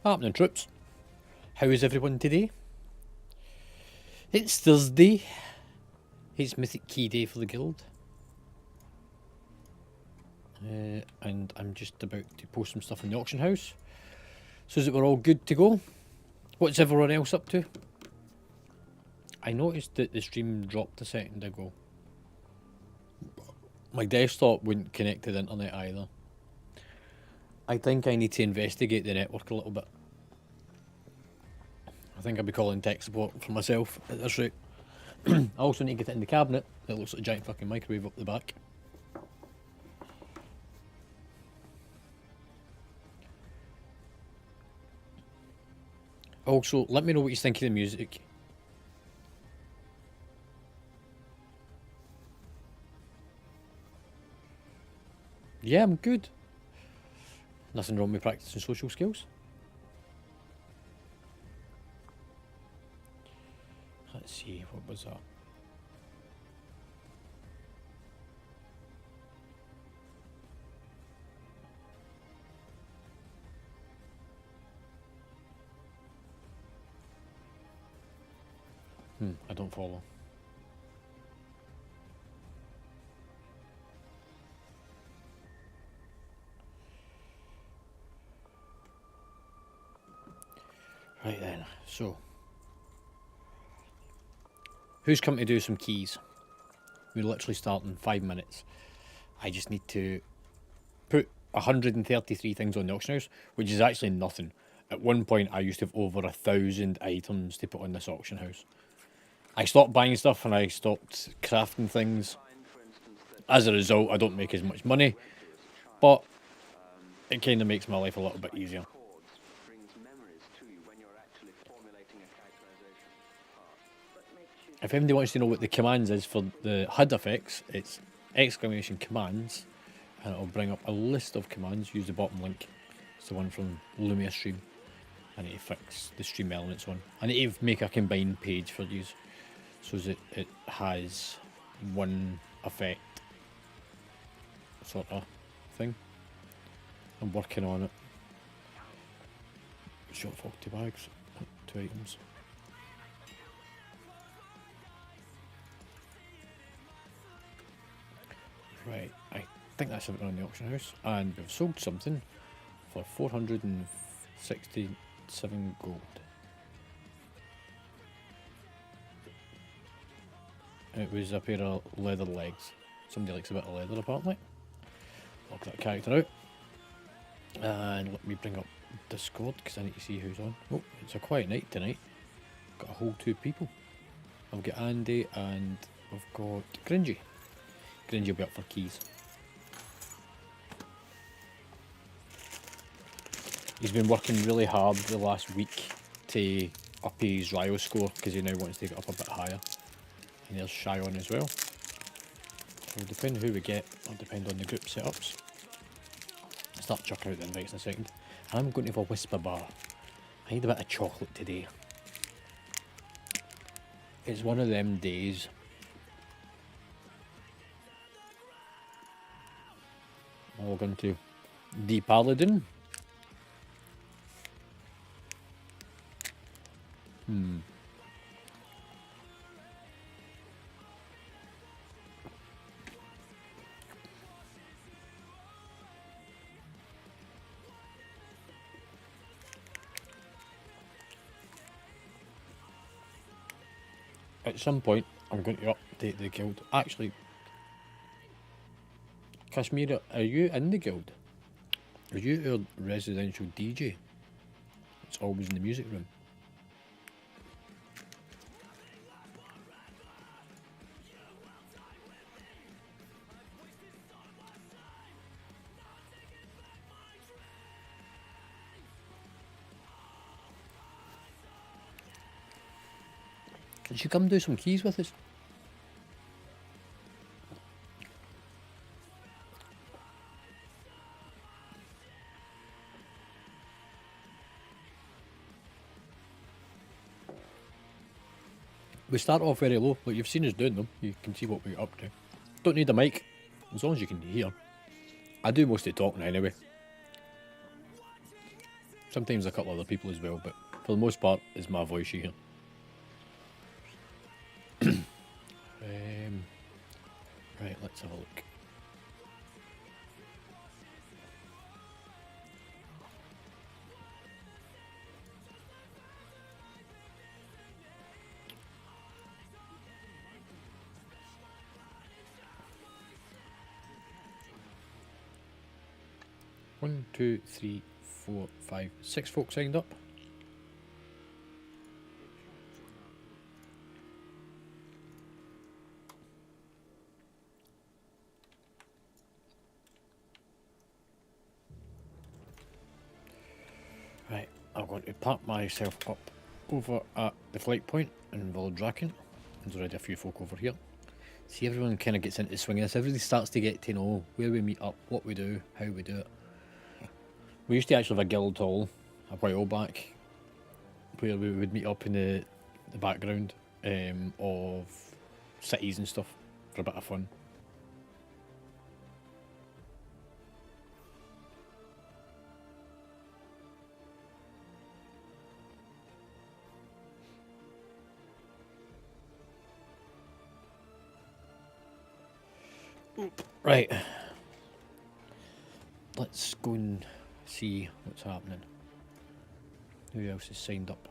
Happening, troops. How is everyone today? It's Thursday. It's Mythic Key Day for the guild. And I'm just about to post some stuff in the auction house, so that we're all good to go. What's everyone else up to? I noticed that the stream dropped a second ago. My desktop wouldn't connect to the internet either. I think I need to investigate the network a little bit. I think I'll be calling tech support for myself at this rate. I also need to get it in the cabinet. It looks like a giant fucking microwave up the back. Also, let me know what you think of the music. Yeah, I'm good. Nothing wrong with practicing social skills. Let's see, what was that? I don't follow. Right then, so who's come to do some keys? We're literally starting in 5 minutes. I just need to put 133 things on the auction house, which is actually nothing. At one point I used to have over 1,000 items to put on this auction house. I stopped buying stuff and I stopped crafting things. As a result, I don't make as much money, but it kind of makes my life a little bit easier. If anybody wants to know what the commands is for the HFX, it's !commands, and it'll bring up a list of commands. Use the bottom link. It's the one from Lumia Stream. I need to fix the stream elements one. I need to make a combined page for these, so that it has one effect sort of thing. I'm working on it. Short 40 bags, 2 items. Right, I think that's everything on the auction house, and we've sold something for 467 gold. It was a pair of leather legs. Somebody likes a bit of leather apparently. Lock that character out. And let me bring up Discord because I need to see who's on. Oh, it's a quiet night tonight. Got a whole 2 people. I've got Andy and I've got Gringy. Gringy will be up for keys. He's been working really hard the last week to up his Ryo score because he now wants to get up a bit higher. And there's Shion as well. So depending who we get, it'll depend on the group setups. I'll start chucking out the invites in a second. I'm going to have a whisper bar. I need a bit of chocolate today. It's one of them days. We're going to the Paladin. At some point, I'm going to update the guild. Actually, Kashmira, are you in the guild? Are you our residential DJ? It's always in the music room. Did you come do some keys with us? We start off very low, like you've seen us doing them. You can see what we're up to. Don't need a mic, as long as you can hear. I do most of the talking anyway. Sometimes a couple other people as well, but for the most part, it's my voice you hear. Right, let's have a look. One, two, three, 4, 5, 6 folks signed up. Right, I'm going to park myself up over at the flight point in Vildraken. There's already a few folk over here. See, everyone kind of gets into the swing of this. Everybody starts to get to know where we meet up, what we do, how we do it. We used to actually have a guild hall a while back where we would meet up in the background of cities and stuff for a bit of fun. Right, let's go and see what's happening. Who else is signed up?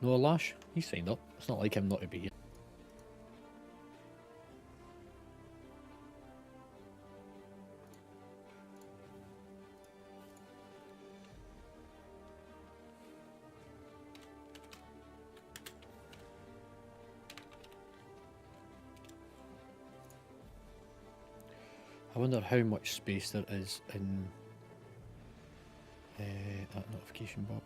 Noah Lash, he's signed up. It's not like him not to be here. I wonder how much space there is in that notification box.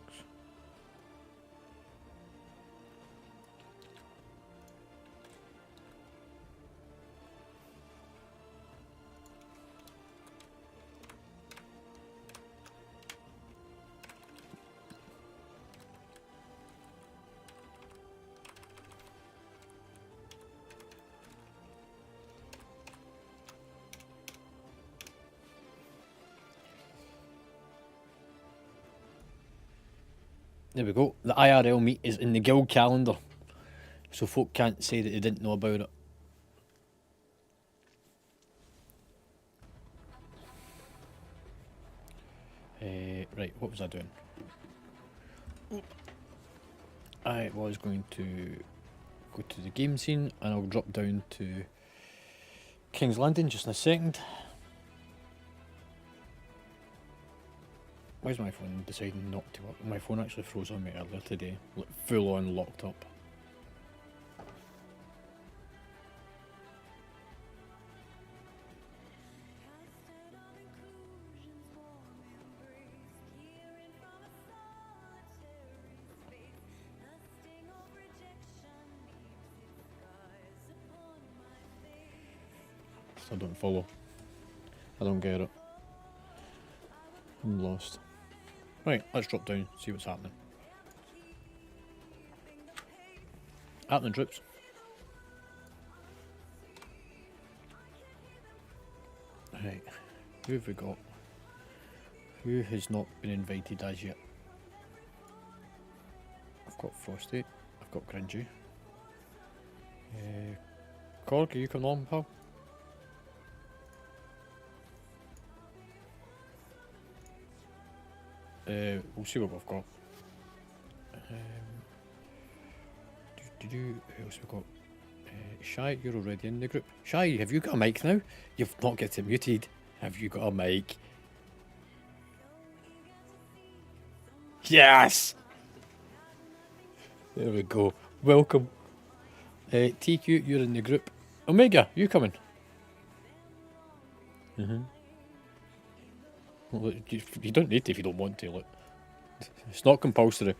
There we go. The IRL meet is in the guild calendar, so folk can't say that they didn't know about it. Right, what was I doing? I was going to go to the game scene and I'll drop down to King's Landing just in a second. Why is my phone deciding not to work? My phone actually froze on me earlier today, like full on locked up. Still don't follow. I don't get it. I'm lost. Right, let's drop down, see what's happening. Happening, troops. Right, who have we got? Who has not been invited as yet? I've got Frosty, I've got Cringy. Cork, are you coming on, pal? We'll see what we've got. Who else we got? Shy, you're already in the group. Shy, have you got a mic now? You've not got it muted. Have you got a mic? Yes! There we go. Welcome. TQ, you're in the group. Omega, you coming? Well, you don't need to if you don't want to. Look, it's not compulsory.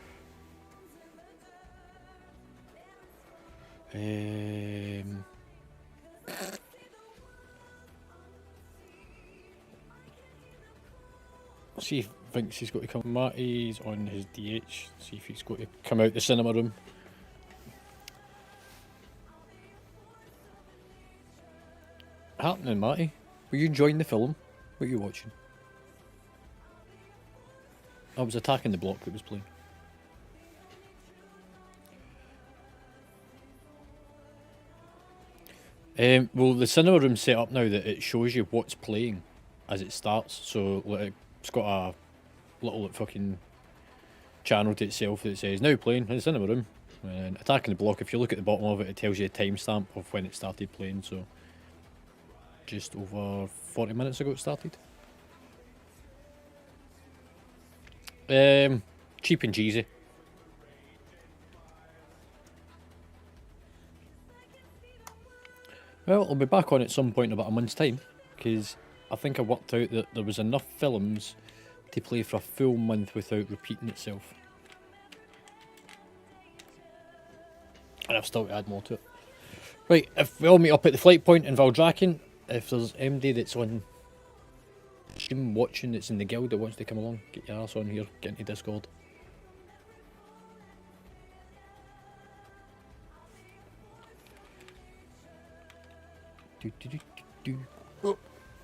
See if Vince has got to come. Matty's on his DH. See if he's got to come out the cinema room. Happening, Matty? Were you enjoying the film? What are you watching? I was attacking the block that was playing. Well, the cinema room's set up now that it shows you what's playing as it starts. So like, it's got a little fucking channel to itself that says now playing in the cinema room. And attacking the block, if you look at the bottom of it, it tells you a timestamp of when it started playing. So just over 40 minutes ago it started. Cheap and cheesy. Well, I'll be back on at some point in about a month's time, because I think I worked out that there was enough films to play for a full month without repeating itself. And I've still to add more to it. Right, if we all meet up at the flight point in Valdraken, if there's MD that's on stream watching that's in the guild that wants to come along, get your ass on here, get into Discord. Oh,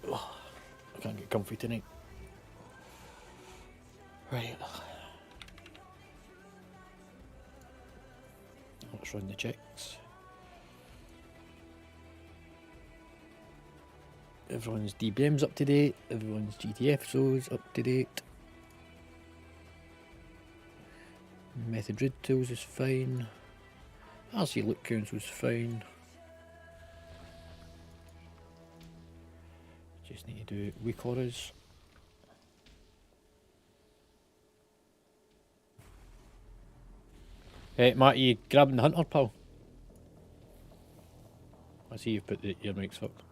I can't get comfy tonight. Right. Let's run the checks. Everyone's DBM's up to date, everyone's GTFSO's up to date. Method Rid Tools is fine. RC Look Counts was fine. Just need to do weak auras. Hey, Matt, you grabbing the hunter, pal? I see you've put your mic's fucked.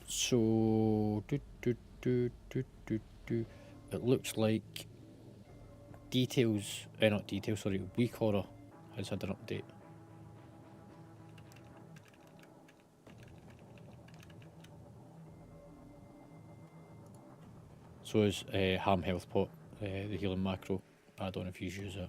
So it looks like details, not details, sorry, weak horror has had an update. So is Ham Health Pot, the healing macro add-on if you use it.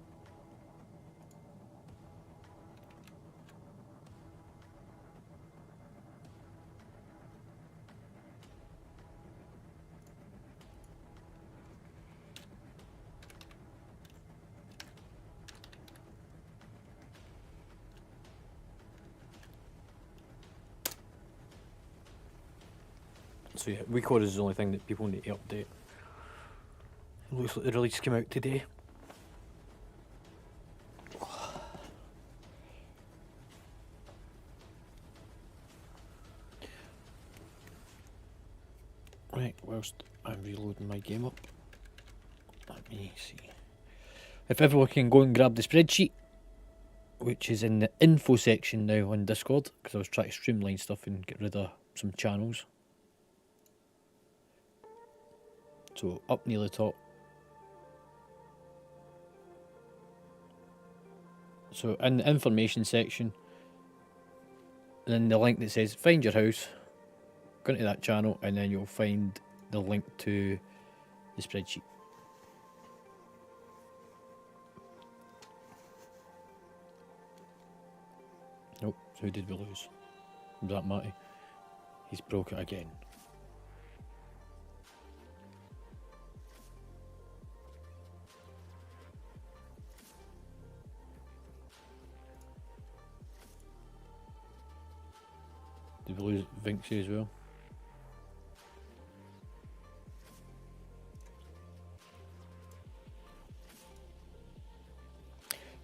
So yeah, weak order is the only thing that people need to update. It looks like the release came out today. Right, whilst I'm reloading my game up, let me see. If everyone can go and grab the spreadsheet, which is in the info section now on Discord, because I was trying to streamline stuff and get rid of some channels. So up near the top. So in the information section, then the link that says find your house, go into that channel and then you'll find the link to the spreadsheet. Nope, so who did we lose? Was that Matty? He's broke it again. Did we lose Vinci as well?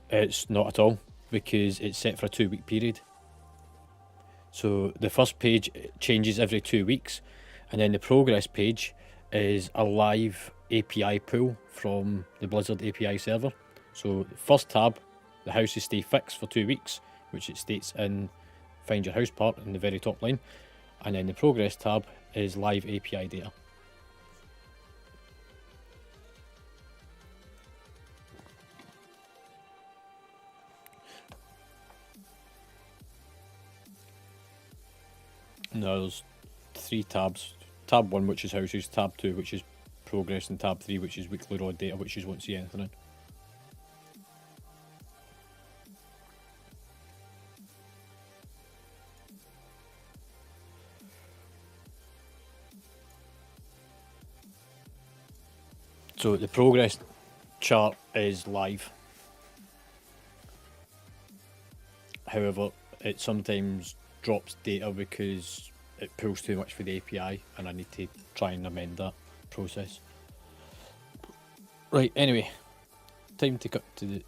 It's not at all, because it's set for a 2-week period. So the first page changes every 2 weeks, and then the progress page is a live API pull from the Blizzard API server. So the first tab, the houses stay fixed for 2 weeks, which it states in Find Your House part in the very top line, and then the progress tab is live API data. No, there's 3 tabs. Tab 1, which is houses, tab 2, which is progress, and tab 3, which is weekly raw data, which you won't see anything in. So the progress chart is live. However, it sometimes drops data because it pulls too much for the API, and I need to try and amend that process. Right, anyway, time to cut to the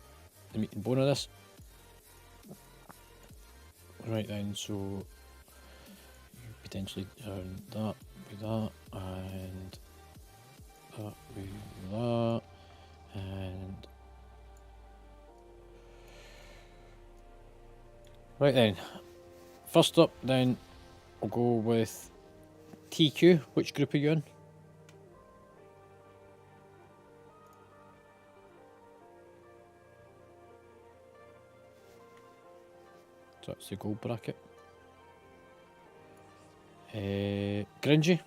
meat and bone of this. Right then, so you potentially turn that with that, and that with that, and right then. First up, then I'll go with TQ. Which group are you in? So that's the gold bracket. Gringy.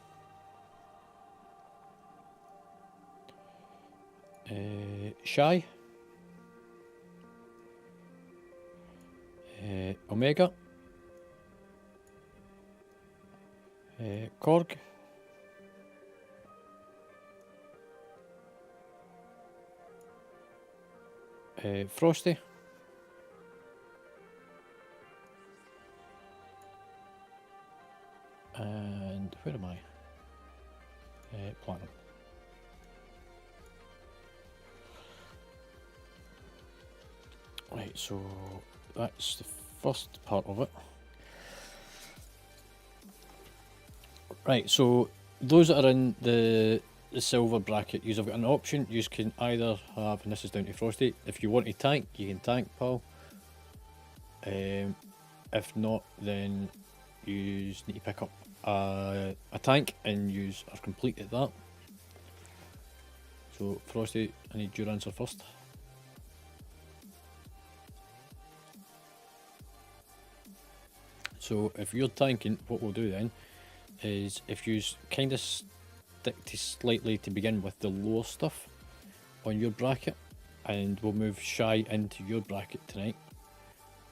Shy. Omega. Korg. Frosty. And where am I? Platinum. Right, so that's the first part of it. Right, so those that are in the silver bracket, you've got an option. You can either have, and this is down to Frosty, if you want to tank, you can tank, pal. If not, then you just need to pick up a tank and use are complete at that. So Frosty, I need your answer first. So if you're tanking, what we'll do then is if you kind of stick to slightly to begin with the lower stuff on your bracket, and we'll move Shy into your bracket tonight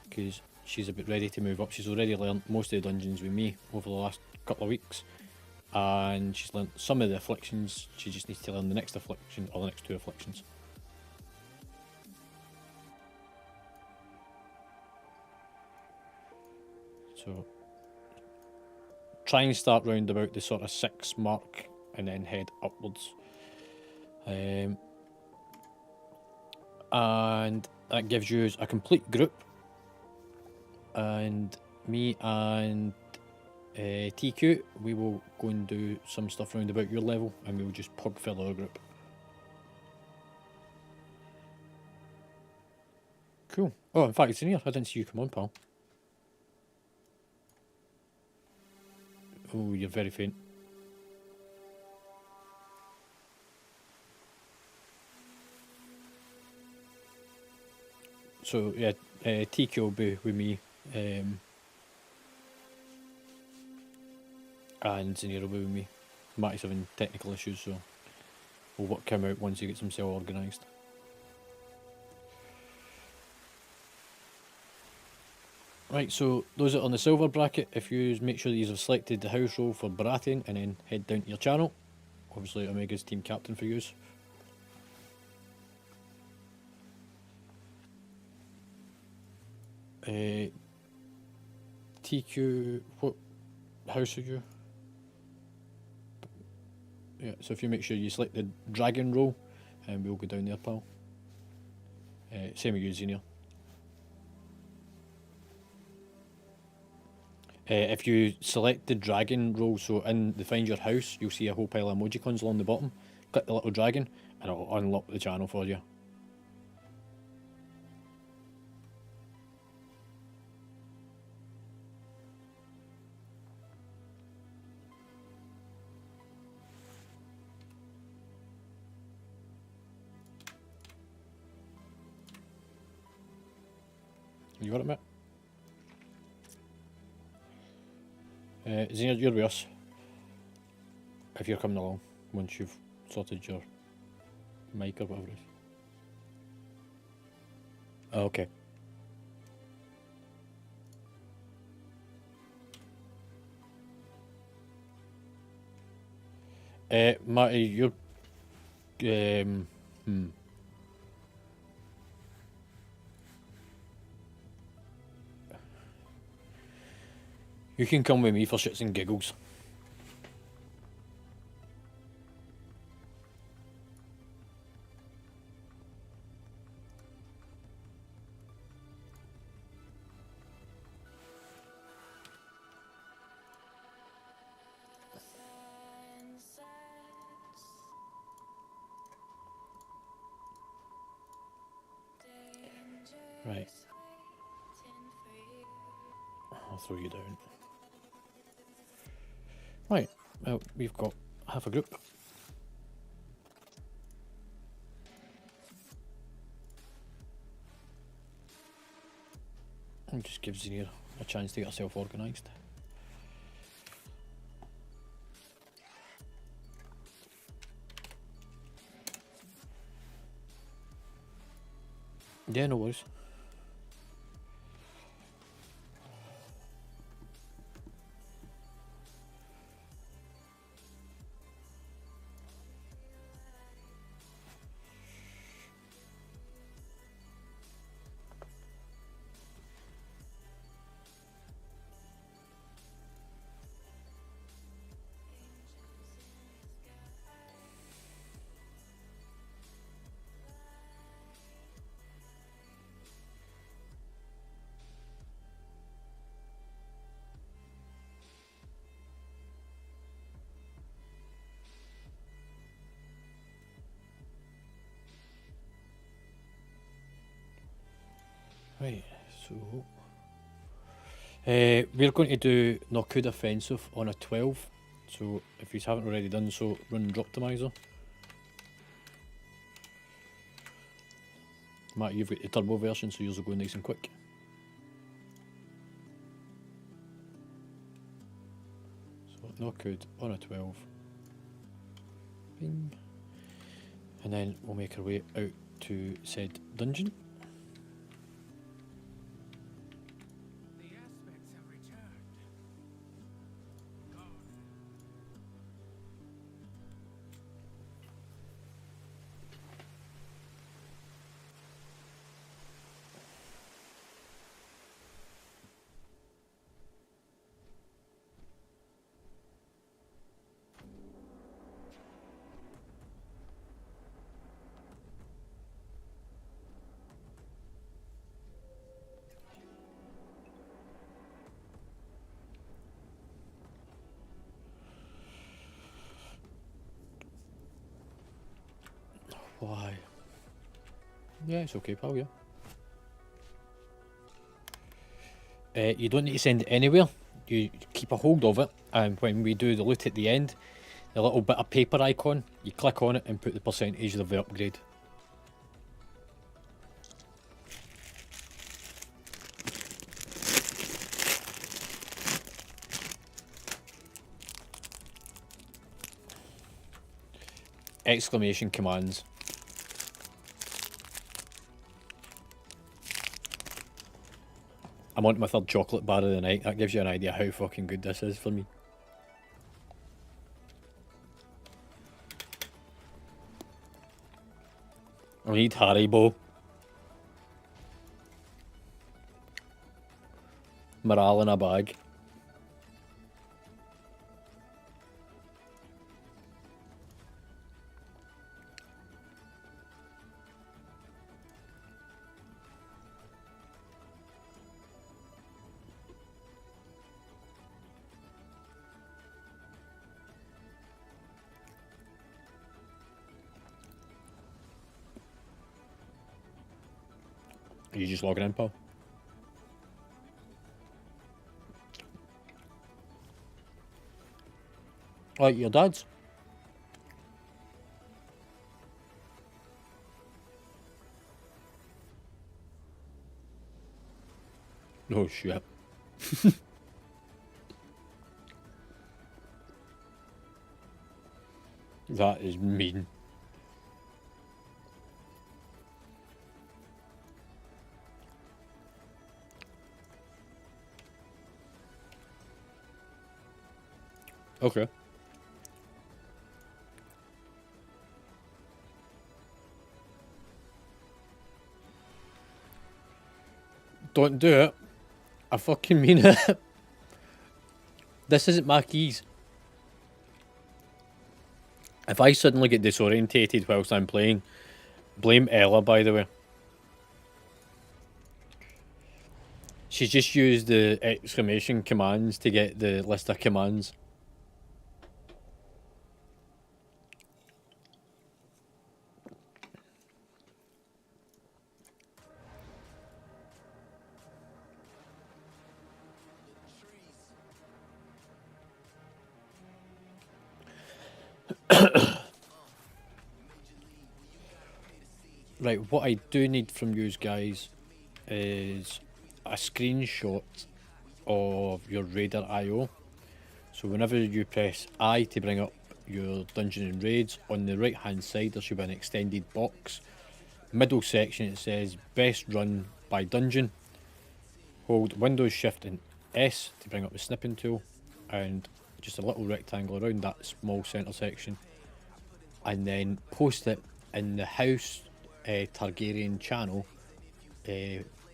because she's a bit ready to move up. She's already learned most of the dungeons with me over the last couple of weeks, and she's learned some of the afflictions. She just needs to learn the next affliction or the next two afflictions. So try and start round about the sort of 6 mark and then head upwards. And that gives you a complete group, and me and TQ, we will go and do some stuff round about your level, and we will just pub fill our group. Cool. Oh, in fact, it's in here. I didn't see you come on, pal. Oh, you're very faint. So yeah, TQ will be with me, and Zinir will be with me. Matty's having technical issues, so we'll work him out once he gets himself organised. Right, so those that are on the silver bracket, if you make sure that you have selected the house role for Baratheon and then head down to your channel. Obviously Omega's team captain for use. TQ, what house are you? Yeah, so if you make sure you select the dragon role, and we'll go down there, pal. Same with you, Xenia. If you select the dragon role, so in the find your house, you'll see a whole pile of emojicons along the bottom. Click the little dragon and it'll unlock the channel for you. You got it, mate? Xenia, you're with us. If you're coming along, once you've sorted your mic or whatever it is. Oh, okay. Matty, you're Hmm. You can come with me for shits and giggles. Right. I'll throw you down. Right. Well, we've got half a group. It just gives you a chance to get yourself organised. Yeah, no worries. Right, so we're going to do Nokud Offensive on a 12. So if you haven't already done so, run Drop Optimizer. Matt, you've got the turbo version, so yours will go nice and quick. So Nokud on a 12. Bing. And then we'll make our way out to said dungeon. Why? Yeah, it's okay, pal, yeah. You don't need to send it anywhere. You keep a hold of it, and when we do the loot at the end, the little bit of paper icon, you click on it and put the percentage of the upgrade. Exclamation commands. I'm on to my third chocolate bar of the night. That gives you an idea how fucking good this is for me. I need Haribo. Morale in a bag. Are you just logging in, pal? Oh, your dad's? Oh shit. That is mean. Okay. Don't do it. I fucking mean it. This isn't my keys. If I suddenly get disorientated whilst I'm playing, blame Ella, by the way. She's just used the exclamation commands to get the list of commands. Right, what I do need from you guys is a screenshot of your Raider IO. So whenever you press I to bring up your Dungeon and Raids, on the right hand side there should be an extended box. Middle section it says best run by dungeon. Hold Windows Shift and S to bring up the snipping tool, and just a little rectangle around that small centre section, and then post it in the house Targaryen channel,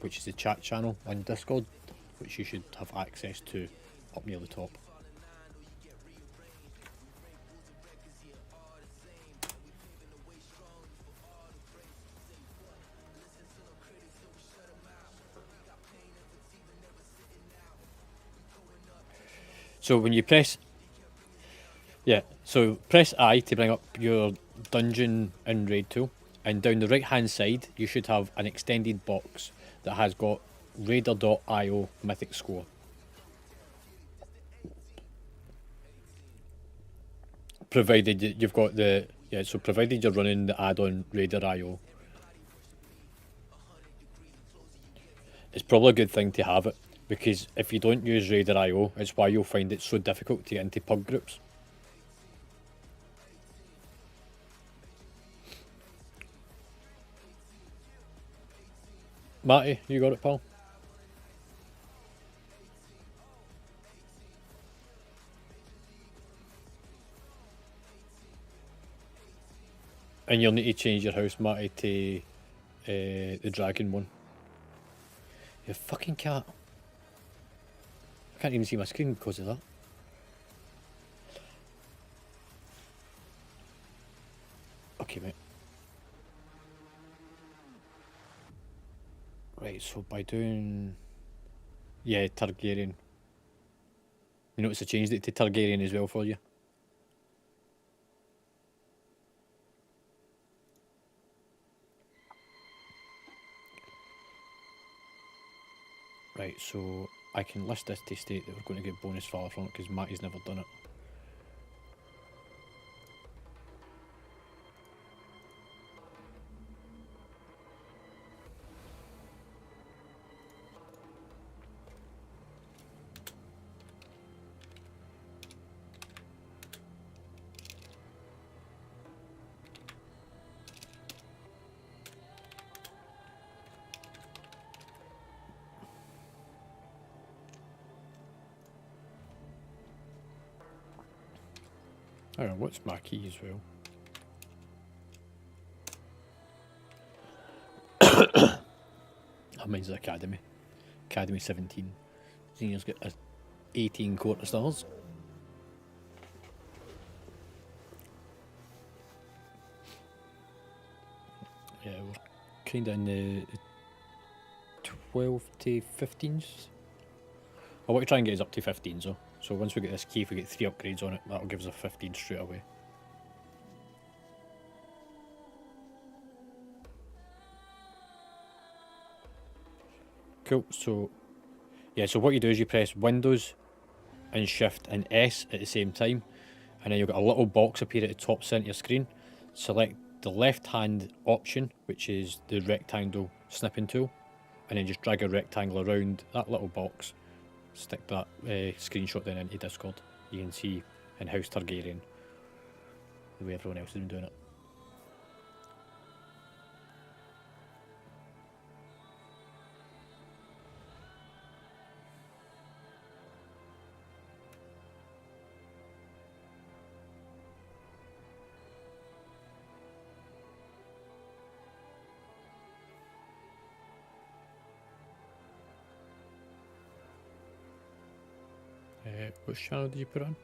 which is the chat channel on Discord, which you should have access to up near the top. So when you press, so press I to bring up your Dungeon and Raid tool, and down the right hand side you should have an extended box that has got Raider.io Mythic score. Provided you've got the, so provided you're running the add-on Raider.io. It's probably a good thing to have it, because if you don't use Raider.io, it's why you'll find it so difficult to get into pub groups. Matty, you got it, pal? And you'll need to change your house, Matty, to the dragon one. You fucking cat. I can't even see my screen because of that. Okay, mate. Right, so by doing... Yeah, Targaryen. You notice I changed it to Targaryen as well for you. Right, so I can list this to state that we're going to get bonus file from it because Matty's never done it. Hang on, what's my key as well? Oh, mine's the Academy. Academy 17. Senior's got a 18 quarter stars. Yeah, we're kinda in the 12 to 15s. I want to try and get us up to 15s though. So once we get this key, if we get 3 upgrades on it, that'll give us a 15 straight away. Cool, so yeah, so what you do is you press Windows and Shift and S at the same time, and then you've got a little box appear at the top centre of your screen. Select the left hand option, which is the rectangle snipping tool, and then just drag a rectangle around that little box. Stick that screenshot then into Discord. You can see in House Targaryen the way everyone else has been doing it. Which channel did you put on?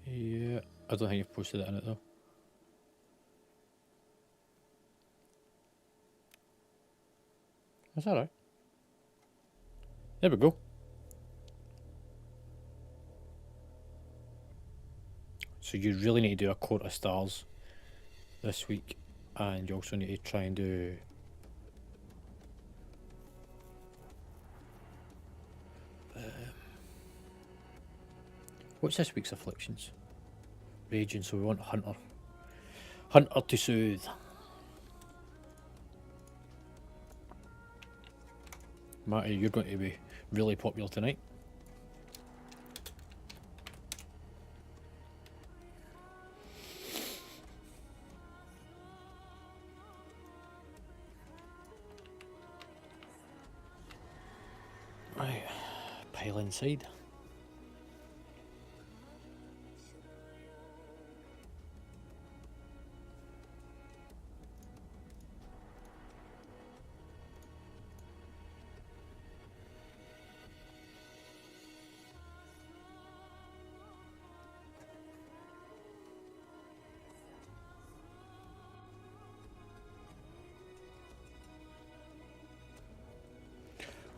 Yeah, I don't think you've posted it in it though. That's alright. There we go. So you really need to do a Court of Stars this week, and you also need to try and do what's this week's afflictions? Raging, so we want Hunter. Hunter to soothe. Matty, you're going to be really popular tonight. Right, pile inside.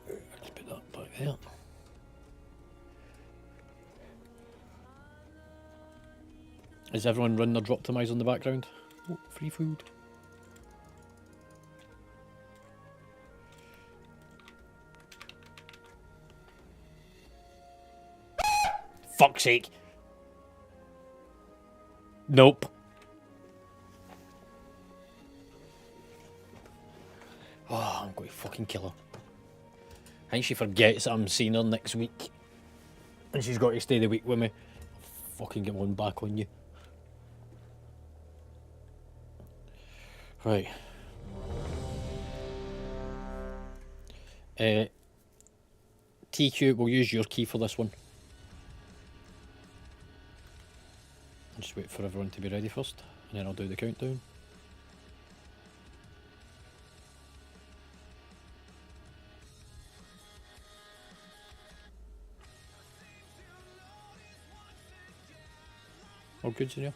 Let's put that back there. Is everyone running their drop tomize on the background? Oh, free food. Fuck's sake. Nope. Oh, I'm going to fucking kill her. I think she forgets that I'm seeing her next week. And she's got to stay the week with me. I'll fucking get one back on you. Right. TQ, we'll use your key for this one. I'll just wait for everyone to be ready first, and then I'll do the countdown. All good, Junior?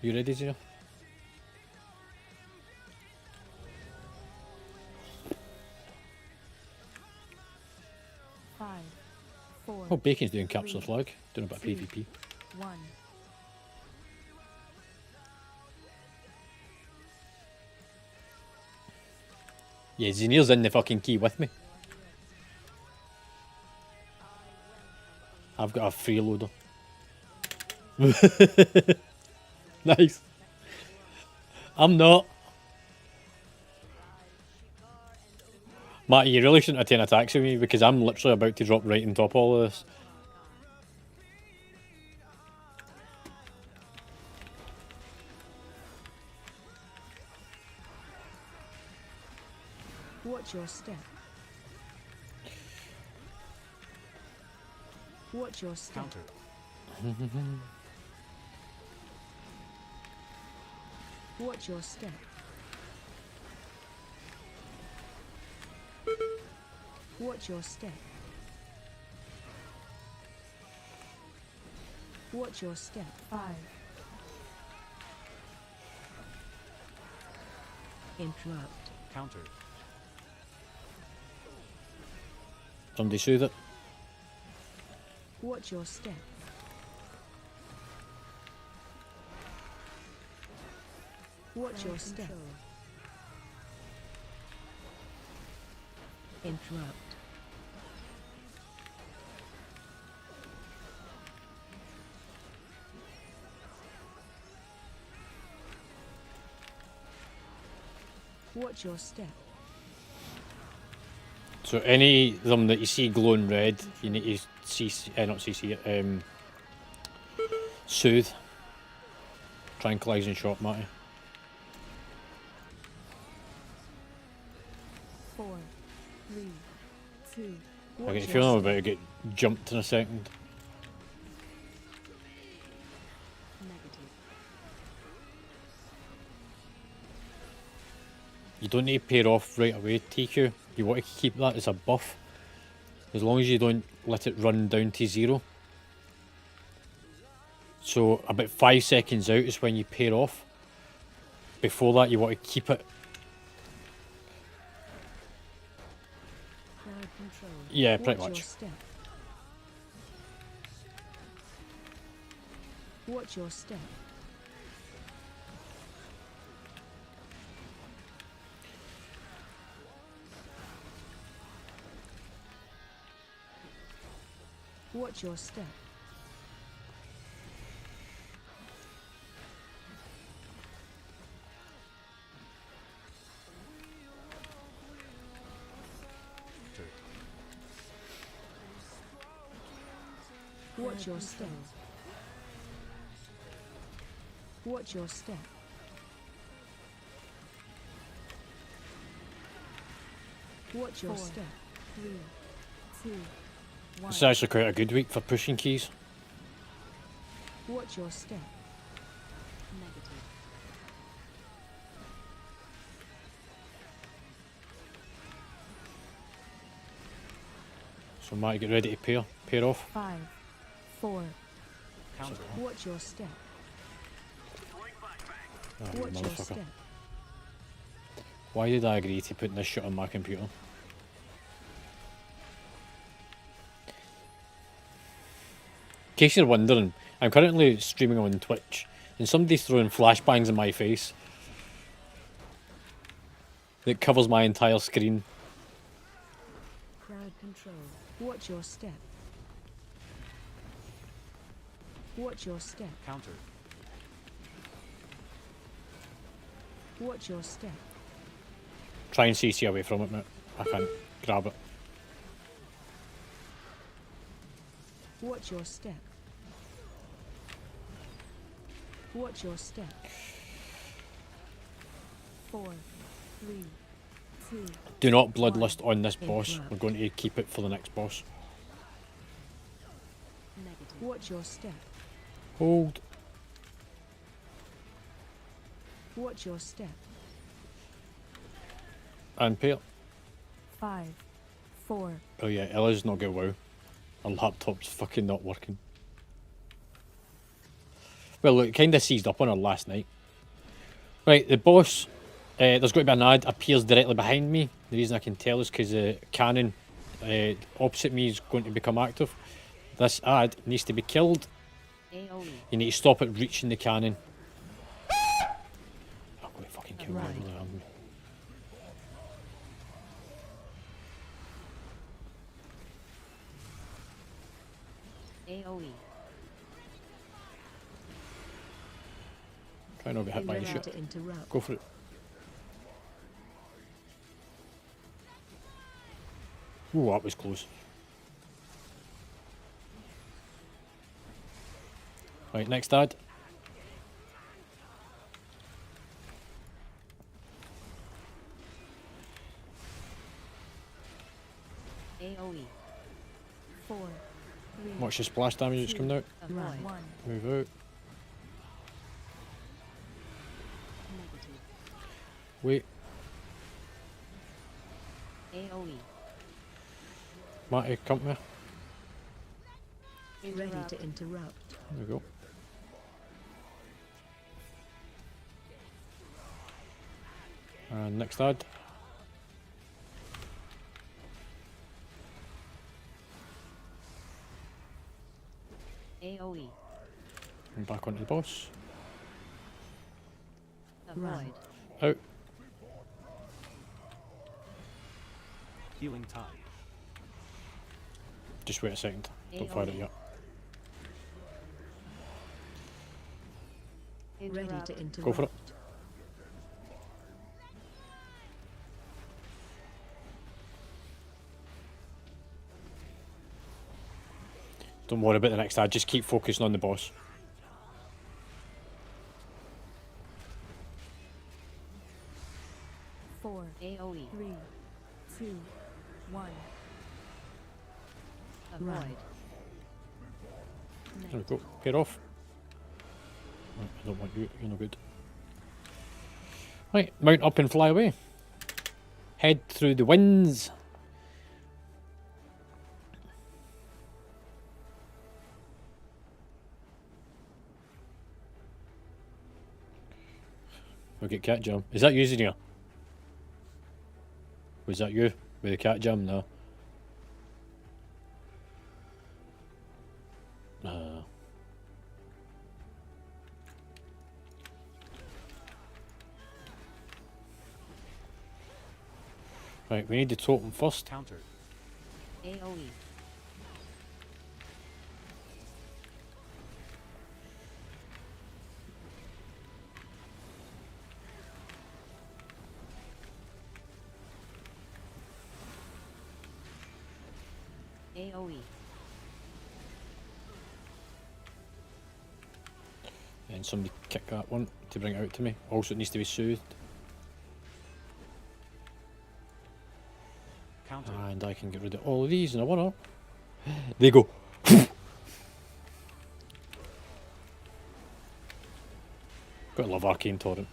You ready, Junior? Five, four, Oh, Bacon's doing capture the flag, doing a bit of two, PvP. 1. Yeah, Zinir's in the fucking key with me. I've got a freeloader. Nice. I'm not. Matty, you really shouldn't have taken a taxi with me because I'm literally about to drop right on top of all of this. Watch your step. Watch your step. Watch your step. Watch your step. Watch your step. 5. Interrupt. Counter. Somebody soothe it. Watch your step. Watch your step. Interrupt. Watch your step. So any of them that you see glowing red, you need to CC, not CC it, soothe. Tranquilizing shot, Matty. 3, 2. I get Watch the your feeling I'm step. about to get jumped in a second. Negative. You don't need to pair off right away, TQ. You want to keep that as a buff. As long as you don't let it run down to 0. So about 5 seconds out is when you pair off. Before that you want to keep it. Crowd control. Yeah, pretty Watch your much. step. Watch your step. Watch your step. Watch your step. Watch your step. Watch your step. 3, 2, 1. It's actually quite a good week for pushing keys. Watch your step. Negative. So Matt, get ready to pair off. 5, 4. Counter. Watch your step. Oh, you Watch your motherfucker. step. Why did I agree to put this shit on my computer? In case you're wondering, I'm currently streaming on Twitch and somebody's throwing flashbangs in my face that covers my entire screen. Crowd control. Watch your step. Watch your step. Counter. Watch your step. Try and CC away from it, mate. I can't grab it. Watch your step. Watch your step. 4, 3, 2. Do not bloodlust on this boss. Interrupt. We're going to keep it for the next boss. Negative. Watch your step. Hold. Watch your step. And pair. 5, 4. Oh yeah, Ella's not good. Wow. Her laptop's fucking not working. Well, it kind of seized up on her last night. Right, the boss, there's going to be an ad, appears directly behind me. The reason I can tell is because the cannon opposite me is going to become active. This ad needs to be killed. AoE. You need to stop it reaching the cannon. I'm going to fucking kill Right. you. AoE. Try not to get hit by the shit. To interrupt. Go for it. Ooh, that was close. Right, next ad. AoE. 4, 3. Watch the splash damage that's coming out. Avoid. 1. Move out. Negative. Wait. AoE. Matty, come here. Ready to interrupt. There we go. And next ad. AoE. And back onto the boss. Avoid. Out. Healing tide. Just wait a second. Don't fire it yet. Ready to interrupt. Go for it. Don't worry about the next ad, just keep focusing on the boss. AoE. 3, 2, 1. Avoid. There we go. Pair off. Right, I don't want you. You're no good. Right, mount up and fly away. Head through the winds. We'll get cat jam. Is that you, Zinnia? Was that you with the cat jam? No. Right, we need the totem first. Countered. AoE. AoE. And somebody kick that one to bring it out to me. Also, it needs to be soothed. Countered. And I can get rid of all of these in a one-up. They go. Gotta love Arcane Torrent.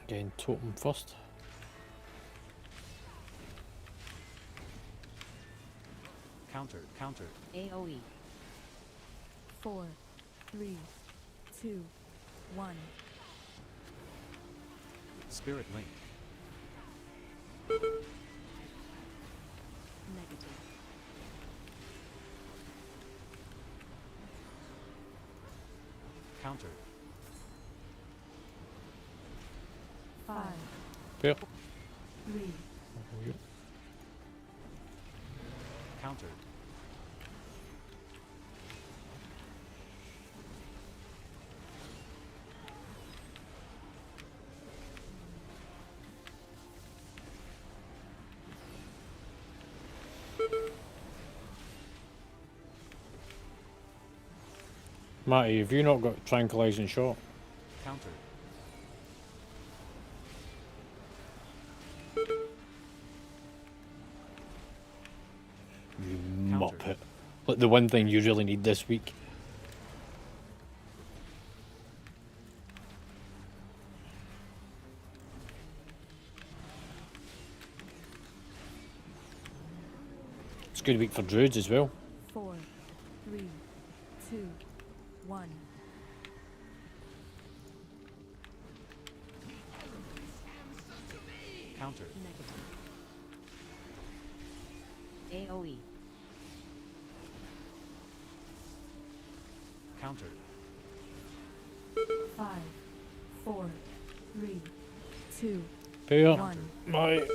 Again, totem first. Countered. Countered. AoE. 4, 3, 2, 1. Spirit Link. Negative. Countered. 5, Pair. 3, Countered. Matty, have you not got tranquilizing shot? Countered. You Countered. muppet. Like the one thing you really need this week. It's a good week for druids as well. 4, 3, 2, 1. Countered. Negative. AoE. Countered. 5, 4, 3, 2, Pair. 1. My.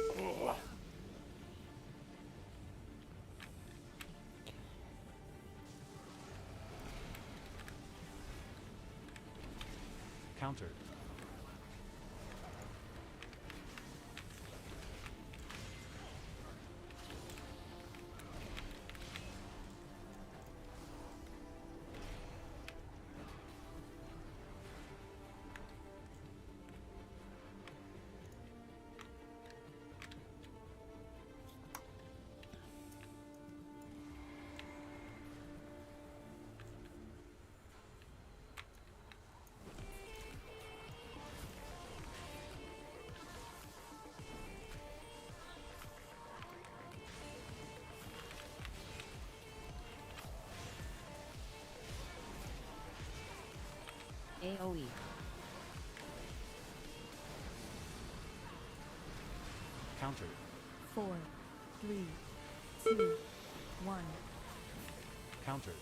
Countered. AoE. Countered. 4, 3, 2, 1. Countered.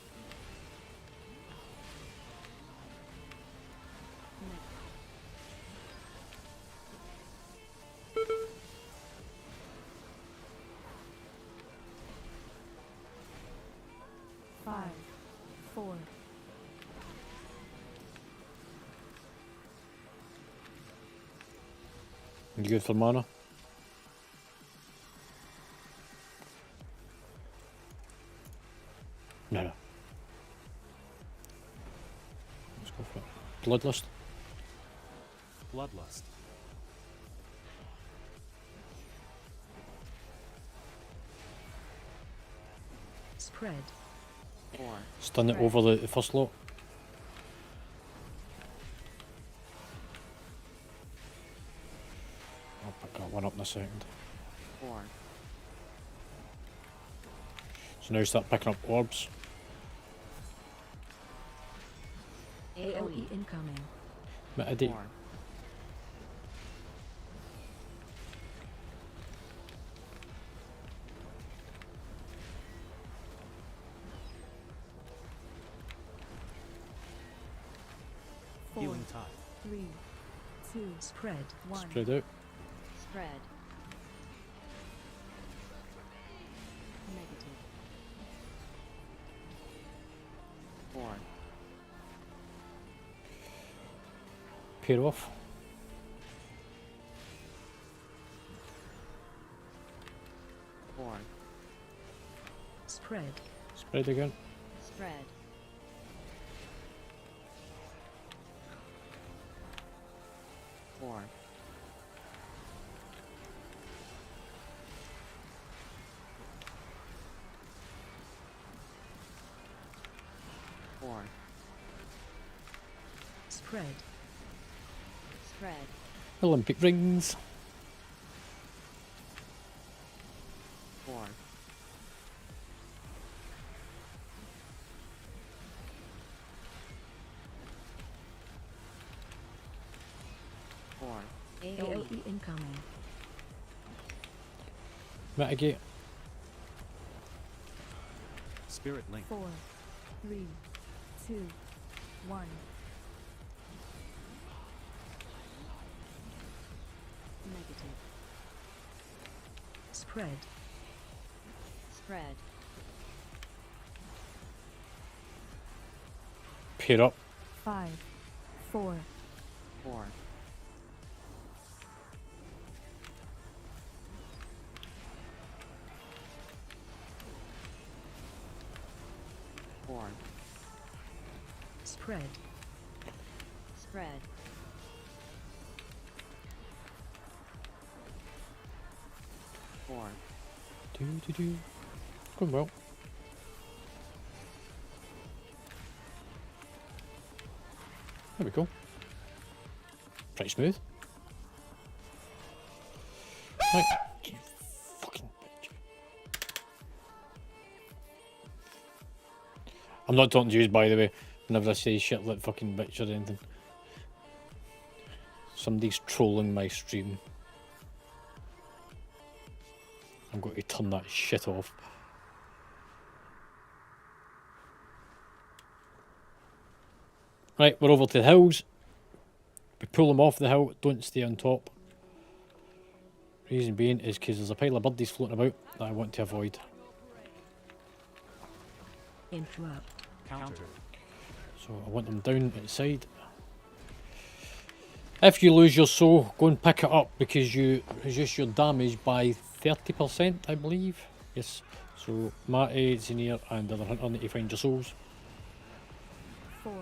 Negative. 5, 4, You good for mana? No, no. Let's go for it. Bloodlust. Bloodlust. Spread. 4, Stun it Right. over the first lot. I'll pick that one up in a second. 4, So now start picking up orbs. AOE AOE, incoming. Mitigate. 4, Four, Healing tide. 3, 2, Spread. 1. Spread out. spread. Negative. 4, Pair off. 4, Spread. Spread again. spread. 4, 4, Spread. spread. Olympic rings. 4, 4, AOE, AOE incoming. Mitigate. Spirit link. 4, 3, 2, 1. negative. Spread. Spread. Pair up. 5, 4, 4, 4, Spread. spread. 4, Do. Going well. There we go. Pretty smooth. Right. You fucking bitch. I'm not talking to you, by the way, whenever I say shit like fucking bitch or anything. Somebody's trolling my stream. I'm going to turn that shit off. Right, we're over to the hills. We pull them off the hill, don't stay on top. Reason being is because there's a pile of birdies floating about that I want to avoid. Interrupt. Counter. So I want them down at the side. If you lose your soul, go and pick it up because you reduce your damage by 30%, I believe. Yes. So Matty, Zinir and the other hunter need to find your souls. 4,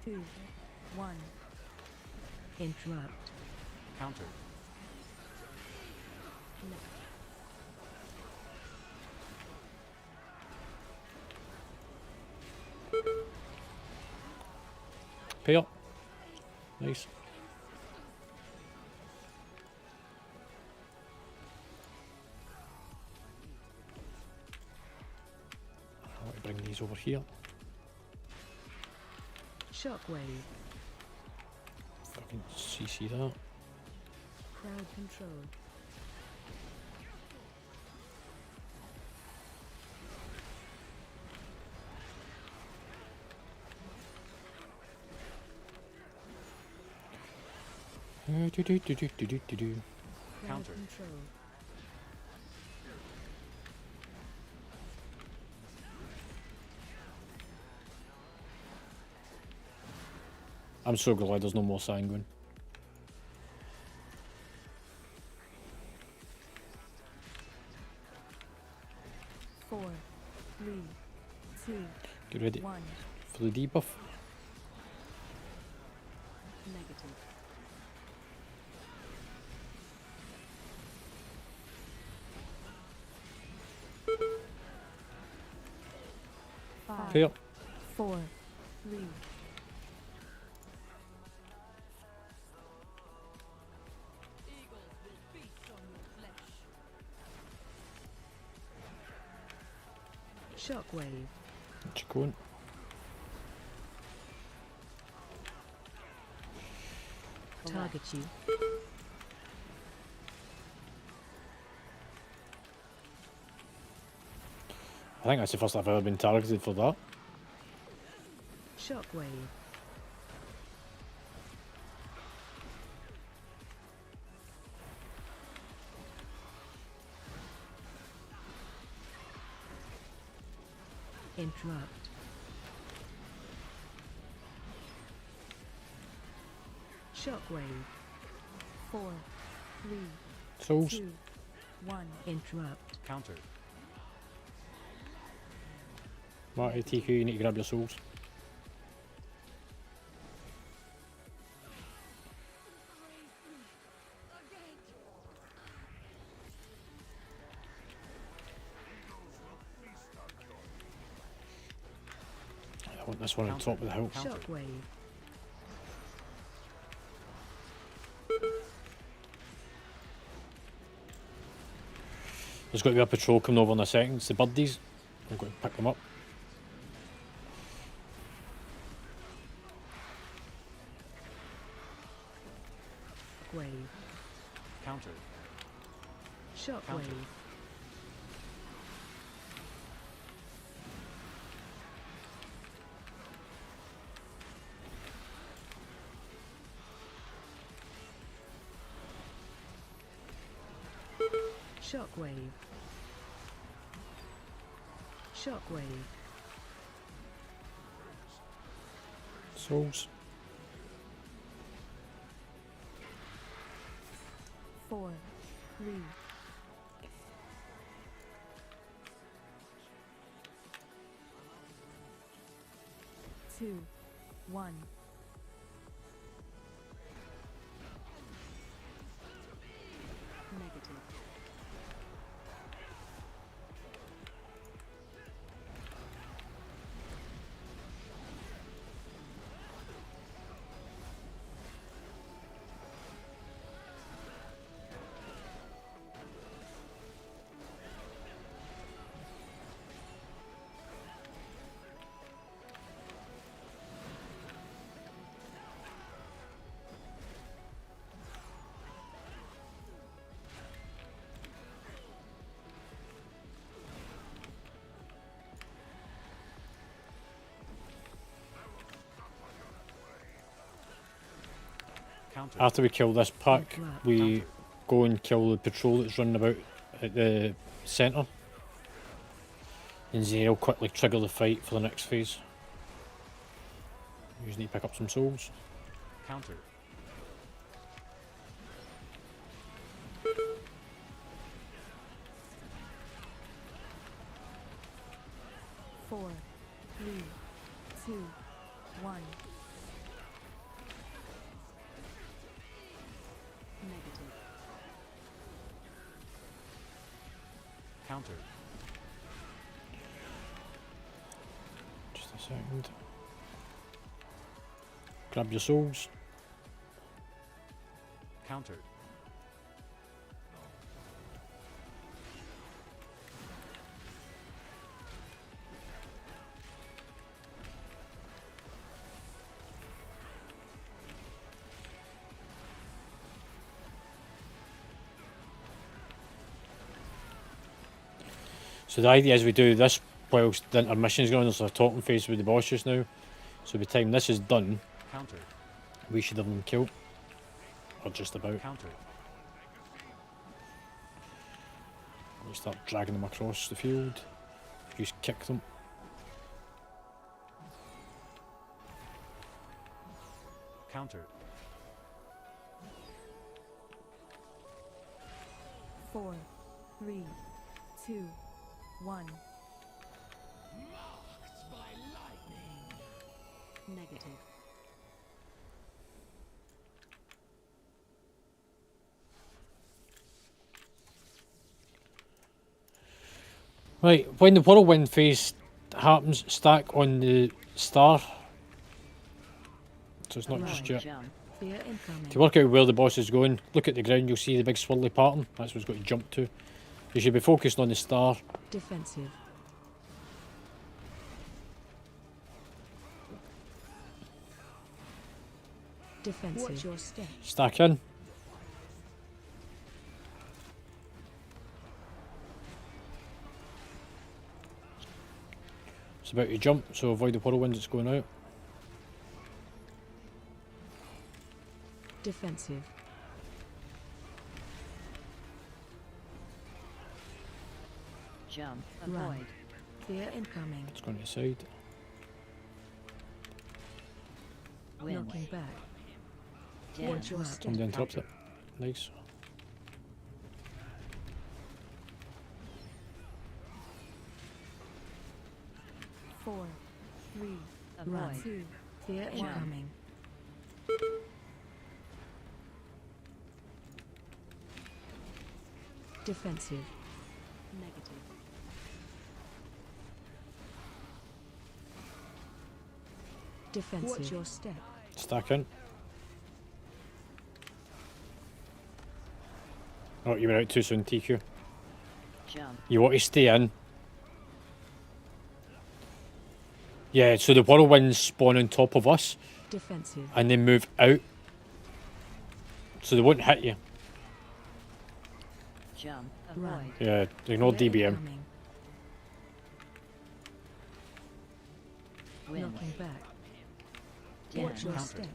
3, 2, 1. Interrupt. Counter. Pay up. Nice. I want to bring these over here. Shockwave. Fucking CC that. Crowd control. Do. Crowd Counter. control. I'm so glad there's no more sanguine. Four, 3, 2, Get ready 1. for the debuff. Negative. Negative. Five, Fair. 4, 3, Shockwave. What you going? Target you. I think that's the first I've ever been targeted for that. Shockwave. Interrupt. Shockwave. 4, 3, Souls. 2, 1. Interrupt. Counter. Marty, TQ, you need to grab your souls. I want this one on top of the hill. Shockwave. There's got to be a patrol coming over in a second. It's the birdies. I'm going to pick them up. Wave. Counter. Shockwave. Shockwave. Shockwave. Souls. 4, 3, 2, 1. Negative. Counter. After we kill this pack, Interrupt. we Counter. go and kill the patrol that's running about at the centre. And then will quickly trigger the fight for the next phase. You just need to pick up some souls. Counter. 4, 3, 2, 1. Negative. Counter. Just a second. Grab your souls. Counter. So the idea is we do this whilst the intermission is going. There's a talking phase with the boss just now. So by the time this is done, Counter. we should have them killed. Or just about. Counter. We start dragging them across the field. Just kick them. Counter. 4, 3, 2, 1. Negative. Right, when the whirlwind phase happens, stack on the star. So it's not Avoid just yet. jump. Fear incoming. To work out where the boss is going, look at the ground, you'll see the big swirly pattern. That's what it's got to jump to. You should be focused on the star. Defensive. Defensive. Watch your step. Stack in. It's about to jump, so avoid the whirlwind that's going out. Defensive. Jump. Run. Avoid. Fear incoming. It's going to the side. Wind. Knocking back. Dim. Watch your step. Time to interrupt it. Nice. Four, three, Avoid. two, Fear One. incoming. Defensive. Negative. Defensive. Watch your step. Stack in. Oh, you were out too soon, TQ. Jump. You want to stay in. Yeah, so the whirlwinds spawn on top of us Defensive. and they move out. So they won't hit you. Jump. Run. Avoid. Yeah, ignore Fear DBM. incoming. Wind. Knocking back. Dim. Watch your Counter. step.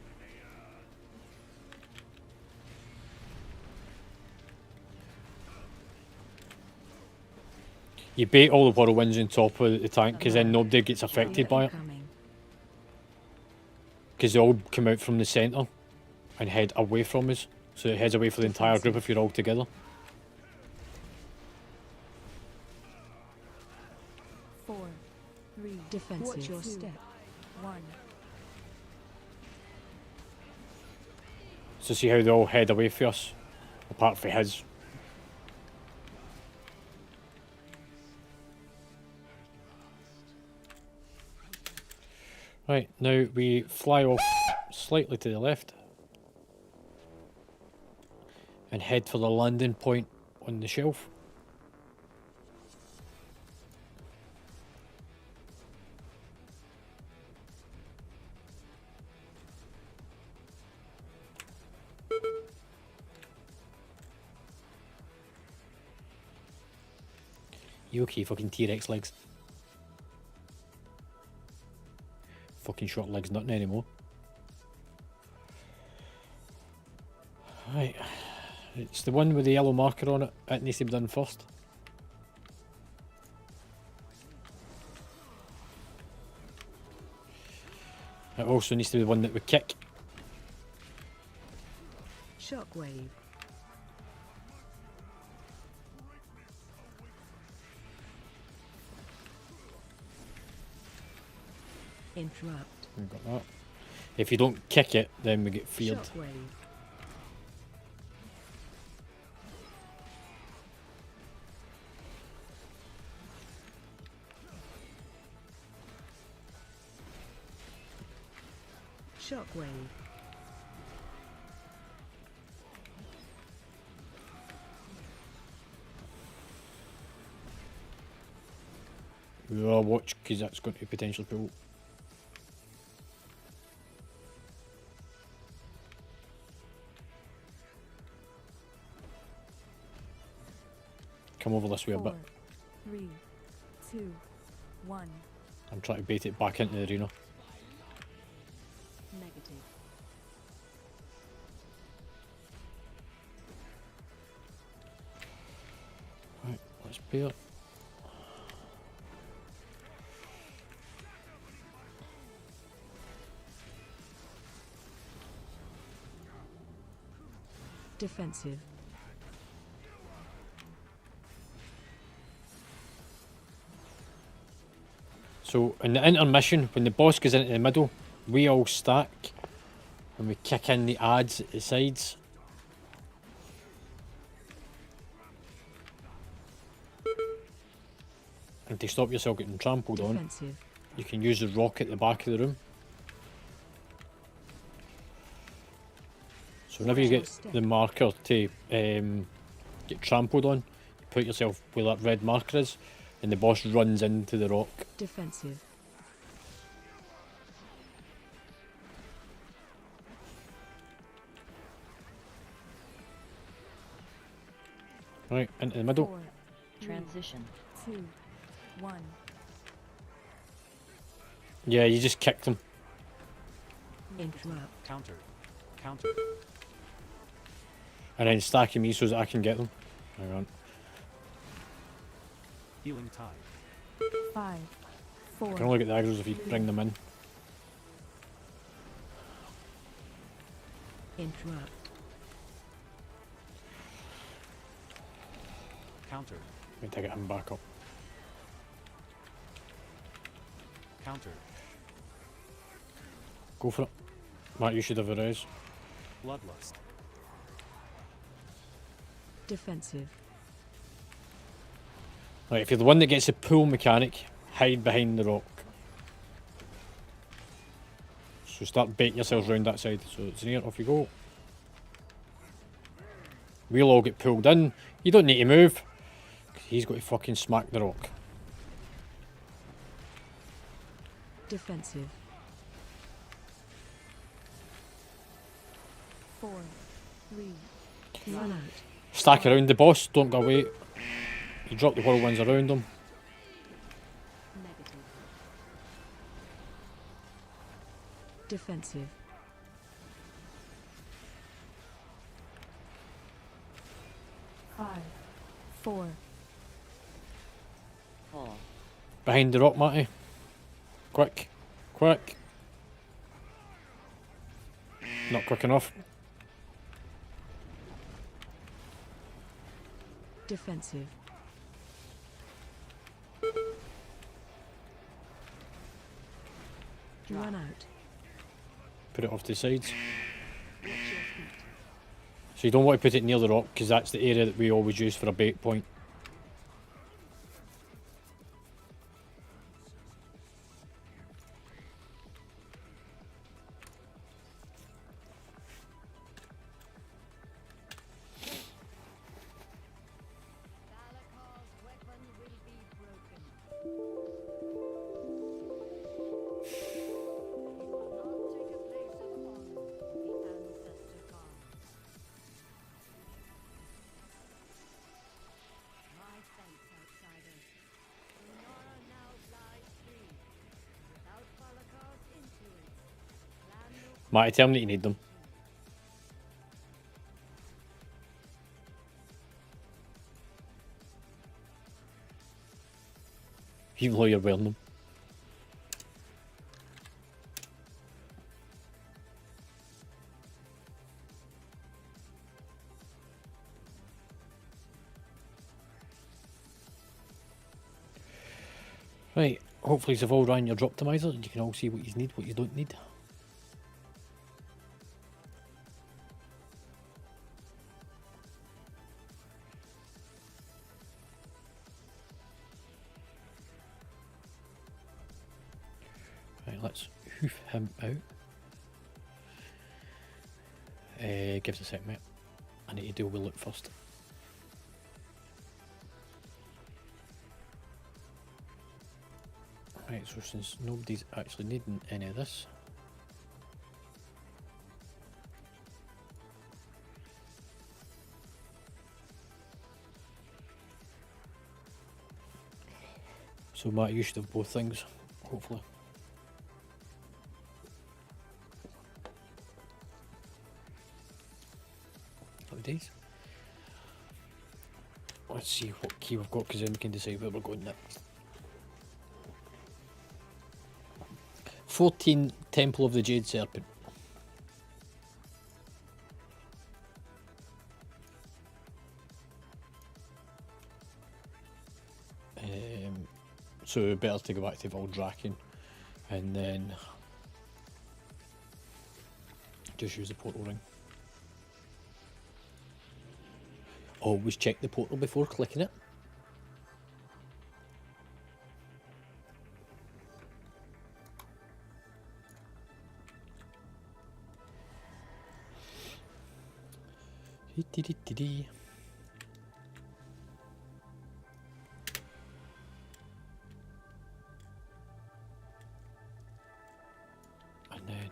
You bait all the whirlwinds on top of the tank because then nobody gets affected Fear by it. incoming. Because they all come out from the centre and head away from us. So it heads away for the entire group if you're all together. four, three, Defensive. Watch your two, step. one. So see how they all head away for us? Apart from his. Right, now we fly off slightly to the left and head for the landing point on the shelf. You okay, fucking T-Rex legs? Fucking short legs, nothing anymore. Right, it's the one with the yellow marker on it. It needs to be done first. It also needs to be the one that we kick. Shockwave. Interrupt. We've got that. If you don't kick it, then we get feared. Shockwave. Shockwave. Watch, because that's going to potentially pull. Come over this way a bit. Four, three, two, one. I'm trying to bait it back into the arena. Negative. Right, let's pay it. Defensive. So in the intermission, when the boss goes into the middle, we all stack and we kick in the ads at the sides. And to stop yourself getting trampled on, Defensive. you can use the rock at the back of the room. So whenever you get the marker to get trampled on, you put yourself where that red marker is, and the boss runs into the rock. Defensive. Right, into the middle. 4, 3, Transition. 2, 1. Yeah, you just kick them. Interrupt. Counter. Counter. And then stacking me so that I can get them. Hang on. Healing tide. 5, 4, You can only get the aggro's if you bring them in. Interrupt. Counter. Wait till I get him back up. Counter. Go for it. Matt, you should have a res. Bloodlust. Defensive. Right, if you're the one that gets the pull mechanic, hide behind the rock. So start baiting yourselves round that side. So it's near, off you go. We'll all get pulled in. You don't need to move. 'Cause he's got to fucking smack the rock. Defensive. 4, 3, Run out. Stack around the boss, don't go away. You drop the whirlwinds around him. Negative. Defensive. five, 4, Fall. Behind the rock, Matty. Quick. Quick. Not quick enough. Defensive. Run out. Put it off to the sides. Watch your feet. So you don't want to put it near the rock because that's the area that we always use for a bait point. Valakar's weapon will be broken. You will not take a place of honor in the ancestor gods. My thanks, outsiders. Sonora now flies free. Without Valakar's influence, clan no Matty, tell me that you need them. Even though you're wearing them. Right, hopefully you've all ran your drop optimizer and you can all see what you need, what you don't need. Right, let's hoof him out. Give us a sec, mate. I need to deal with loot first. Right, so since nobody's actually needing any of this, so Matt, you should have both things, hopefully. Happy days. Let's see what key we've got, because then we can decide where we're going next. 14 Temple of the Jade Serpent. So better to go back to Valdraken and then just use the portal ring. Always check the portal before clicking it. Dee-dee-dee-dee-dee. And then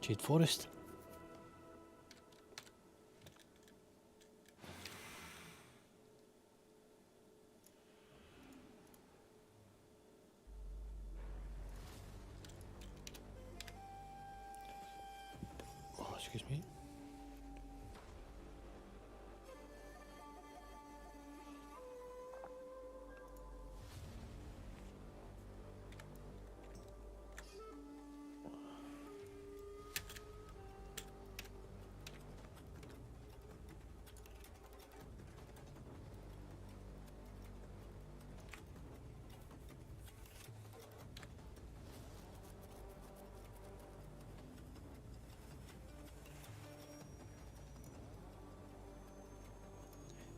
Jade Forest. Oh, excuse me.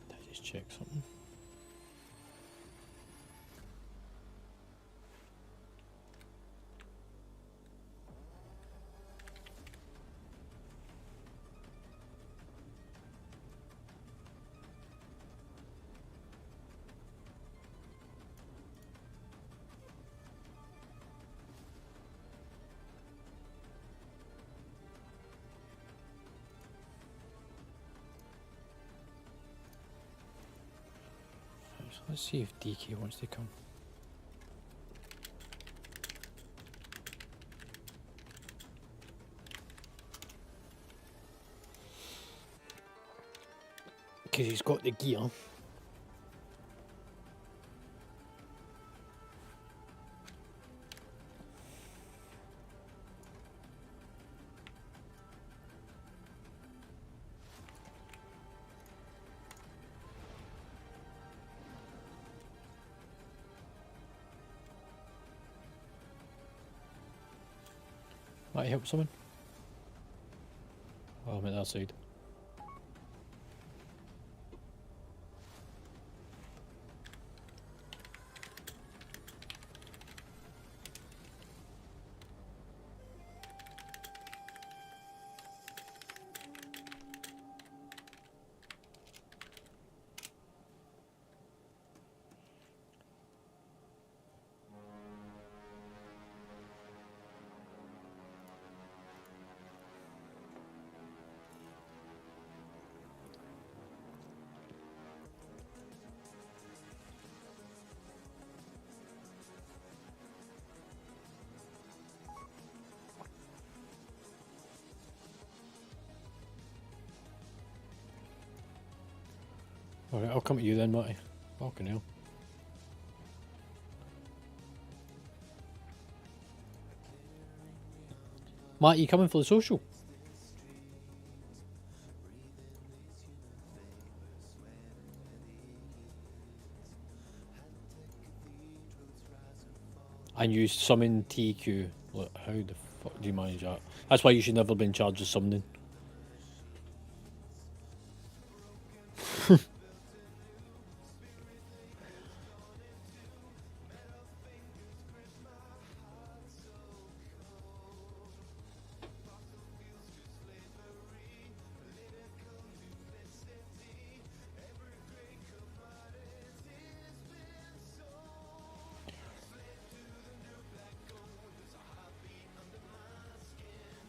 Did I just check something? So let's see if DK wants to come. Because he's got the gear. Might help someone. Oh, I'm at that side. Alright, I'll come to you then, Matty. Fucking hell. Matt, you coming for the social? And you summon TQ. Look, how the fuck do you manage that? That's why you should never be in charge of summoning.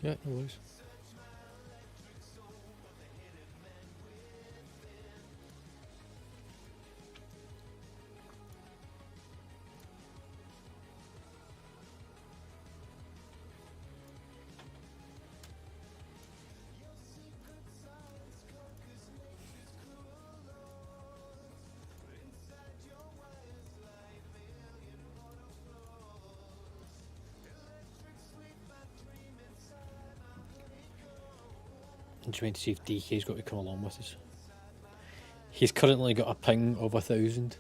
Yeah, no worries. I'm just waiting to see if DK's got to come along with us. He's currently got a ping of 1,000.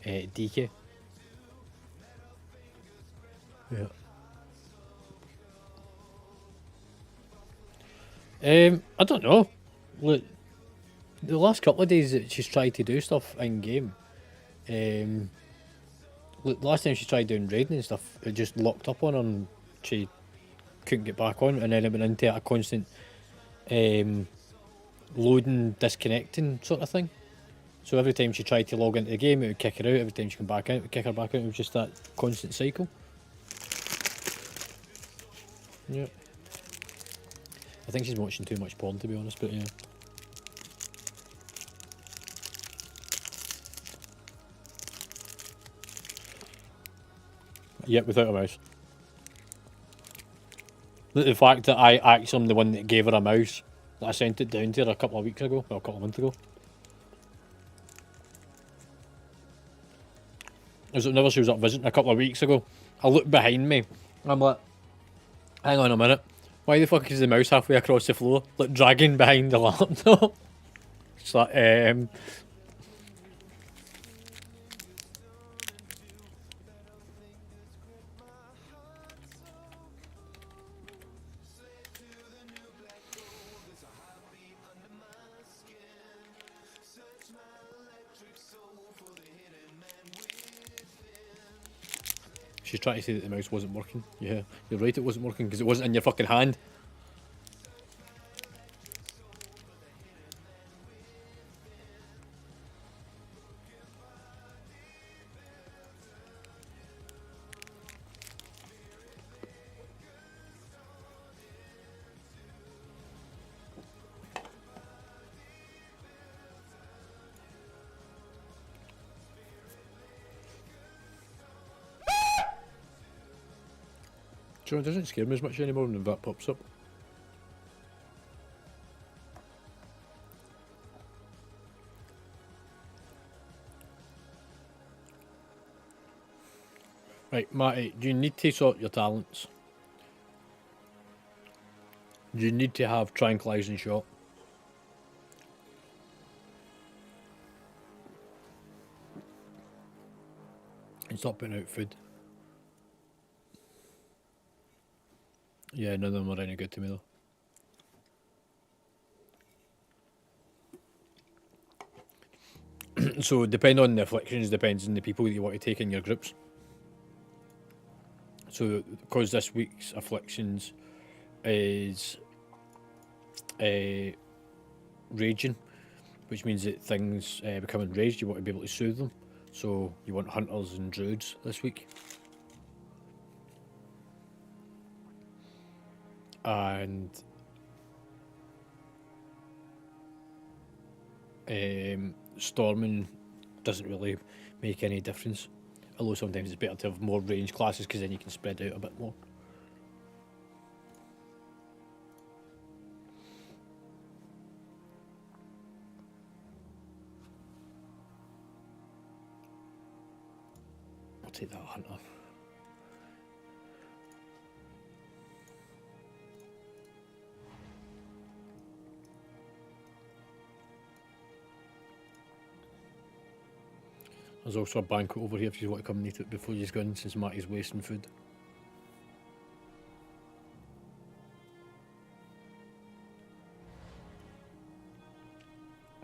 DK. Yeah. I don't know. Look, the last couple of days that she's tried to do stuff in game. Look, last time she tried doing raiding and stuff, it just locked up on her and she couldn't get back on, and then it went into a constant loading, disconnecting sort of thing. So every time she tried to log into the game, it would kick her out. Every time she came back in, it would kick her back out. It was just that constant cycle. Yeah. I think she's watching too much porn, to be honest, but yeah. Yep, without a mouse. The fact that I actually am the one that gave her a mouse, that I sent it down to her a couple of weeks ago, well, a couple of months ago. Whenever she was up visiting a couple of weeks ago, I looked behind me, and I'm like, hang on a minute, why the fuck is the mouse halfway across the floor, like dragging behind the laptop? It's like, she's trying to say that the mouse wasn't working. Yeah, you're right, it wasn't working because it wasn't in your fucking hand. Do you know, it doesn't scare me as much anymore when that pops up. Right, Matty, do you need to sort your talents? Do you need to have tranquilizing shot? And stop putting out food. Yeah, none of them are any good to me though. So depending on the afflictions, depends on the people that you want to take in your groups. So because this week's afflictions is raging, which means that things become enraged, you want to be able to soothe them. So you want hunters and druids this week. And storming doesn't really make any difference, although sometimes it's better to have more range classes because then you can spread out a bit more. I'll take that hunter. There's also a banquet over here if you want to come and eat it before you go in, since Matty's wasting food.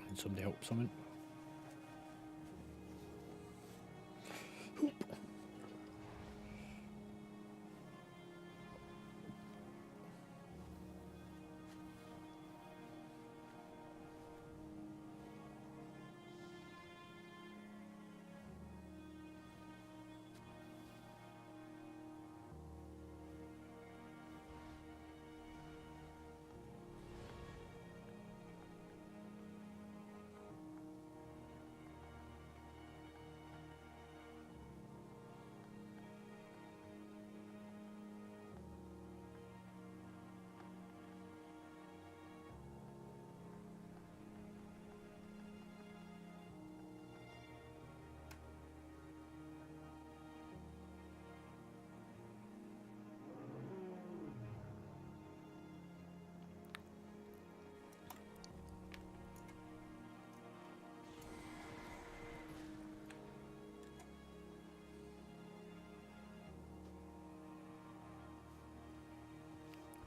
And somebody help something.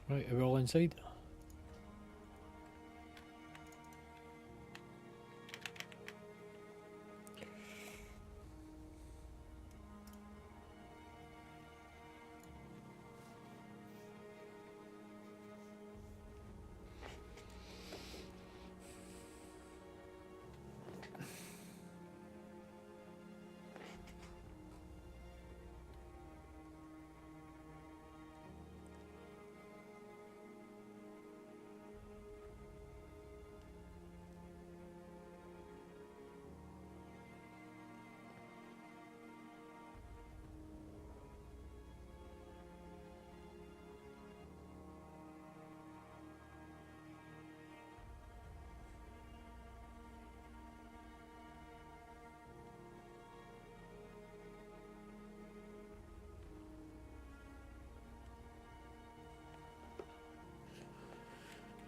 Right, are we all inside?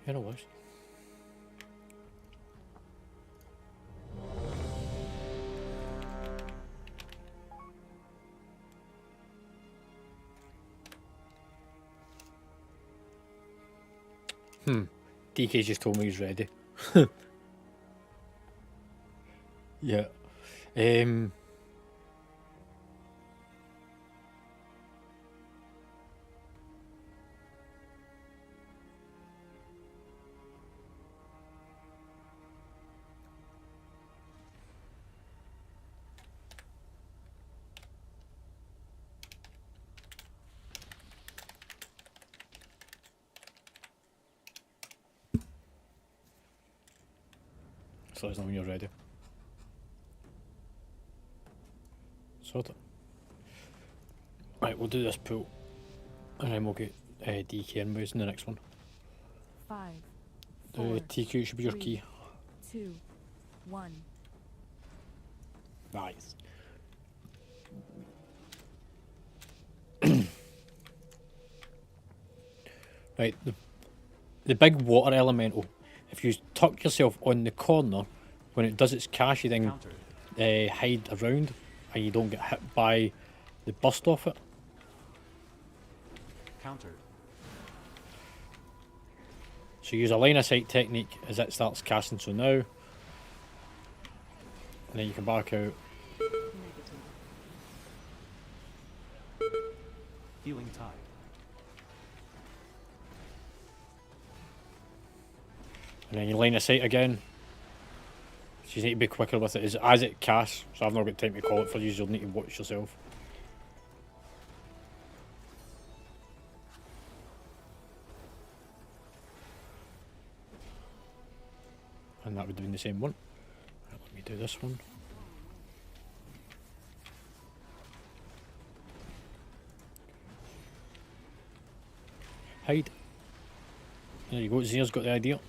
Yeah, no worries. DK just told me he's ready. Yeah. So let us know when you're ready. Sort it. Right, we'll do this pool. And then we'll get DK and moves in the next one. 5, The 4, TQ should be your 3, key. 2, 1. Nice. Right, the big water elemental. If you tuck yourself on the corner, when it does its cash, you then Countered. hide around and you don't get hit by the burst off it. Countered. So use a line of sight technique as it starts casting, so now. And then you can back out. Negative. Healing tide. And then you line of sight again. So you need to be quicker with it as it casts. So I've not got time to call it for you, you'll need to watch yourself. And that would have been the same one. Right, let me do this one. Hide. There you go, Zier's got the idea.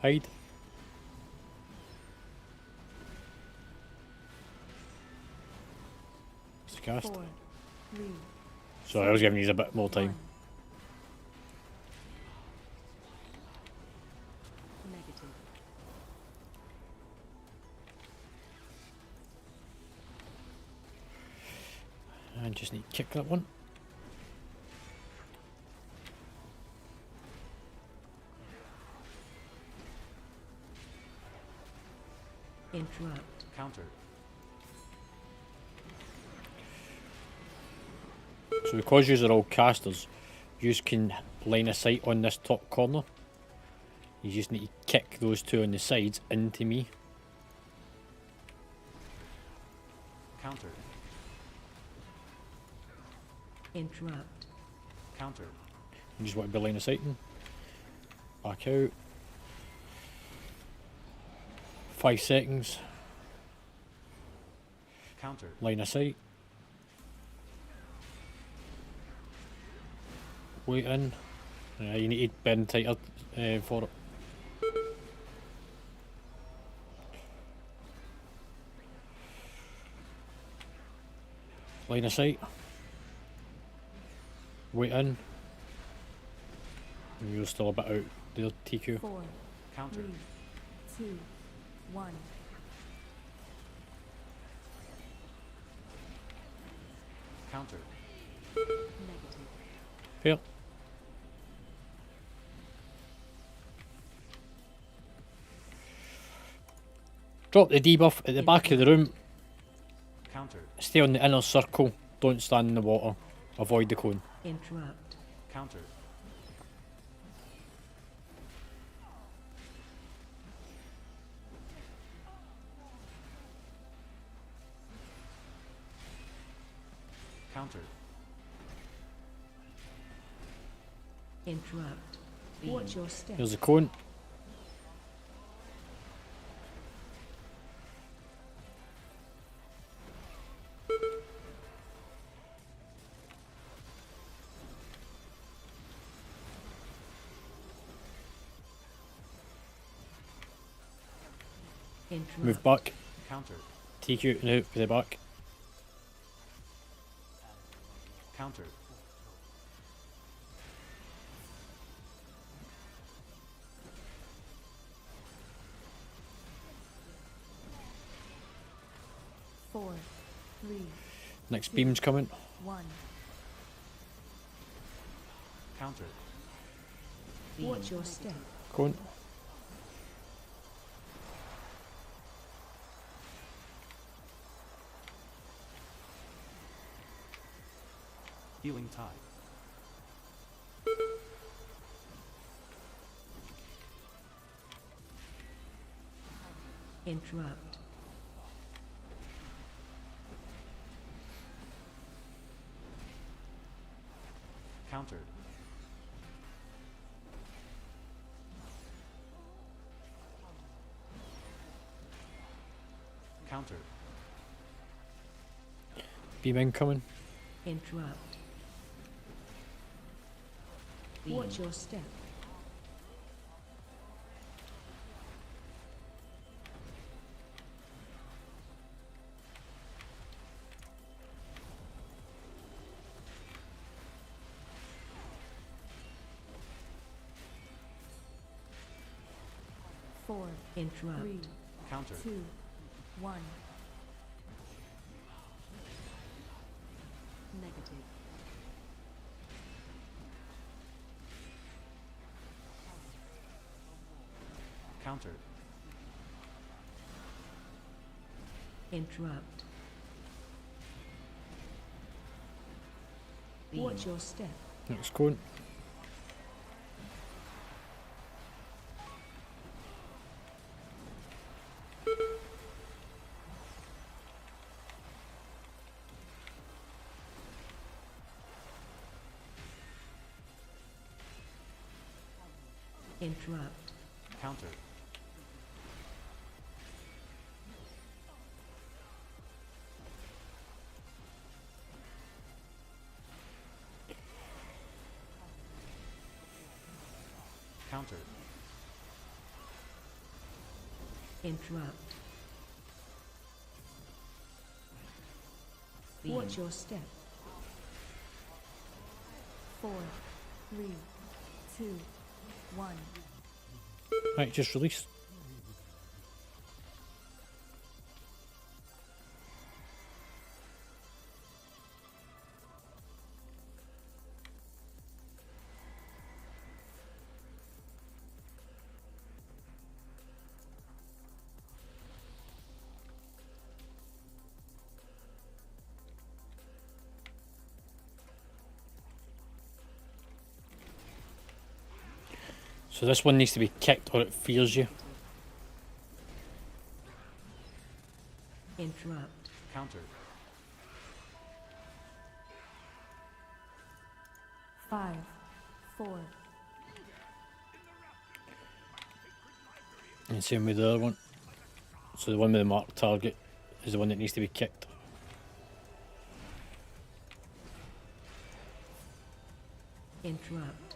Hide. It's cast. 4, 3, So I was giving you a bit more time. 1. Negative. And just need to kick that one. Interrupt. Countered. So because you are all casters, you can line of sight on this top corner. You just need to kick those two on the sides into me. Countered. Interrupt. Countered. You just want to be line of sighting. Back out. 5 seconds. Countered. Line of sight. Wait in. You need to bend tighter for it. Line of sight. Wait in. And you're still a bit out there, TQ. 4, 3, Countered. 2, 1. Countered. Negative. Fair. Drop the debuff at the back of the room. Countered. Stay on the inner circle. Don't stand in the water. Avoid the cone. Interrupt. Countered. Countered. Interrupt. Watch your step. Here's the cone. Interrupt. Move back. Counter. TQ now for the back. Counter. Four, three, Next beam's coming. one. Counter. Watch your step. Going. Healing tide. Interrupt. Counter. Counter. Beam incoming. Interrupt. Watch your step. Four, Interrupt. three, Counter. two, one. Negative. Counter. Interrupt. Watch your step. Next going. Interrupt. Counter. Counter. Interrupt. Watch your step. Four, three, two, one. Right, just release. So this one needs to be kicked or it fears you. Interrupt. Counter. Five, four, And same with the other one. So the one with the marked target is the one that needs to be kicked. Interrupt.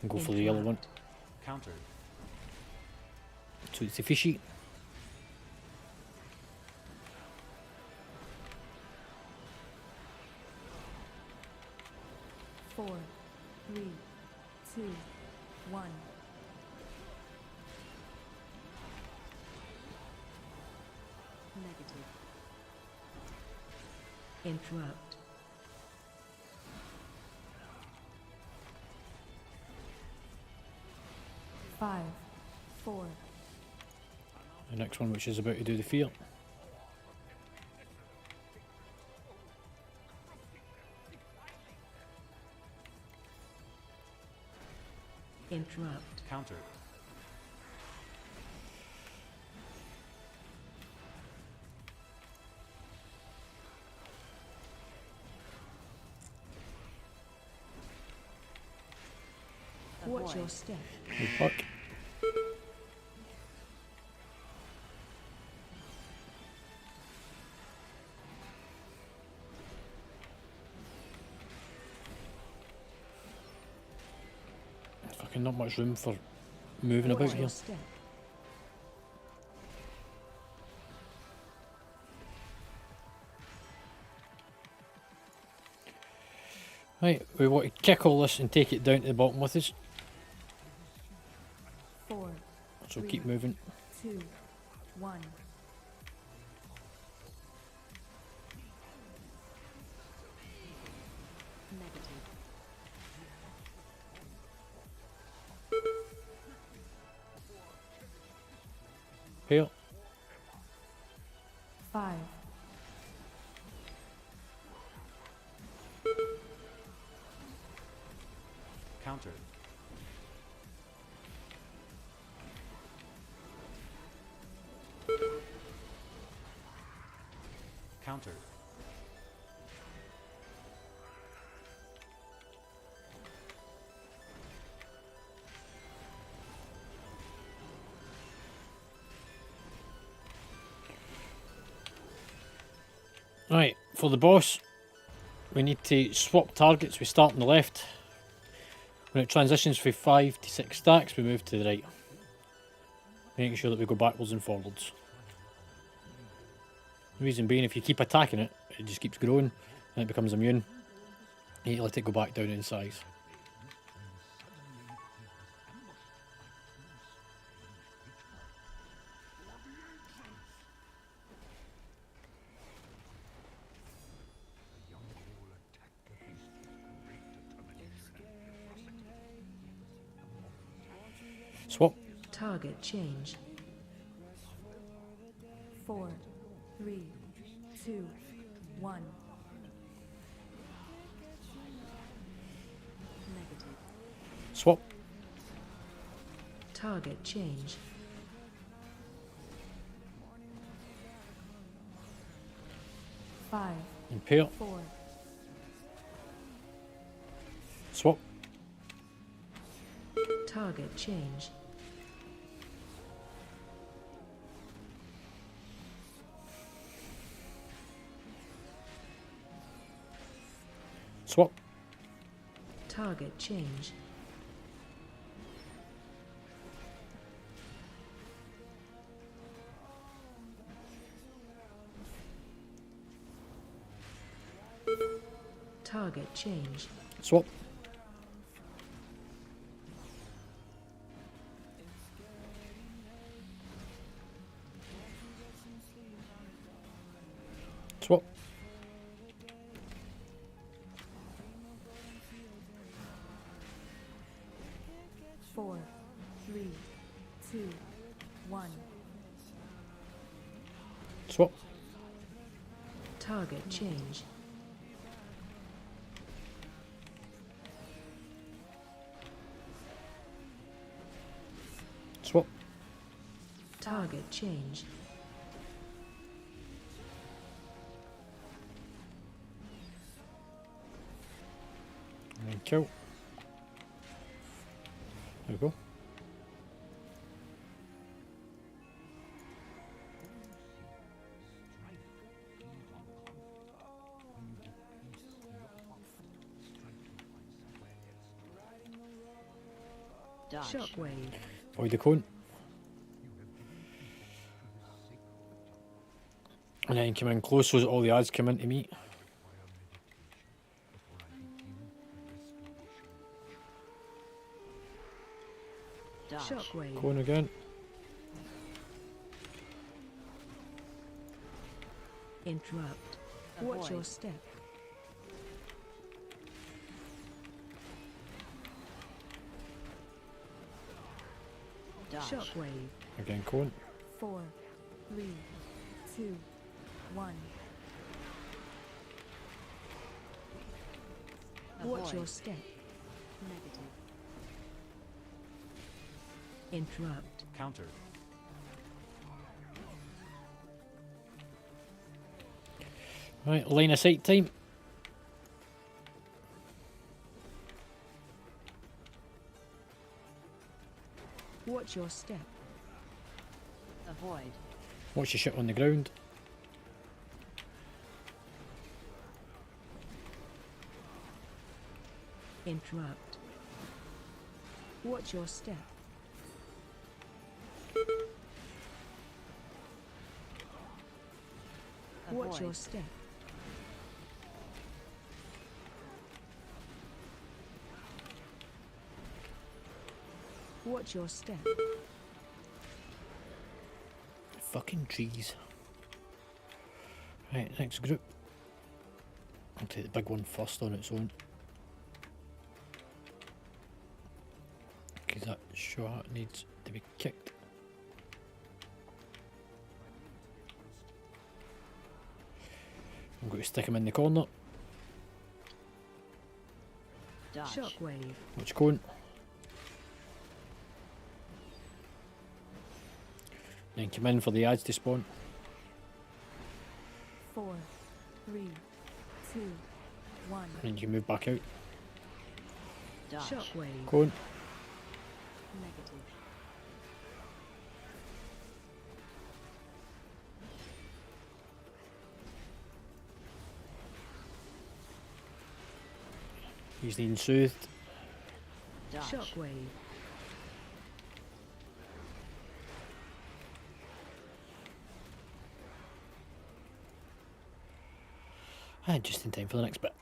And go for the yellow one. Counter. So it's the fishy. four, three, two, one. Negative. Interrupt. Five, four, The next one, which is about to do the fear. Interrupt. Counter. Watch your step. Good luck. Fucking not much room for moving Watch about your here. step. Right, we want to kick all this and take it down to the bottom with us. 4, So keep moving. 2, 1. Negative. Here. 5, Counter. Counter. Right, for the boss, we need to swap targets. We start on the left. When it transitions from 5 to 6 stacks, we move to the right. Making sure that we go backwards and forwards. The reason being, if you keep attacking it, it just keeps growing and it becomes immune. You need to let it go back down in size. Swap. Target change. 4, 3, 2, 1. Negative. Swap. Target change. 5, Impair. 4, Swap. Target change. Swap. Target change. Target change. Swap. Swap. 4, 3, 2, 1. Swap. Target change. Swap. Target change. And kill. There we go. Dodge. Shockwave. Void the cone. And then come in close so that all the ads come into me. Dodge. Shockwave. Cone again. Interrupt. Watch Avoid. your step. Dodge. Shockwave. Again cone. 4, 3, 2, 1. Watch Avoid. your step. Negative. Interrupt. Counter. Right, line of sight time. Watch your step. Avoid. Watch your shit on the ground. Interrupt. Watch your step. Watch your Avoid. step. Watch your step. Fucking trees. Right, next group. I'll take the big one first on its own. Because that shot needs to be kicked. I'm going to stick him in the corner. Dodge. Shockwave. Watch cone. Then come in for the ads to spawn. 4, 3, 2, 1. And you can move back out. Dodge. Shockwave. Cone. Negative. He's being soothed. Dodge. Shockwave. And just in time for the next bit.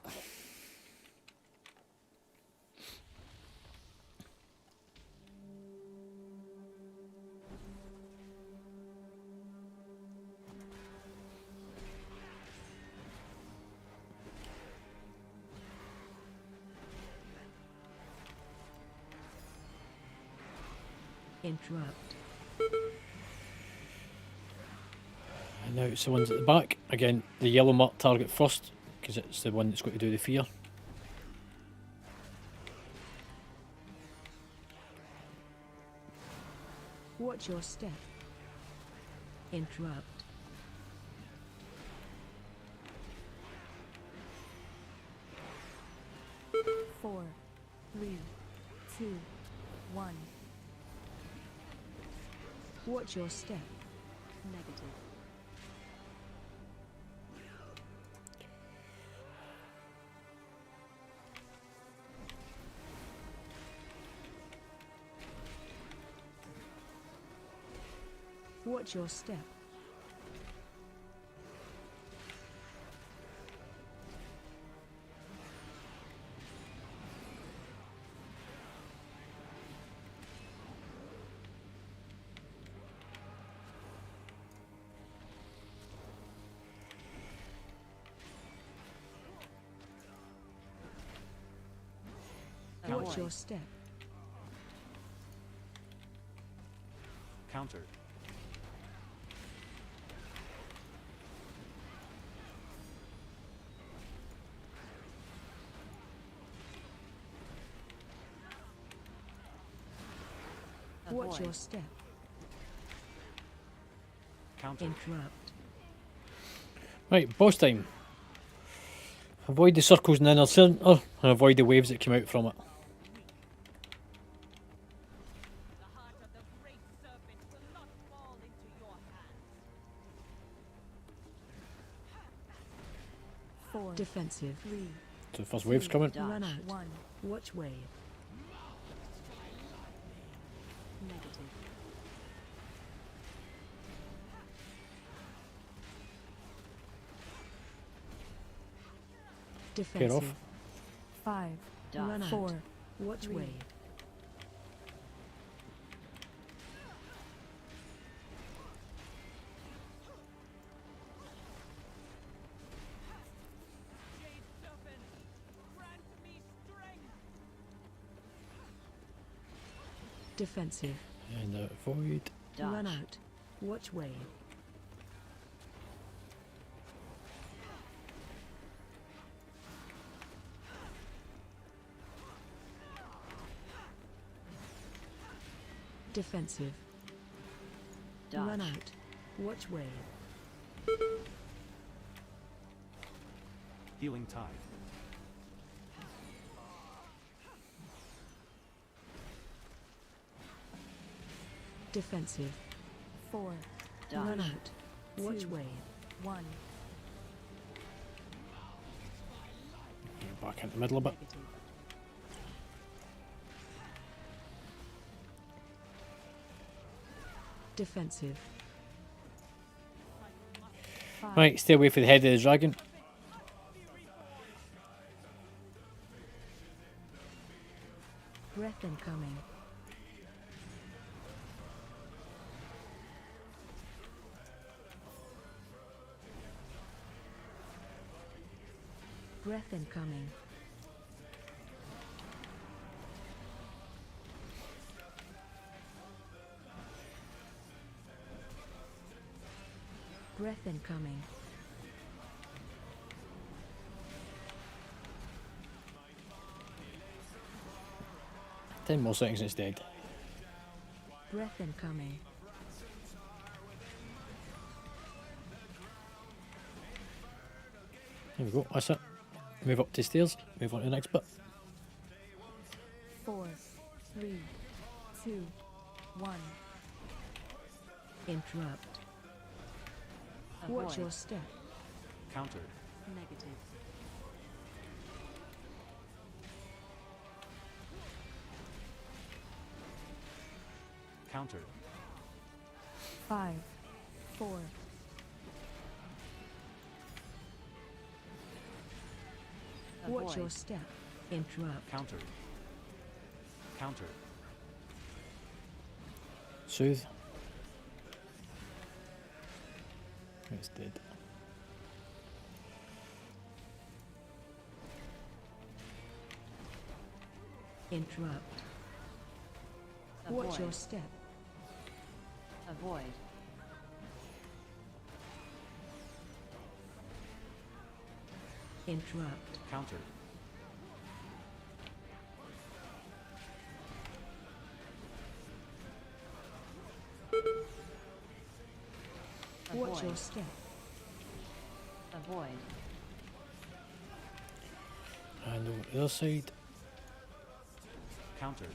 Interrupt. And now it's the ones at the back. Again, the yellow mark target first, because it's the one that's got to do the fear. Watch your step. Interrupt. Four, 3, 2, 1. Watch your step. Negative. Watch your step. Watch Avoid. your step. Counter. Watch Avoid. your step. Counter. Interrupt. Right, boss time. Avoid the circles in the inner centre and avoid the waves that come out from it. The heart of the great serpent will not fall into your hands. 4, Defensive. 3, So the first wave's coming. Dodge. Run out. 1. Watch wave. Negative. Defensive. off. 5, Run Dodge. out. 4, Watch 3. wave. Jade serpent, grant me strength. Defensive. And avoid. Dodge. Run out. Watch wave. Defensive. Dodge. Run out. Watch wave. Healing tide. Defensive. 4, Run Dodge. out. Watch Two. way. 1. Back into the middle a bit. Negative. Defensive. 5, Right, stay away from the head of the dragon. Breath incoming. Breath incoming. Breath incoming. Ten more seconds and it's dead. Breath incoming. There we go, that's it. Move up to stairs, move on to the next bit. 4, 3, 2, 1. Interrupt. Avoid. Watch your step. Countered. Negative. Countered. 5, 4, Watch Avoid. your step. Interrupt. Countered. Countered. Soothe. It's dead. Interrupt. Avoid. Watch your step. Avoid. Interrupt. Countered. Watch your Avoid. step. Avoid. And over the other side. Countered.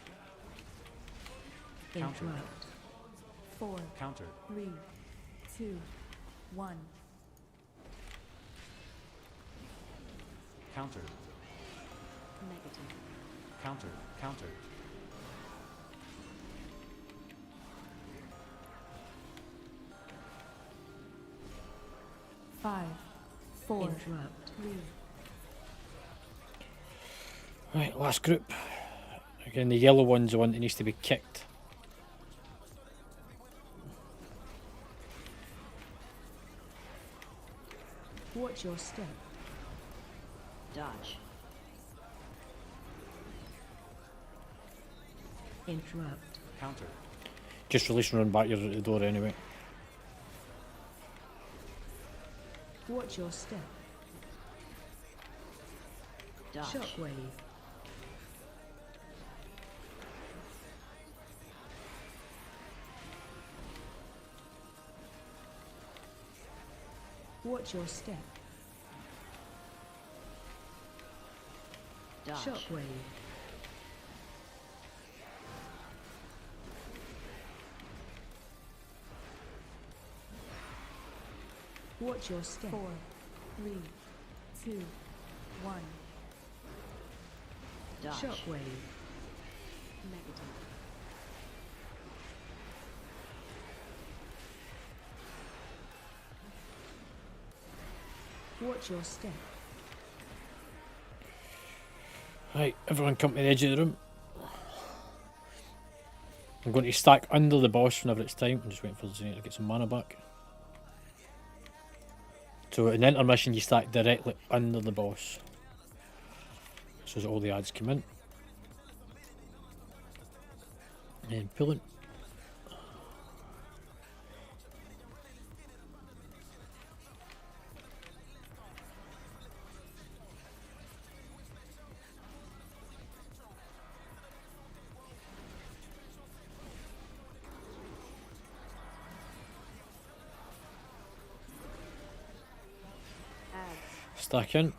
Counter. Interrupt. 4, Countered. 3, 2, 1. Countered. Negative. Countered. Countered. Five, 4, Interrupt. 3, Right, last group. Again, the yellow one's the one that needs to be kicked. Watch your step. Dodge. Interrupt. Countered. Just release and run back, you're at the door anyway. Watch your step. Dodge. Shockwave. Watch your step. Dodge. Shockwave. Watch your step. 4, 3, 2, 1. Dodge. Shockwave. Negative. Watch your step. Right, everyone come to the edge of the room. I'm going to stack under the boss whenever it's time. I'm just waiting for Zenith to get some mana back. So in intermission you stack directly under the boss. So as all the ads come in. And pull it. Ads. Stack in.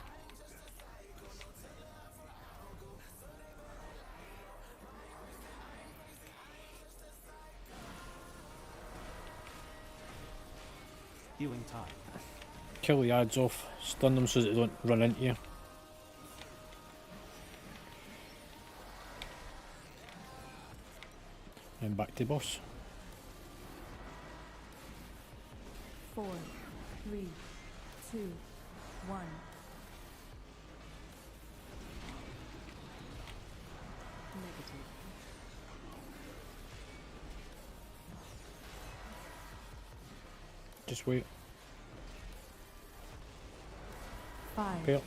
Kill the ads off, stun them so that they don't run into you. And back to boss. 4, 3, 2, 1. Negative. Just wait. 5, Fail.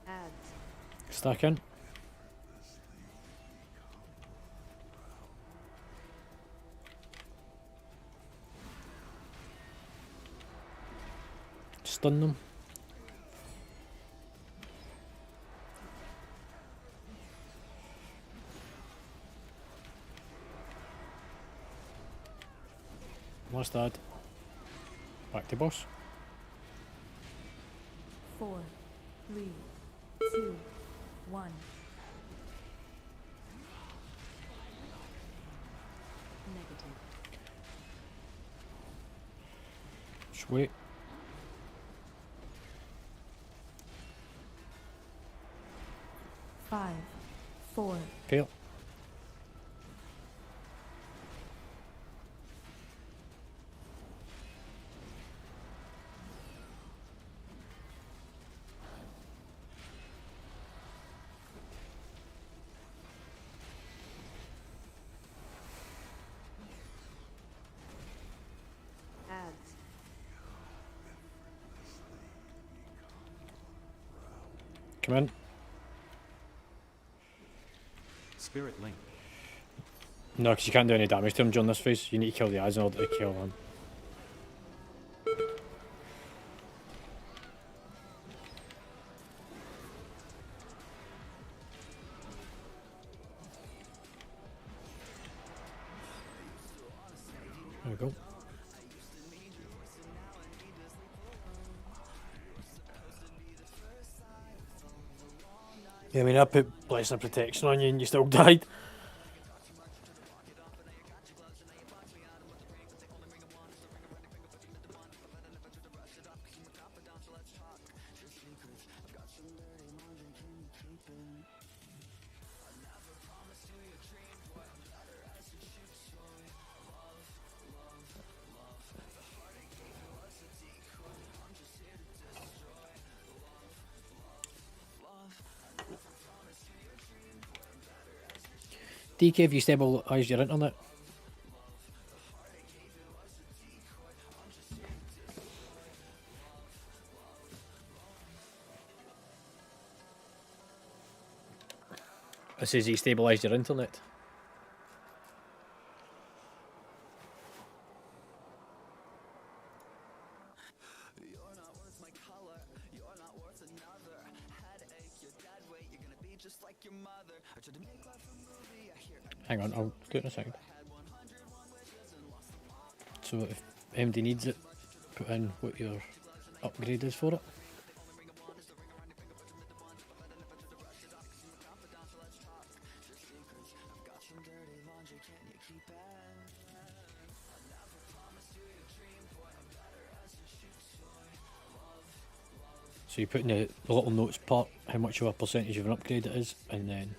Ads. Stack in. Stun them. Last ad. Back to boss. 4, 3, 2, 1. Negative. Just wait. 5, 4, Fail. Ads. Come in. Spirit Link. No, because you can't do any damage to him during this phase. You need to kill the ads in order to kill him. There we go. Yeah, I mean, I put Blessing of Protection on you and you still died. DK, have you stabilised your internet? It says you stabilised your internet. Hang on, I'll do it in a second. So if MD needs it, put in what your upgrade is for it. So you put in the little notes part how much of a percentage of an upgrade it is, and then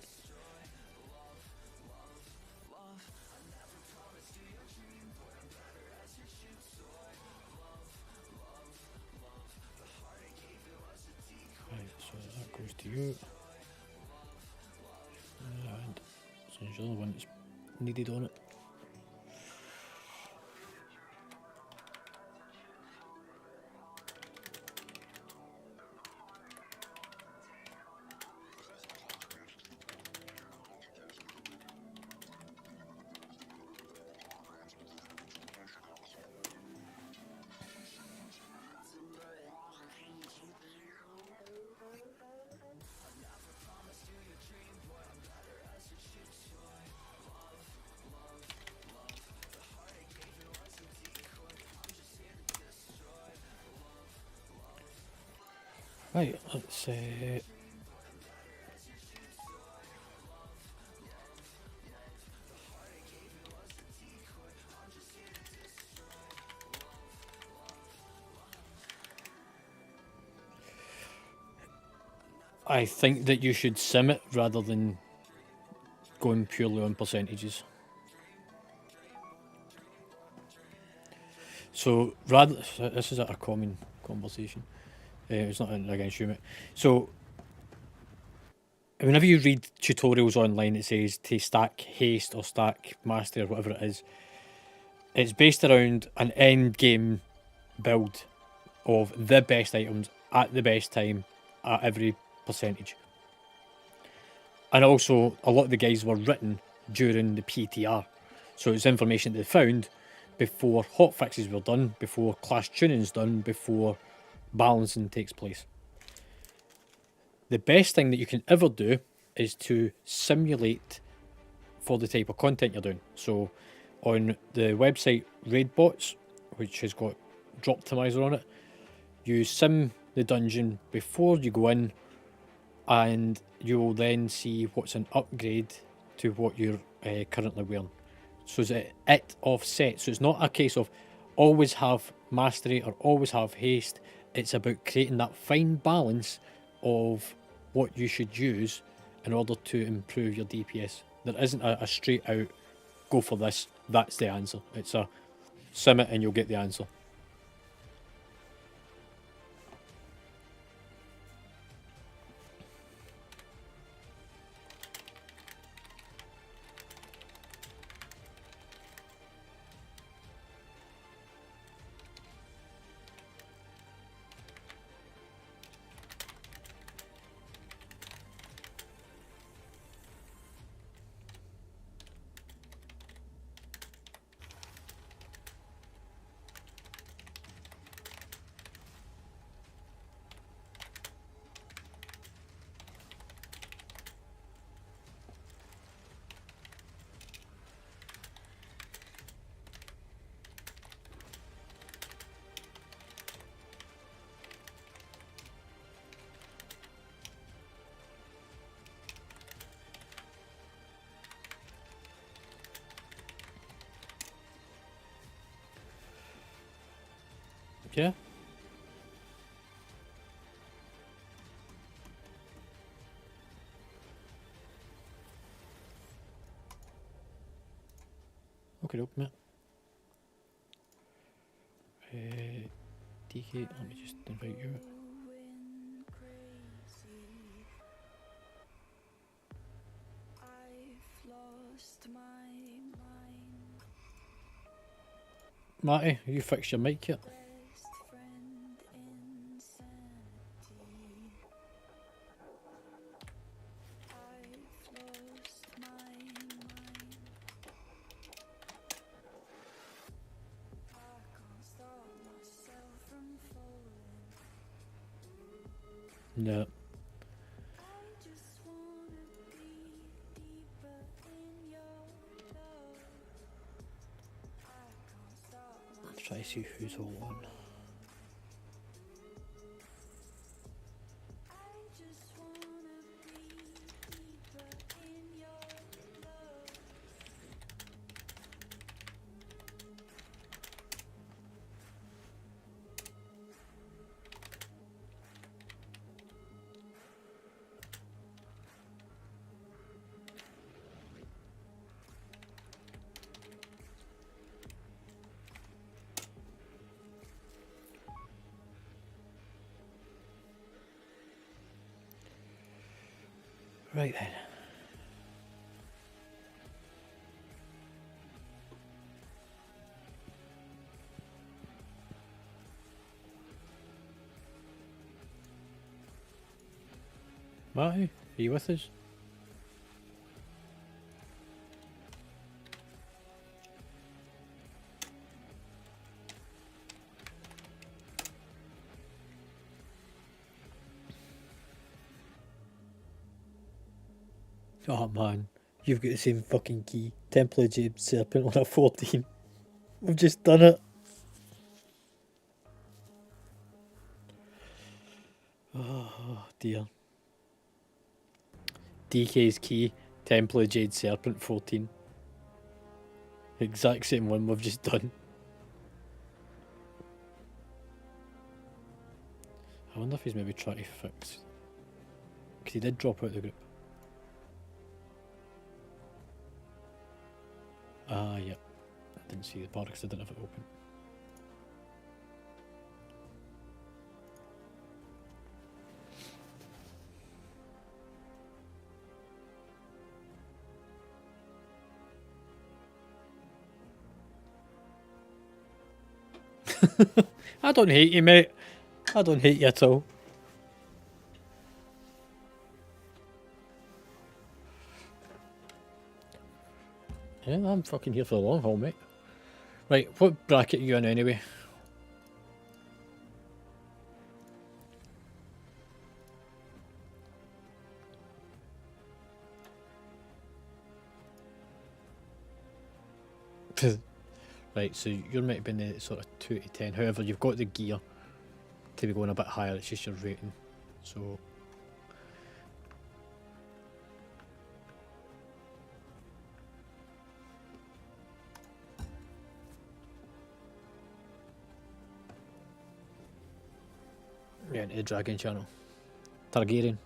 right, so that goes to you, and so there's the other one that's needed on it. Right, let's I think that you should sim it rather than going purely on percentages. So rather, this is a common conversation. It's not against you, mate. So whenever you read tutorials online, it says to stack haste or stack mastery or whatever it is. It's based around an end game build of the best items at the best time at every percentage. And also, a lot of the guides were written during the PTR. So it's information they found before hotfixes were done, before class tuning's done, before balancing takes place. The best thing that you can ever do is to simulate for the type of content you're doing. So on the website Raidbots, which has got Droptimizer on it, you sim the dungeon before you go in, and you will then see what's an upgrade to what you're currently wearing. So is it offset? So it's not a case of always have mastery or always have haste. It's about creating that fine balance of what you should use in order to improve your DPS. There isn't a straight out go for this, that's the answer. It's a sim it and you'll get the answer. Yeah. Okay, mate. DK, let me just invite you. Matty, you fixed your mic yet? No. Let's try to see who's all on. Right then. Matty, are you with us? Oh man, you've got the same fucking key. Temple of Jade Serpent on a 14. We've just done it. Oh. dear. DK's key, Temple of Jade Serpent 14. Exact same one we've just done. I wonder if he's maybe trying to fix. Because he did drop out the group. Ah, yeah. I didn't see the bar because I didn't have it open. I don't hate you, mate. I don't hate you at all. Yeah, I'm fucking here for the long haul, mate. Right, what bracket are you in anyway? Right, so you're meant to be in the sort of 2 to 10. However, you've got the gear to be going a bit higher, it's just your rating. So yeah, into the Dragon channel. Targaryen.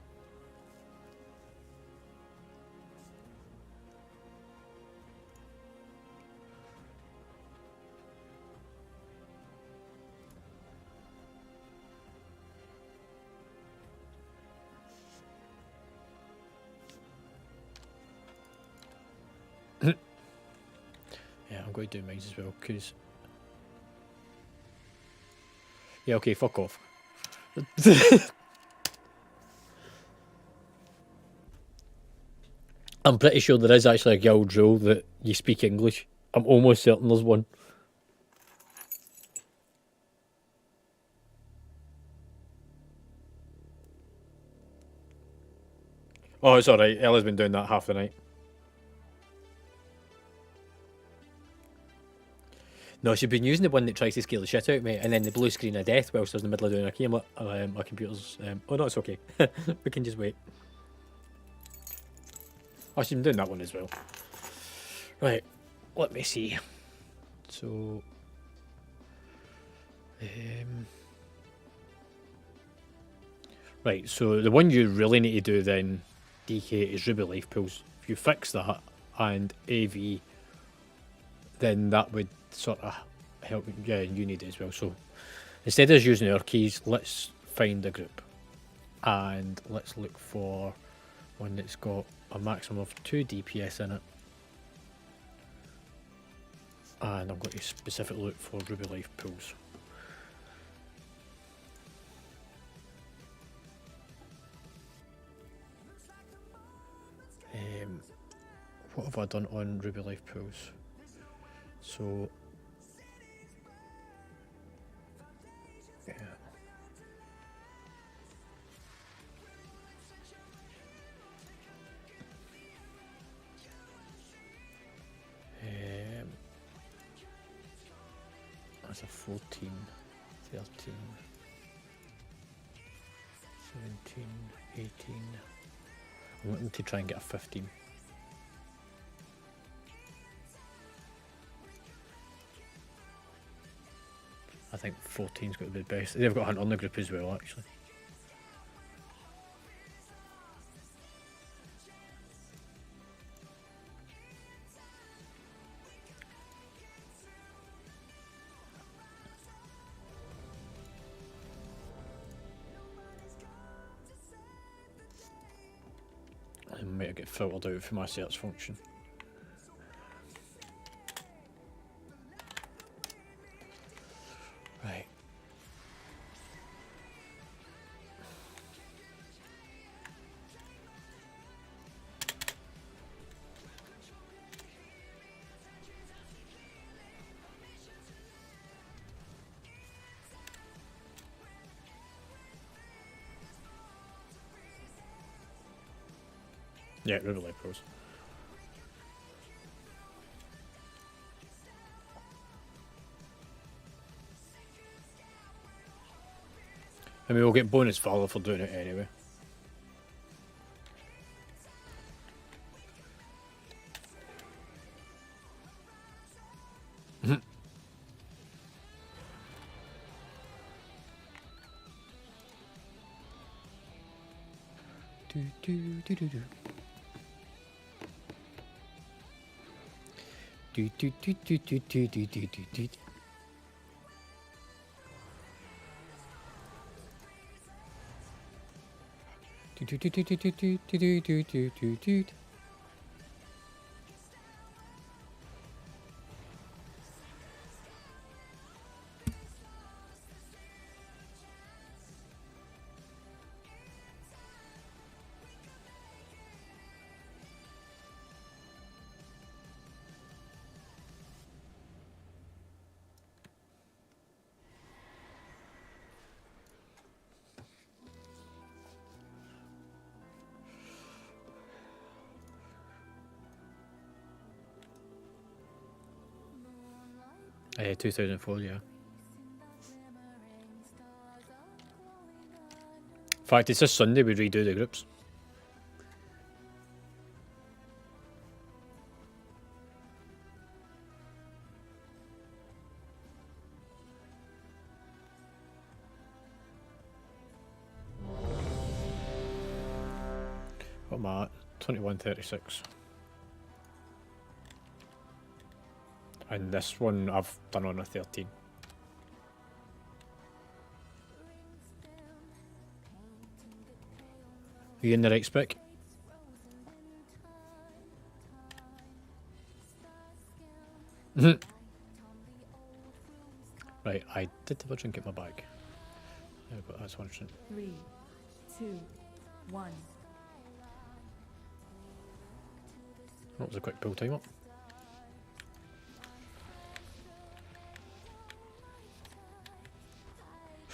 Yeah, I'm going to do mine as well, because... Yeah, okay, fuck off. I'm pretty sure there is actually a guild rule that you speak English. I'm almost certain there's one. Oh, it's alright. Ella's been doing that half the night. No, she's been using the one that tries to scare the shit out of me, and then the blue screen of death whilst I was in the middle of doing a game. My computer's... oh no, it's okay. We can just wait. Oh, she's been doing that one as well. Right, let me see. So... right, so the one you really need to do then, DK, is Ruby Life Pools. If you fix that and AV, then that would sort of help. Yeah, you need it as well. So instead of us using our keys, let's find a group and let's look for one that's got a maximum of 2 DPS in it. And I'm going to specifically look for Ruby Life Pools. What have I done on Ruby Life Pools? So, yeah. That's a 14, 13, 17, 18. I'm wanting to try and get a 15. I think 14's got to be the best. They've got Hunt on the group as well, actually. I might get filtered out for my search function. Right. Yeah, River Life Pros. I mean, we'll get bonus valor for doing it anyway. Yeah, 2004, yeah. In fact, it's this Sunday we redo the groups. What am I at? 21:36. And this one I've done on a 13. Are you in the right spec? Right, I did have a drink in my bag. Yeah, but that's 100%. 3, 2, 1. That was a quick pull time up.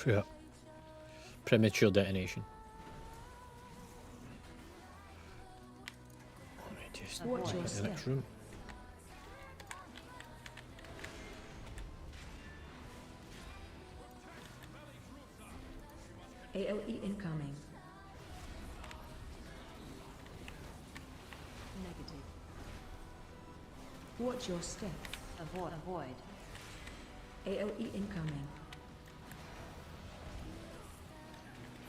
Yeah. Premature detonation. Let me just Watch check your the next step. room. AOE incoming. Negative. Watch your step. Avoid. AOE incoming.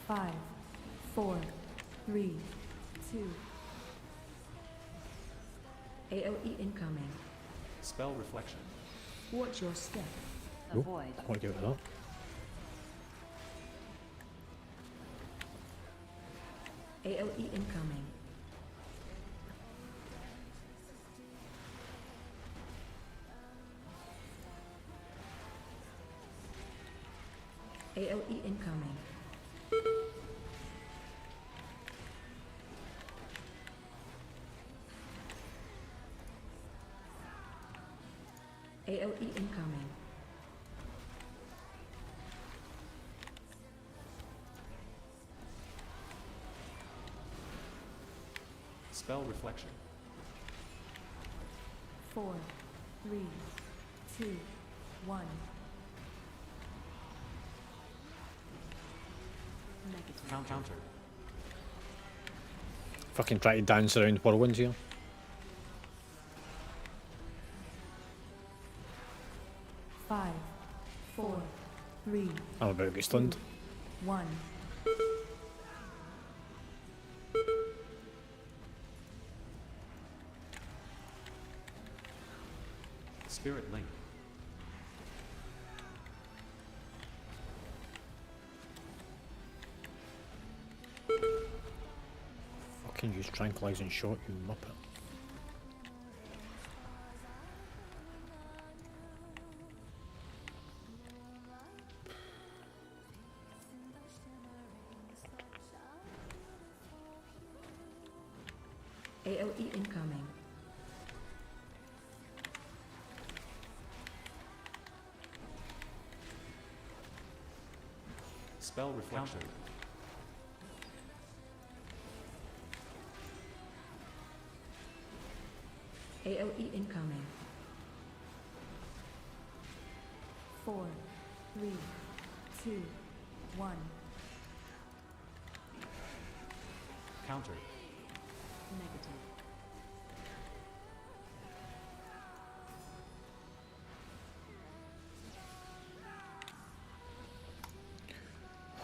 5, 4, 3, 2. AOE incoming. Spell reflection. Watch your step. Oh, I want to give it that. AOE incoming. AOE incoming. AOE incoming. Spell reflection. 4, 3, 2, 1. Negative. Counter. Fucking try to dance around whirlwinds here. 5, 4, 3, I'm about to get stunned. 1. Spirit link. Fucking use tranquilizing shot, you muppet. AOE incoming. Spell reflection. AOE incoming. 4, 3, 2, 1. Counter. Negative.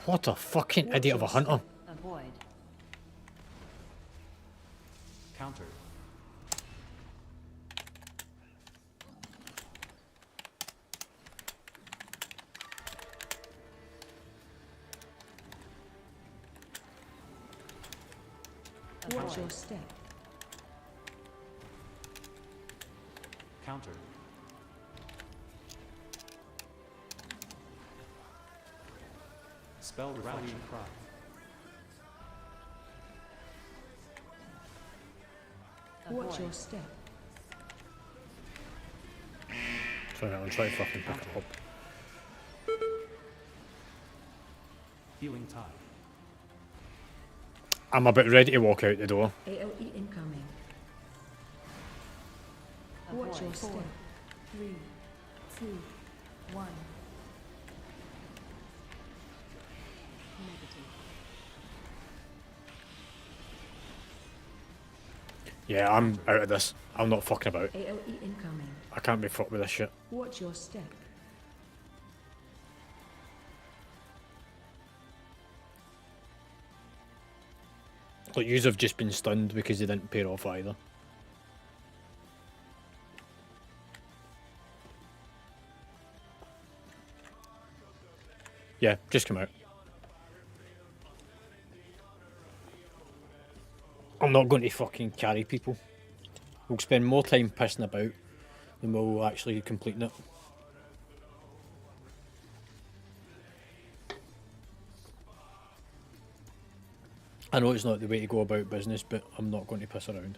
What a fucking idiot of a hunter. Avoid. Watch your step. Counter. Spell rallying cry. Watch your step. Sorry, I'll try to fucking pick it up. Healing tide. I'm about ready to walk out the door. AOE incoming. Watch your step. 4, 3, 2, 1. Negative. Yeah, I'm out of this. I'm not fucking about. AOE incoming. I can't be fucked with this shit. Watch your step. Like, yous have just been stunned because they didn't pair off either. Yeah, just come out. I'm not going to fucking carry people. We'll spend more time pissing about than we'll actually completing it. I know it's not the way to go about business, but I'm not going to piss around.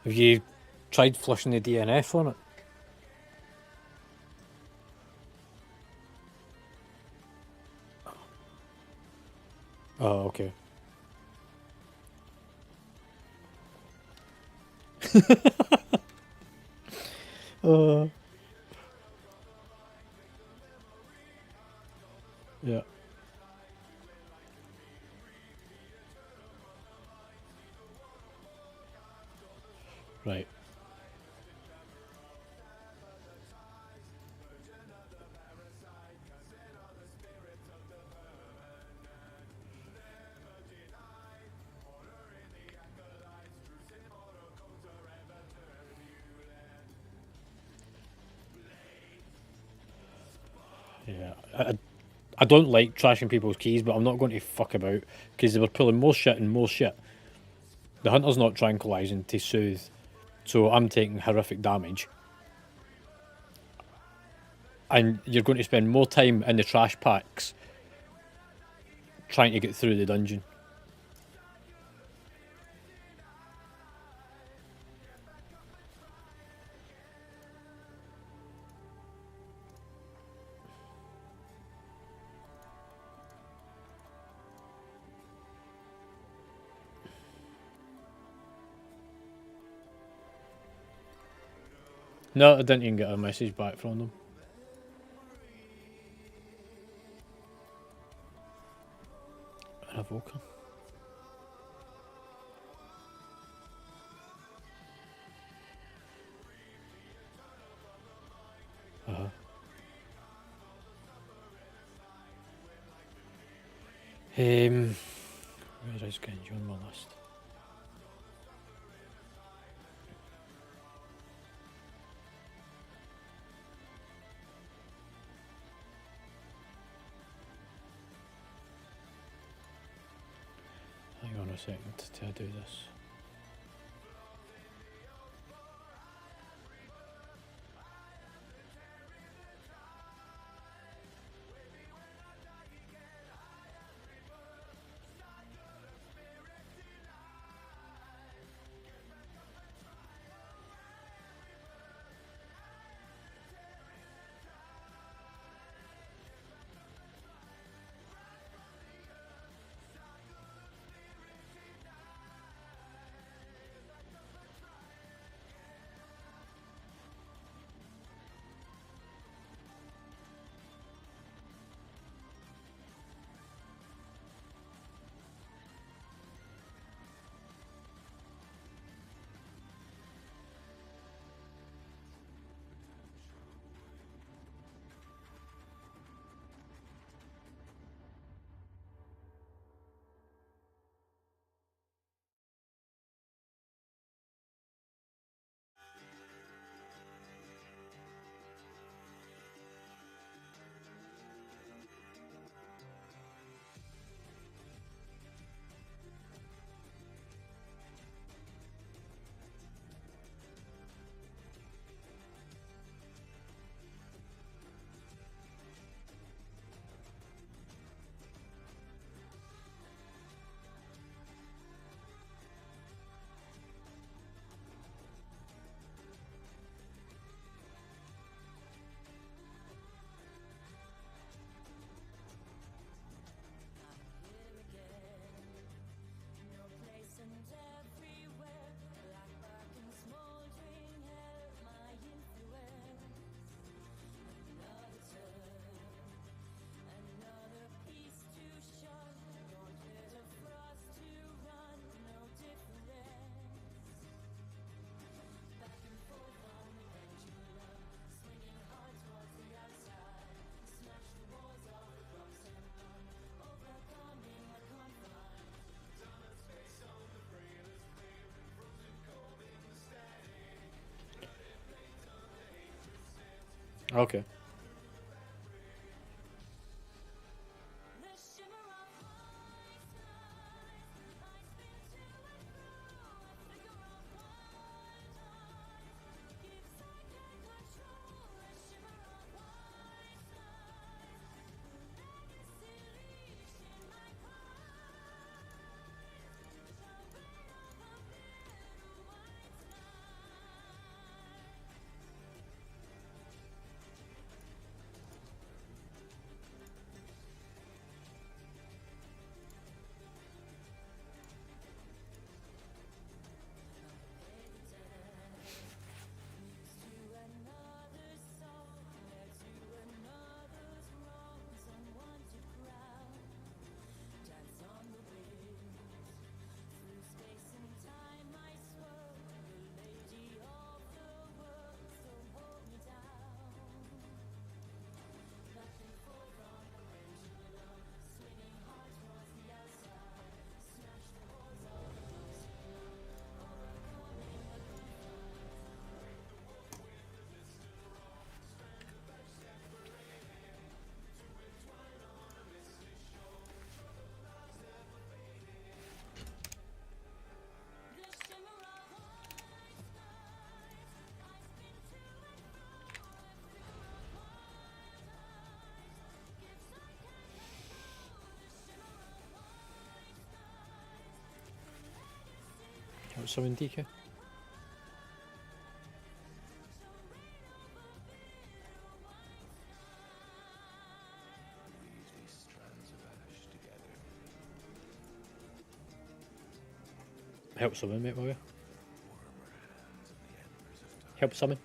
Have you tried flushing the DNF on it? Oh, okay. Yeah. Right. Yeah, I don't like trashing people's keys, but I'm not going to fuck about because they were pulling more shit and more shit. The hunter's not tranquilising to soothe, so I'm taking horrific damage. And you're going to spend more time in the trash packs trying to get through the dungeon. No, I didn't even get a message back from them. An Avoca. Where is Genji on my list? Hang on a second to do this. Okay. Help summon DK. Help summon, mate, will you? Help summon.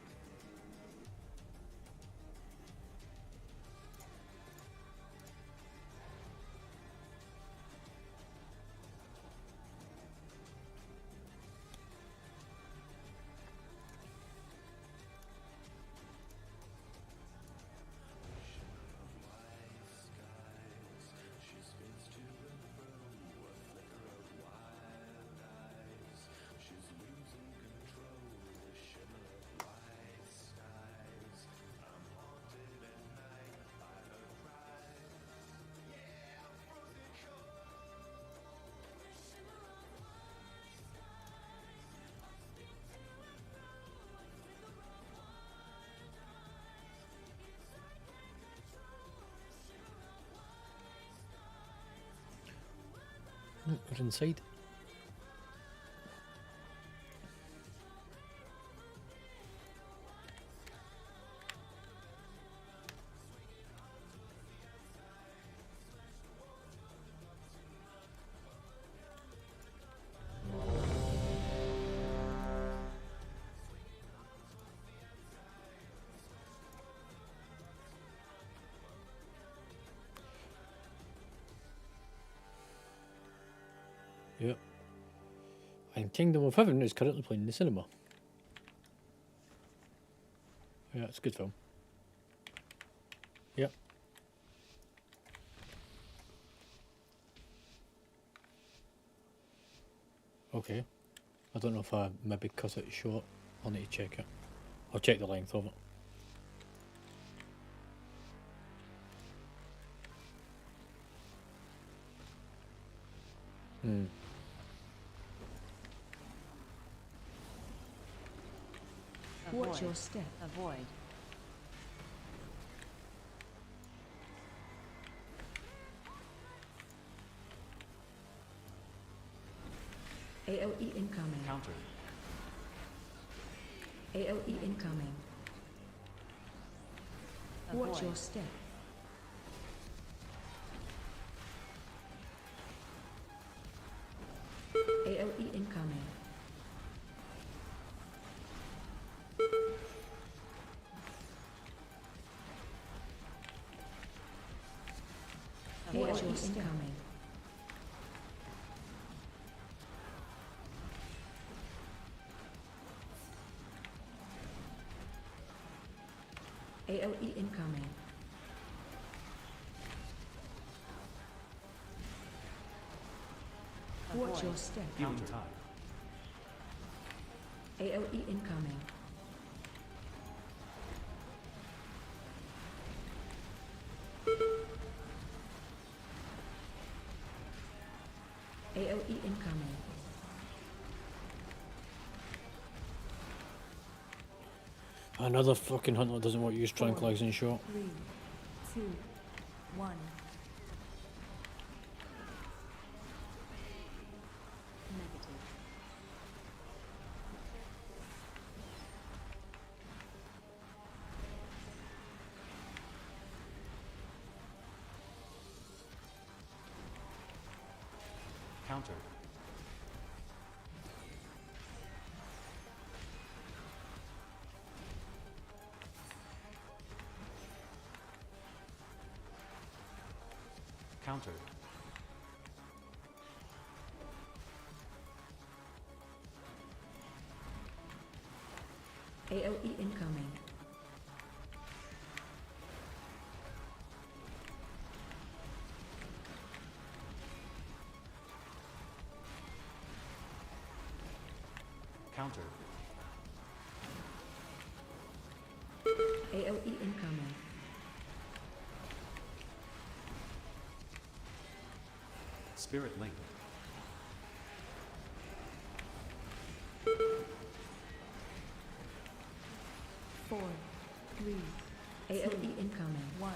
Oh, we're inside. Yep. And Kingdom of Heaven is currently playing in the cinema. Yeah, it's a good film. Yep. Okay. I don't know if I maybe cut it short. I'll need to check it. I'll check the length of it. Hmm. Watch your step. Avoid. AOE incoming. Counter. AOE incoming. Watch your step. AOE incoming. AOE incoming. AOE incoming. Watch your step. Healing tide. AOE incoming. AoE incoming. Another fucking hunter doesn't want to use tranquilizing shot. 3, 2, 1. Negative. Counter. Counter. AoE incoming. Counter. AoE incoming. Spirit Link. Four, three, AoE incoming. 1.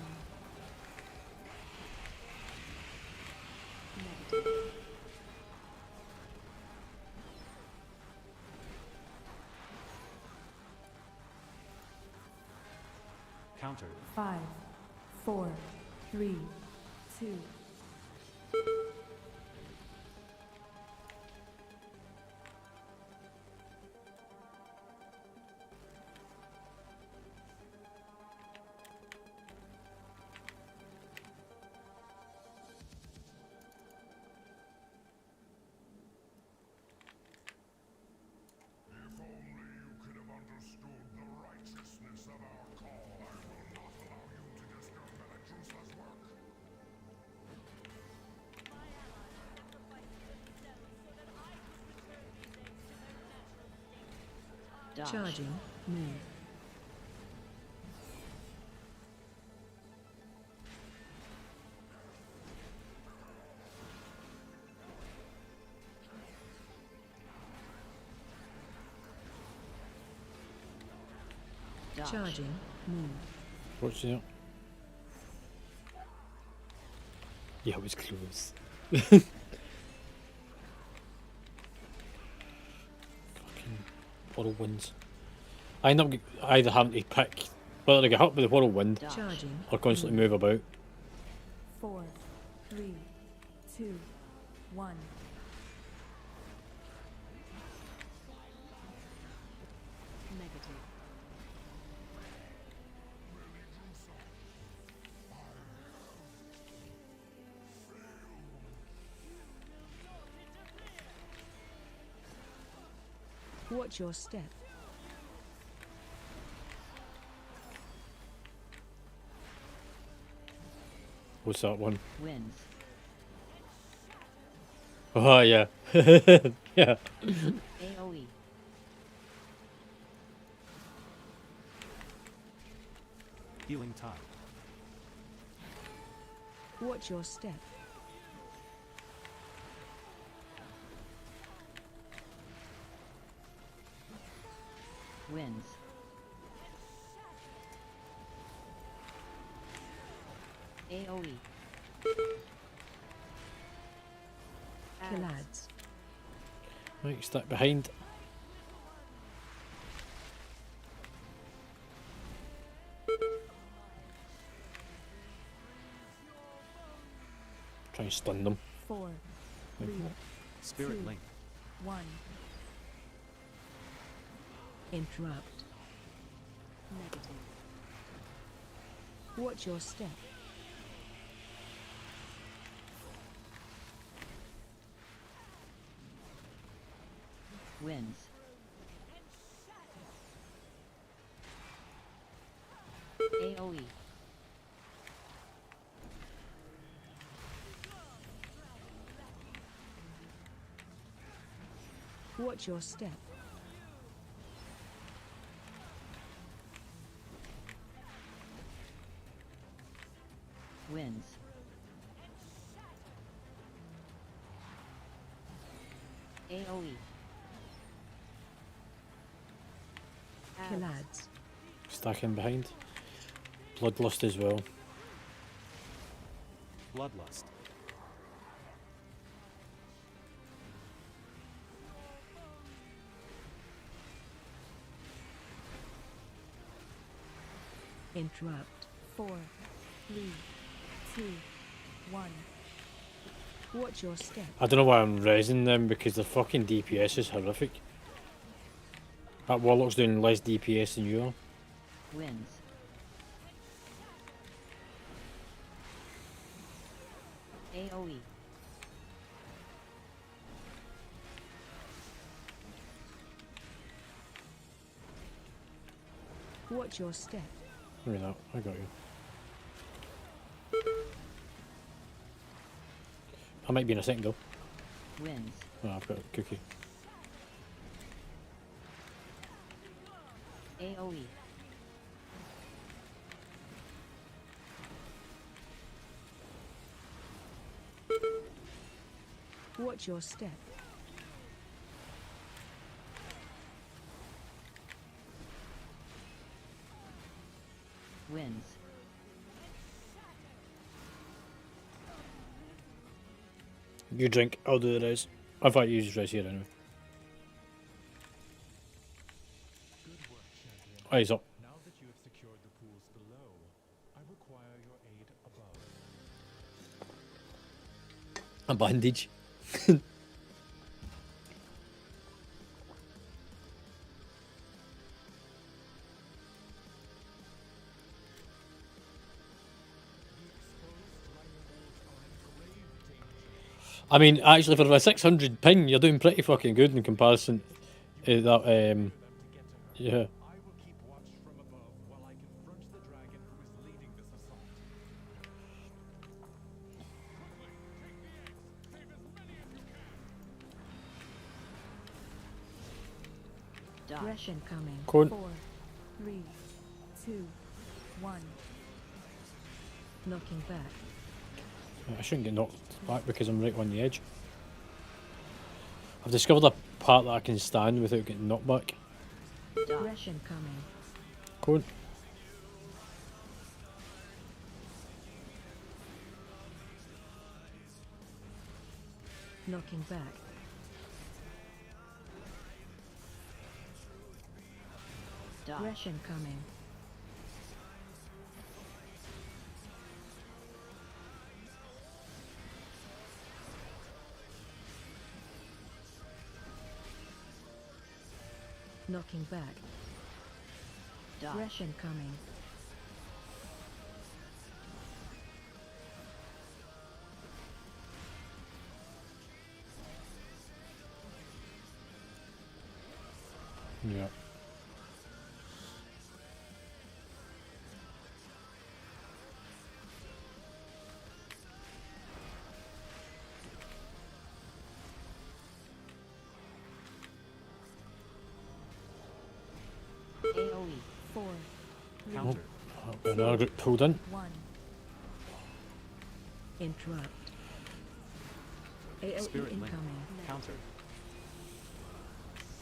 Negative. Counter. 5, 4, 3, 2. Dash. Charging. Move. Dash. Charging. Move. What's that? Yeah, it was close. Fucking whirlwinds. I end up either having to pick whether to get hit by the whirlwind Dash. Charging. or constantly move about. 4, 3, 2, 1. Negative. Watch your step. What's that one? Wins. Oh yeah. Yeah. AoE. Healing Tide. Watch your step. Wins. AoE. Kill Adds. ads. Right, stuck behind. Try and stun them. 4, 3, Spirit Two. Link. 1. Interrupt. Negative. Watch your step. Wins. AoE. Watch your step. Wins. AoE. Kill Ads. ads. Stacking behind. Bloodlust as well. Bloodlust. Interrupt. 4, 3, 2, 1. Watch your step. I don't know why I'm resing them because their fucking DPS is horrific. That Warlock's doing less DPS than you are. Wins. AoE. Watch your step. Give me that. I got you. I might be in a second though. Wins. Oh, I've got a cookie. AoE. Watch your step. Wins. You drink, I'll do the res. I thought you used res here anyway. Good work, champion. Oh, he's up. Now that you have secured the pools below, I require your aid above. A bandage. I mean, actually, for a 600 ping, you're doing pretty fucking good in comparison to that. Yeah. I will keep watch from above while I confront the dragon who is leading this assault. Dodge. Aggression coming. Cone. 4, 3, 2, 1. Knocking back. I shouldn't get knocked back because I'm right on the edge. I've discovered a part that I can stand without getting knocked back. Dodge. Aggression coming. Cone. Knocking back. Dodge. Aggression coming. Knocking back. Dodge. Aggression coming. Yeah. AoE. 4, 3, Counter. Another group pulled in. 1. Interrupt. AoE Spirit link. incoming. Counter.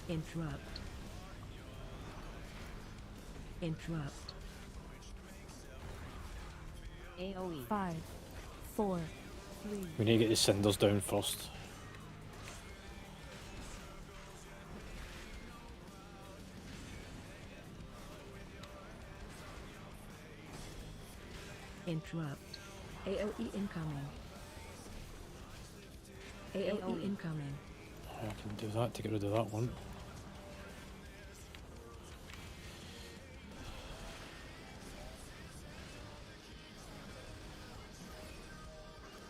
Interrupt. Interrupt. AoE. 5, 4, 3, We need to get the cinders down first. Interrupt. AoE incoming. AoE AoE. incoming. I can do that to get rid of that one.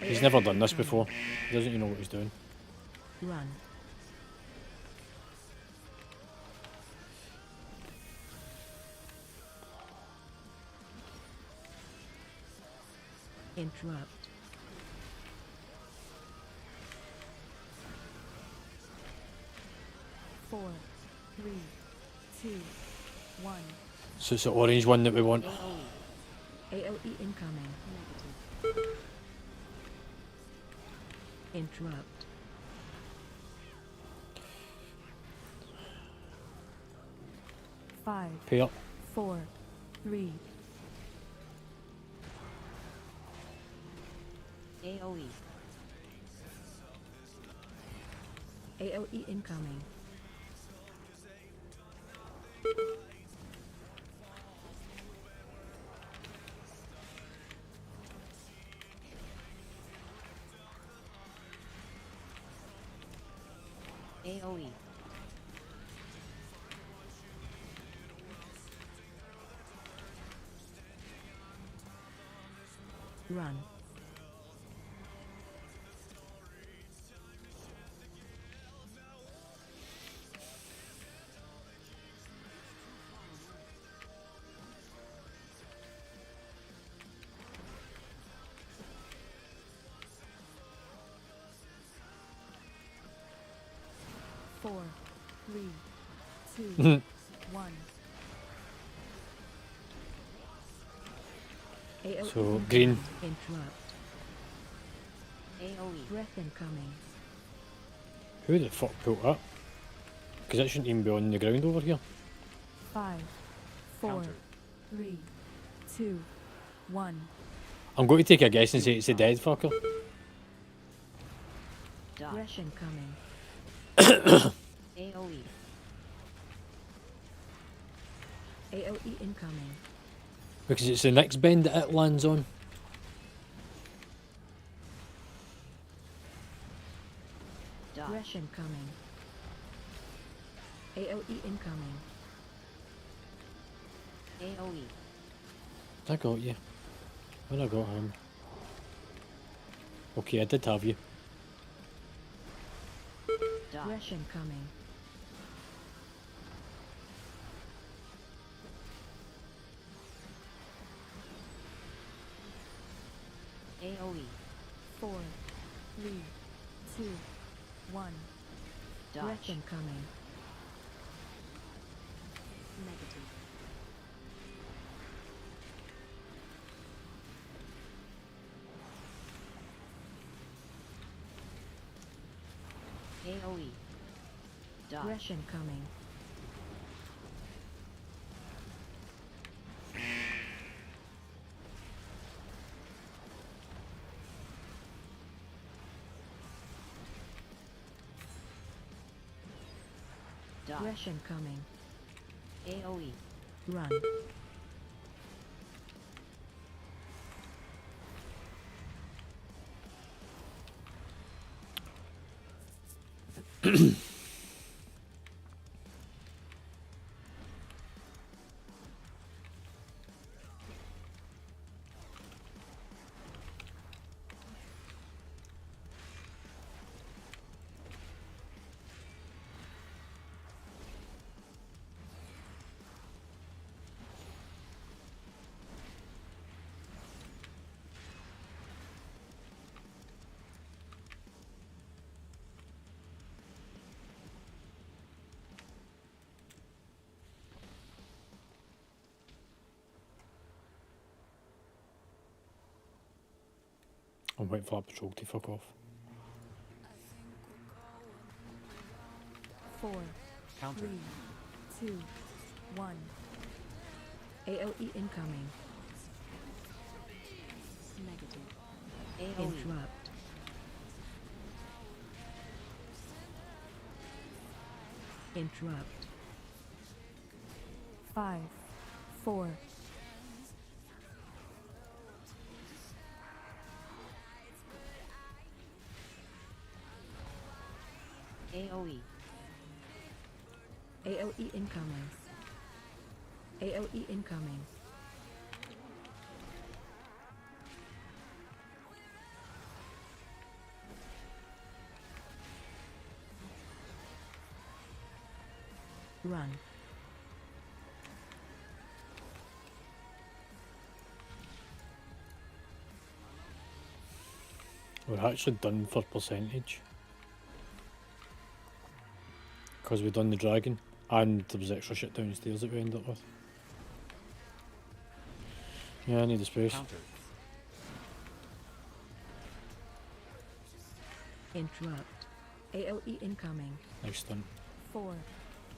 He's never done this before. He doesn't even know what he's doing. Run. Interrupt. four, three, two, one. So it's the orange one that we want. AoE. AoE incoming. Negative. Interrupt. 5, Pay up. 4, 3, AoE. AoE incoming. AoE. Run. four, 3, 2, 1. AoE So, incoming. green. Interrupt. AoE. Breath incoming. Who the fuck built that? Because that shouldn't even be on the ground over here. 5, 4, Countered. 3, 2, 1. I'm going to take a guess and say it's a dead fucker. Dodge. Breath incoming. AoE. AoE incoming. Because it's the next bend that it lands on. Dodge. Breath incoming. AoE incoming. AoE. I got you. When I got him. Okay, I did have you. Dodge. Breath incoming. AoE. 4, 3, 2, 1. Breath Dodge. incoming. Negative. AoE. Dodge. Breath incoming. Dodge. Breath incoming. AoE. Run. I'm waiting for that patrol to fuck off. 4, Counter. 3, 2, 1. AoE incoming. Negative. AoE. Interrupt. Interrupt. 5, 4, AoE. AoE incoming. AoE incoming. Run. We're actually done for percentage. Because we've done the dragon, and there was extra shit downstairs that we ended up with. Yeah, I need the space. Counter. Interrupt. AoE incoming. Nice stunt. 4,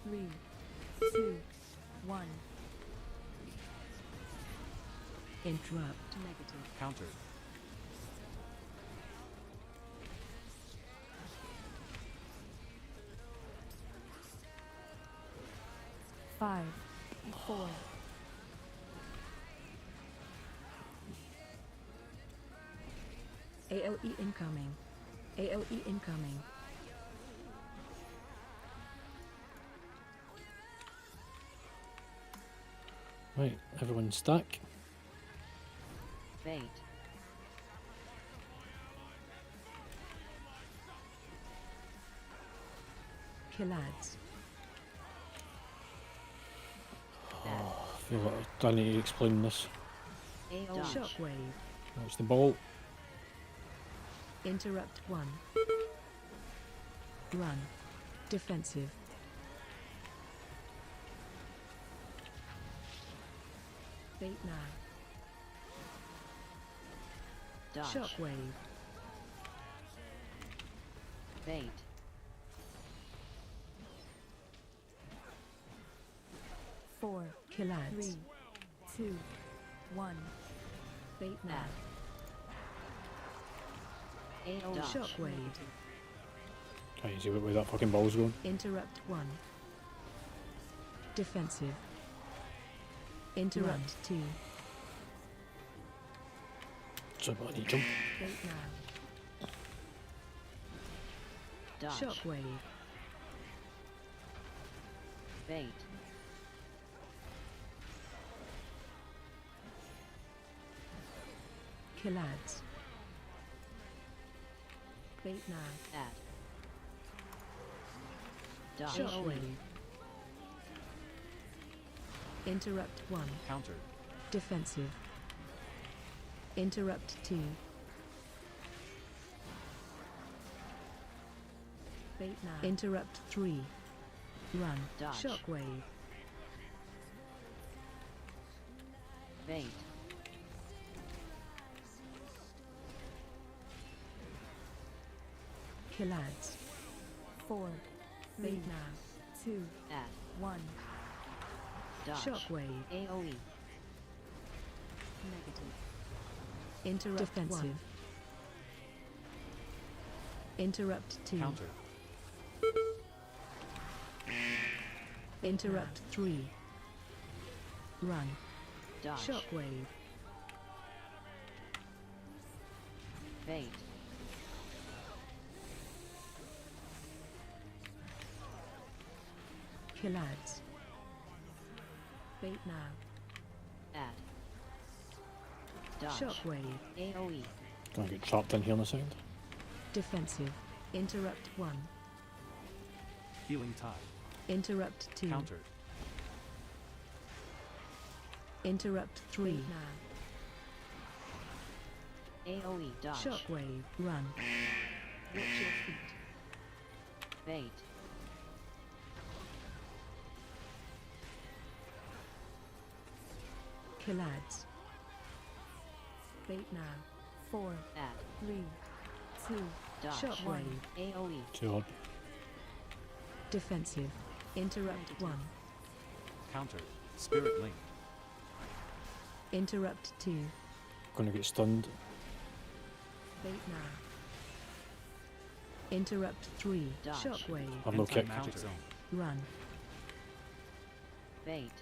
3, 2, 1. Interrupt. Negative. Countered. 5, 4, AOE incoming. AOE incoming. Right, everyone stack. Bait. Killads. Bad. I feel like I need to explain this. AOE. Shockwave. Watch the ball. Interrupt 1. Run. Defensive. Bait now. Dodge. Shockwave. Bait. four, Killads. 3, 2, 1. Bait now. AOE. Shockwave. Can't you see where that fucking ball's going? Interrupt 1. Defensive. Interrupt 2. So I need to jump. Bait now. Dodge. Shockwave. Bait. Killads. Bait now. Add. Dodge. Shockwave. Interrupt 1. Countered. Defensive. Interrupt 2. Bait now. Interrupt 3. Run. Dodge. Shockwave. Bait. Killads. 4, 3, Bait now. 2, Add. 1. Dodge. Shockwave. AOE. Negative. Interrupt defensive. 1. Interrupt 2. Countered. Interrupt 3. Run. Dodge. Shockwave. Bait. Killads. Bait now. Add. Dodge. Shockwave. AOE. Gonna get trapped in here in a second. Defensive. Interrupt 1. Healing tide. Interrupt 2. Countered. Interrupt 3. Bait now. AOE. Dodge. Shockwave. Run. Watch your feet. Bait. Killads. Bait now. 4, Add. 3, 2, Dodge. Shockwave. AOE. Too hard. Defensive. Interrupt Negative. 1. Countered. Spirit link. Interrupt 2. Gonna get stunned. Bait now. Interrupt 3. Dodge. Shockwave. I've no kick. Anti-magic zone. Run. Bait.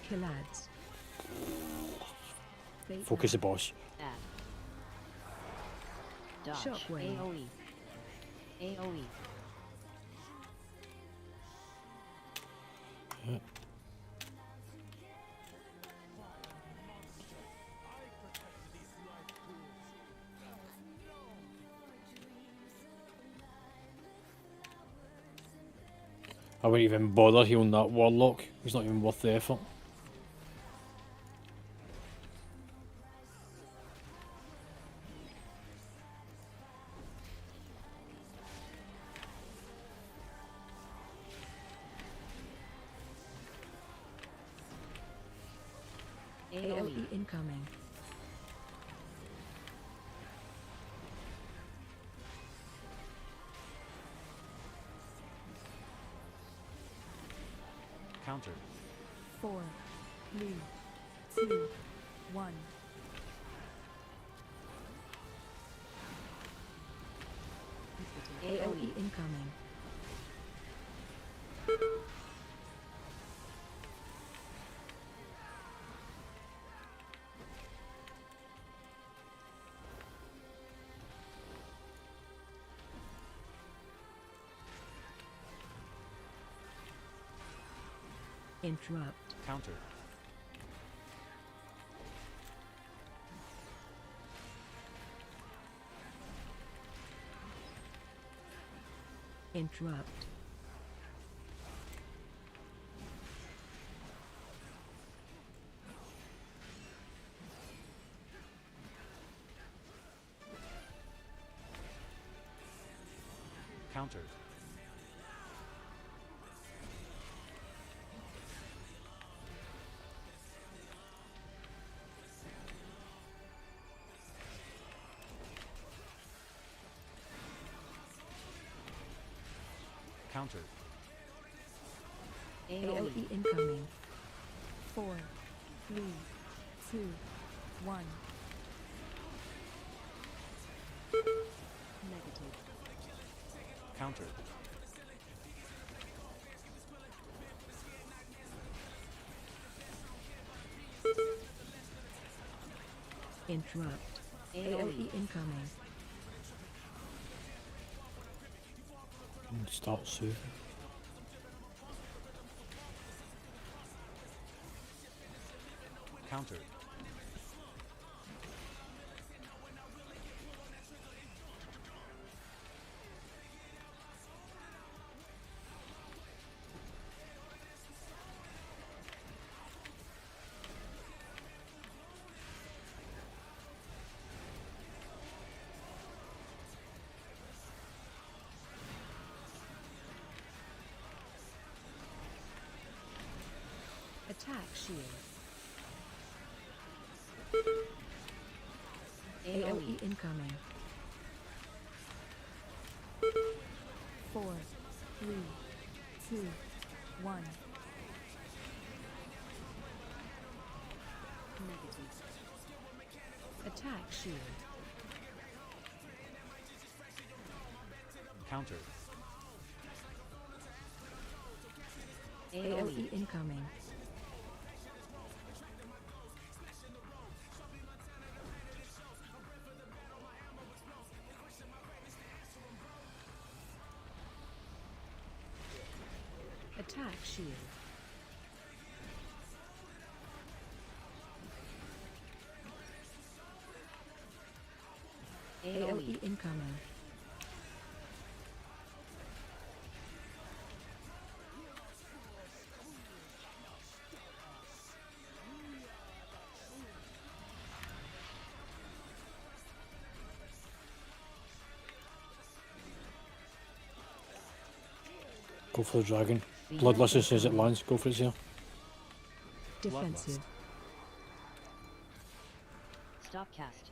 Killads. Bait Focus the now. boss. Add. Dodge. Shockwave. AOE. AOE. Yeah. I wouldn't even bother healing that warlock. He's not even worth the effort. AOE incoming. Counter. 4, 3, 2, 1. AOE incoming. Interrupt. Counter. Interrupt. Counter. Counter. AOE incoming. 4, 3, 2, 1. Negative. Counter. Interrupt. AOE incoming. And start soothing. Counter. Attack shield. AOE incoming. 4, 3, 2, 1. Negative. Attack shield. Counter. AOE incoming. Attack shield. AOE incoming. Go for the dragon. Bloodlust as soon as it lands. Go for it, here. Defensive. Stop cast.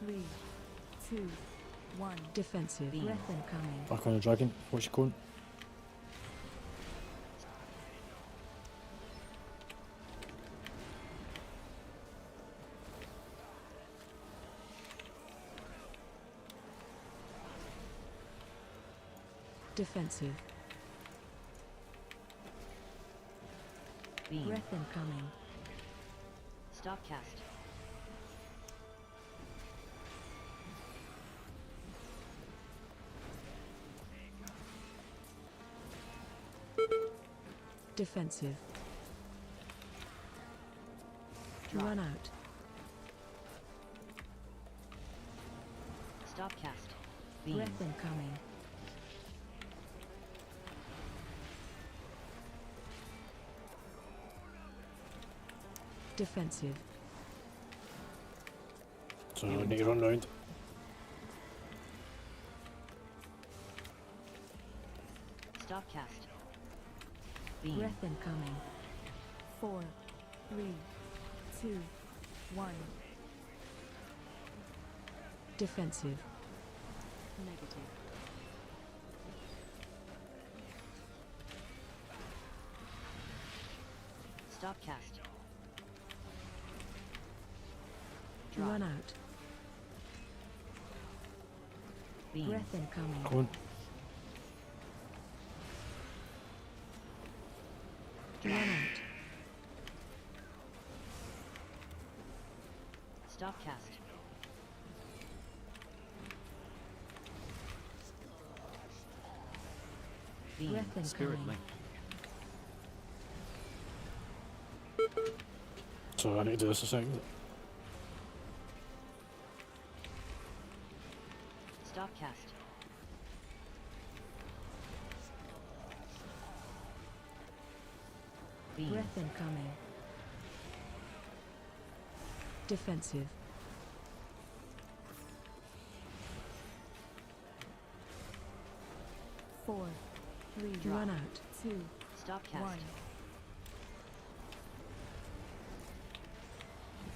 Three, 2, 1. Defensive. Beam. Breath incoming. Back on the dragon. What's your cone? Defensive. Beam. Breath incoming. Stop cast. Defensive. Drop. Run out. Stop cast. Beam. Breath incoming. Defensive. So I need to run round. Stop cast. Beam. Breath incoming. 4, 3, 2, 1. Defensive. Negative. Stop cast. Drop. Run out. Beam. Breath incoming. Go on. Run out. Stop cast. Beam. Breath Spirit incoming. link. So I need to do this a second. Stop cast. Beam. Breath incoming. Defensive. Four, three, Run out. 2, Stop cast. 1.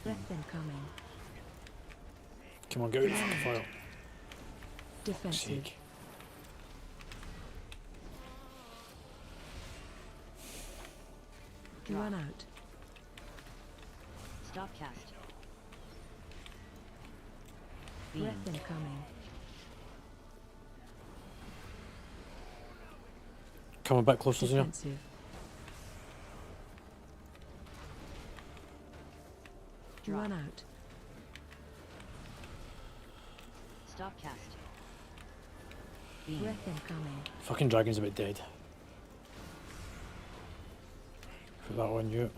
Breath incoming. Come on, get out of the fucking fire. Defensive. Sake. Run out. Stop cast. Beam. Breath incoming. Come a bit closer, Zia. Defensive. Drop. Run out. Stop cast. Beam. Breath incoming. Fucking dragon's a bit dead. Put that one you.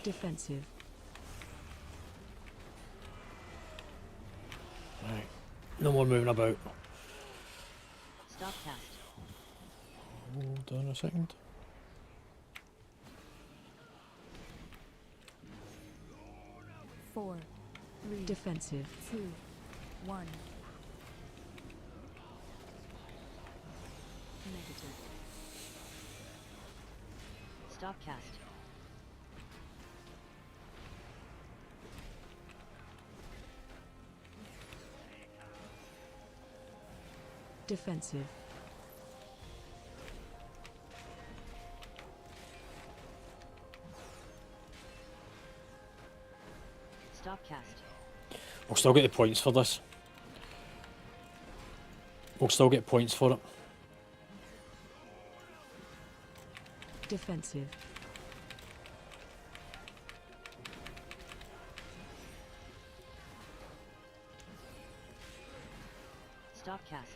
Defensive. Right. No more moving about. Stop cast. Hold on a second. Four, three, Defensive. 2, 1. Negative. Stop cast. Defensive. Stop cast. We'll still get the points for this. We'll still get points for it. Defensive. Stop cast.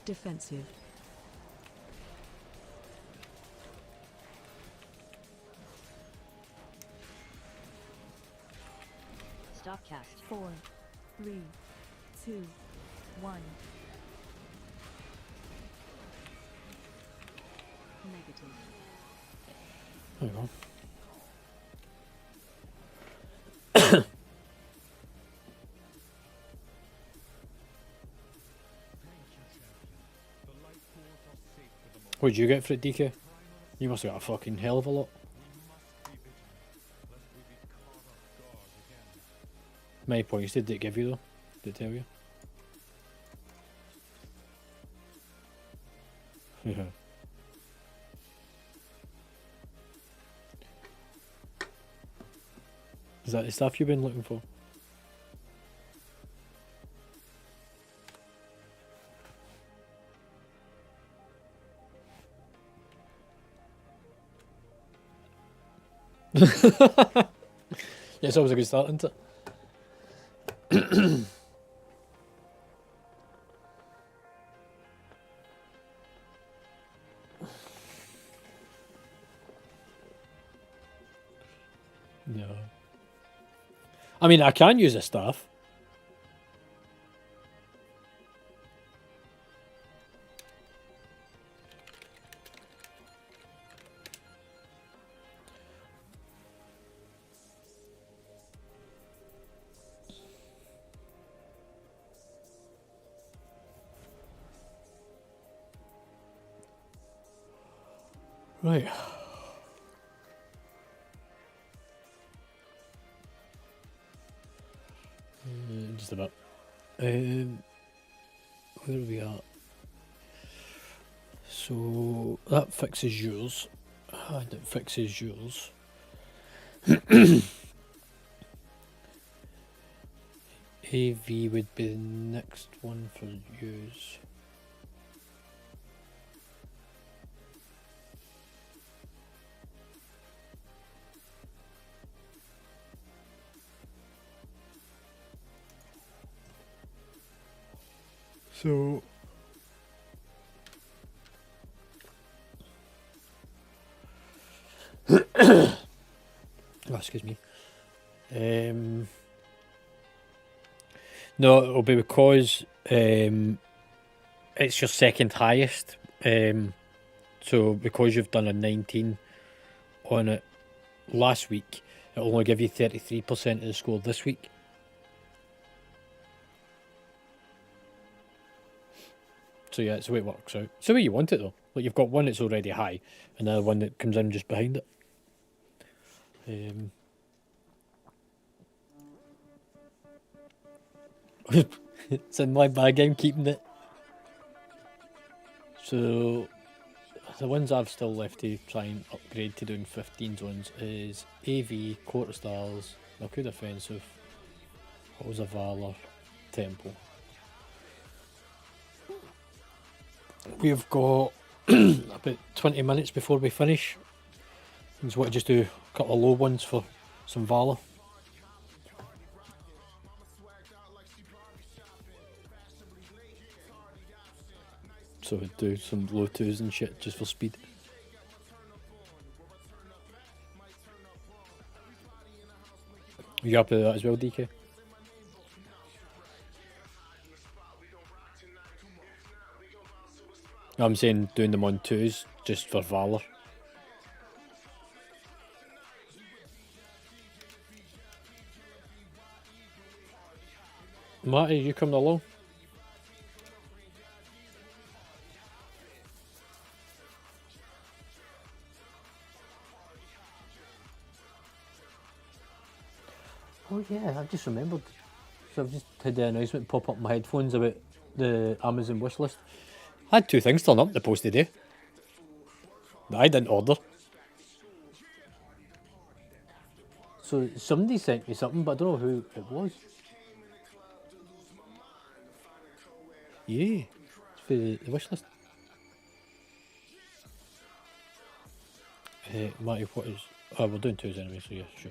Defensive. Stop cast. 4, 3, 2, 1. Negative. There you go. What did you get for it, DK? You must have got a fucking hell of a lot. Many points did it give you though? Did it tell you? Yeah. Is that the stuff you've been looking for? Yeah, it's always a good start, isn't it? No. I mean, I can use this stuff. Right. Just about. Where are we at? So that fixes yours. And it fixes yours. AV would be the next one for yours. So oh, excuse me. No, it'll be because it's your second highest. So because you've done a 19 on it last week, it'll only give you 33% of the score this week. So yeah, it's the way it works out. It's the way you want it though. Like you've got one that's already high, and another one that comes in just behind it. It's in my bag, I'm keeping it. So the ones I've still left to try and upgrade to doing 15s ones is AV, Quarter Stars, Mercury Defensive, Halls of Valor, Temple. We've got about 20 minutes before we finish. I just want to just do a couple of low ones for some Valor. So we'd do some low twos and shit just for speed. You happy with that as well, DK? I'm saying doing them on twos just for Valor. Matty, you coming along? Oh yeah, I've just remembered. So I've just had the announcement pop up in my headphones about the Amazon wish list. I had 2 things turn up in the post today that I didn't order. So somebody sent me something, but I don't know who it was. Yeah, it's for the wish list. Matty, what is... Oh, we're doing twos anyway, so yeah, sure.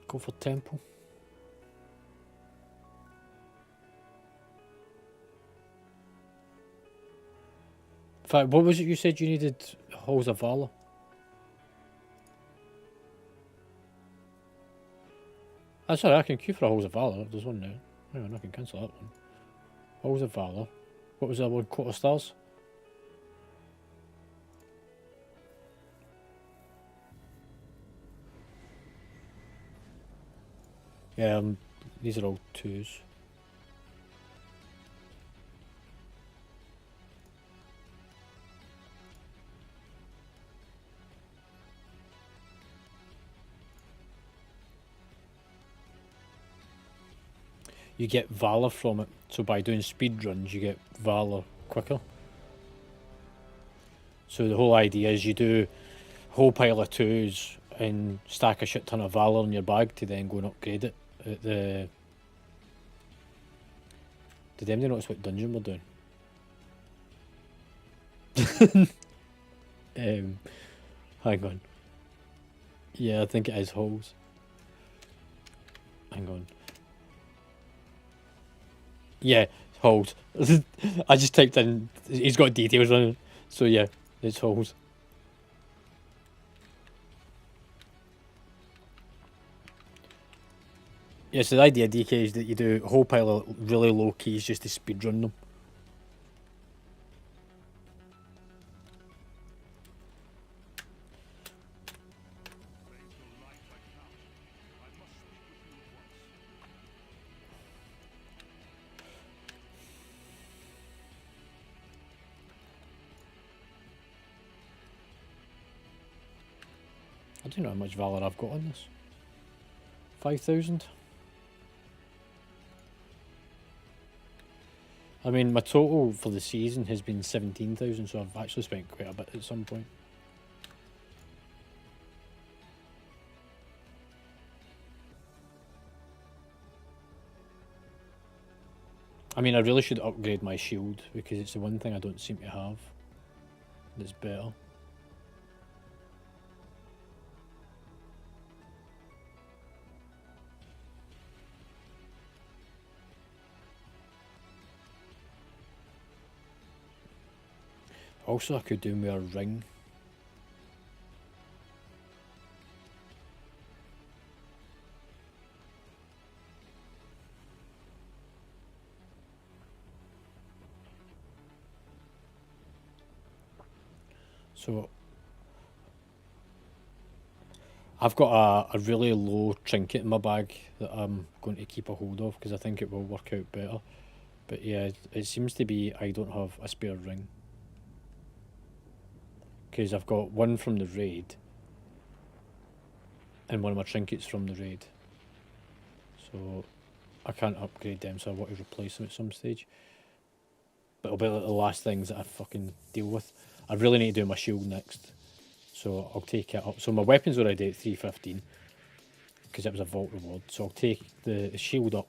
Go for Temple. In fact, what was it you said you needed? Halls of Valor. That's alright, I can queue for a Halls of Valor. There's one now. Hang on, I can cancel that one. Halls of Valor. What was that one? Quarter Stars? Yeah, these are all twos. You get Valor from it, so by doing speed runs you get Valor quicker. So the whole idea is you do a whole pile of twos and stack a shit ton of Valor in your bag to then go and upgrade it at the... Did anybody notice what dungeon we're doing? Hang on. Yeah, I think it is holes. Hang on. Yeah, holes. I just typed in. He's got details on it. So yeah, it's holes. Yeah, so the idea, DK, is that you do a whole pile of really low keys just to speedrun them. I don't know how much valor I've got on this. 5,000? I mean, my total for the season has been 17,000, so I've actually spent quite a bit at some point. I mean, I really should upgrade my shield, because it's the one thing I don't seem to have that's better. Also, I could do with a ring. So, I've got a really low trinket in my bag that I'm going to keep a hold of, because I think it will work out better. But yeah, it seems to be I don't have a spare ring. Because I've got one from the raid, and one of my trinkets from the raid. So, I can't upgrade them, so I want to replace them at some stage. But it'll be like the last things that I fucking deal with. I really need to do my shield next. So I'll take it up. So my weapon's already at 315, because it was a vault reward. So I'll take the shield up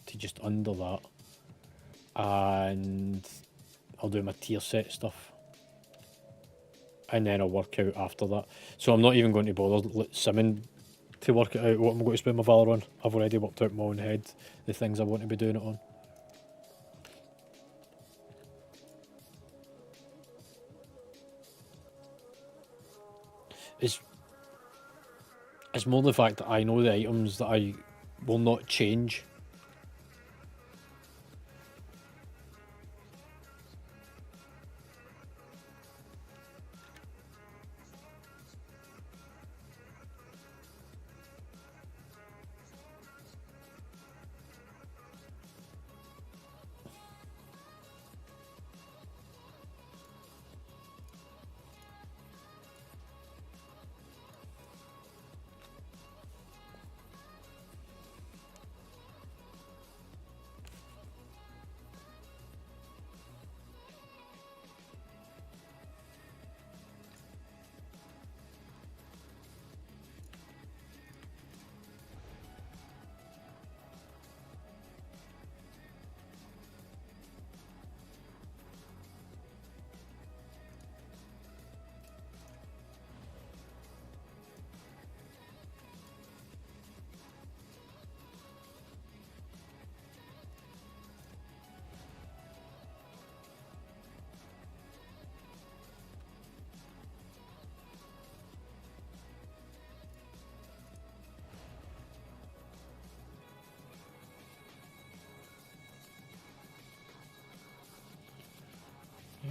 to just under that. And I'll do my tier set stuff. And then I'll work out after that. So I'm not even going to bother simming to work it out what I'm going to spend my valor on. I've already worked out in my own head the things I want to be doing it on. It's more the fact that I know the items that I will not change.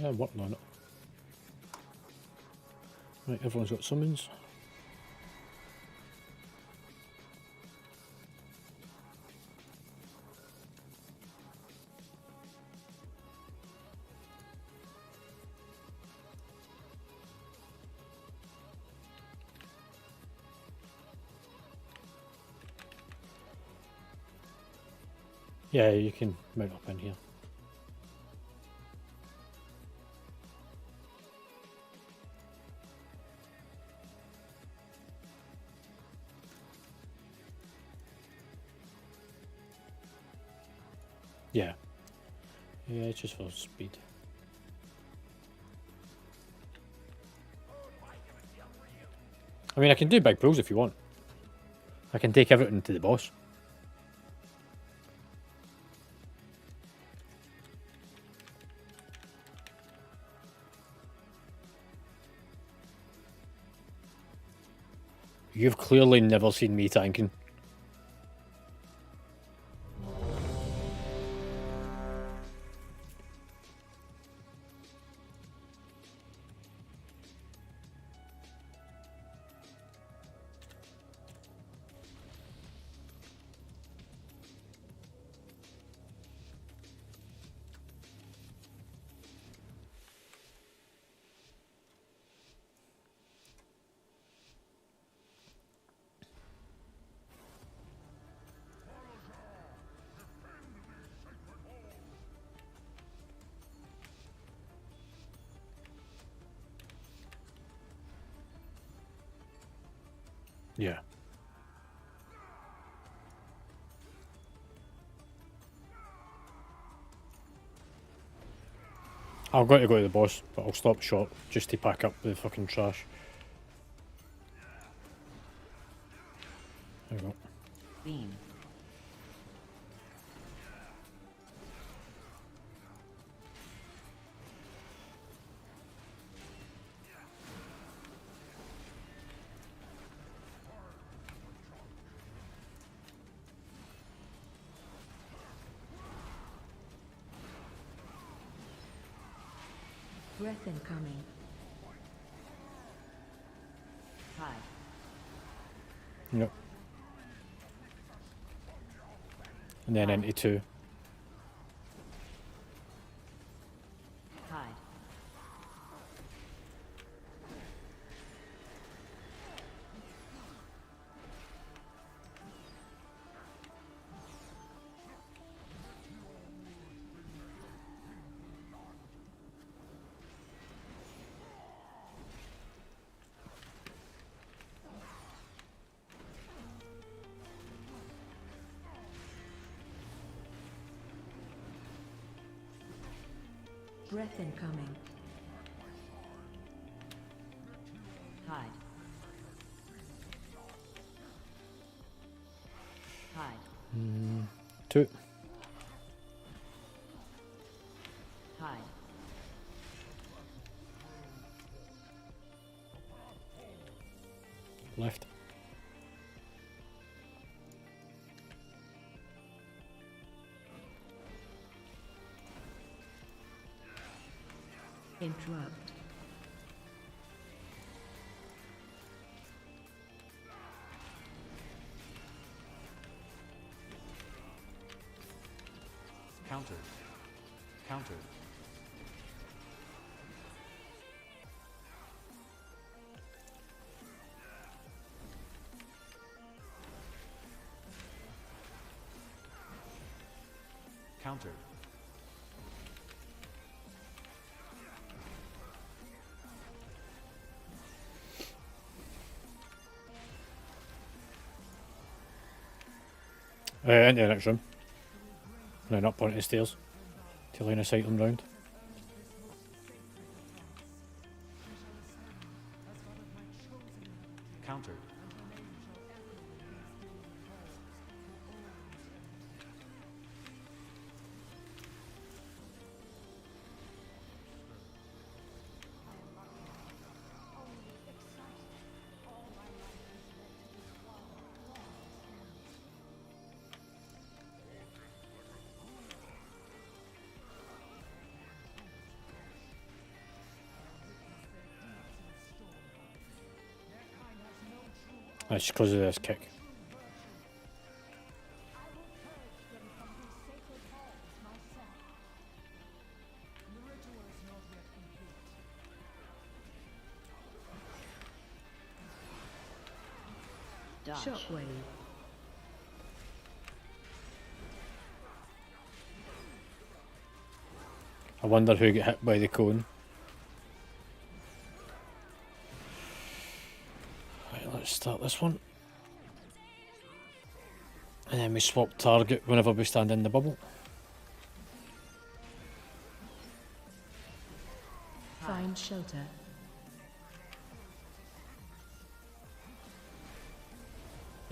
Yeah, I'm working on it. Right, everyone's got summons. Yeah, you can mount up in here. Yeah. Yeah, it's just for speed. I mean, I can do big pulls if you want. I can take everything to the boss. You've clearly never seen me tanking. Yeah. I've got to go to the boss, but I'll stop short just to pack up the fucking trash. There we go. Beam. Breath incoming. Hide. Yep. And then into 2. Hide. Breath incoming. Hide. Hide. 2. Hide. Left. Interrupt. Countered. Countered. Countered. Into the next room. And then up onto the stairs. To line of sight them round. Countered. That's because of this kick. Dodge. Shockwave. I wonder who got hit by the cone. Right, let's start this one. And then we swap target whenever we stand in the bubble. Find shelter.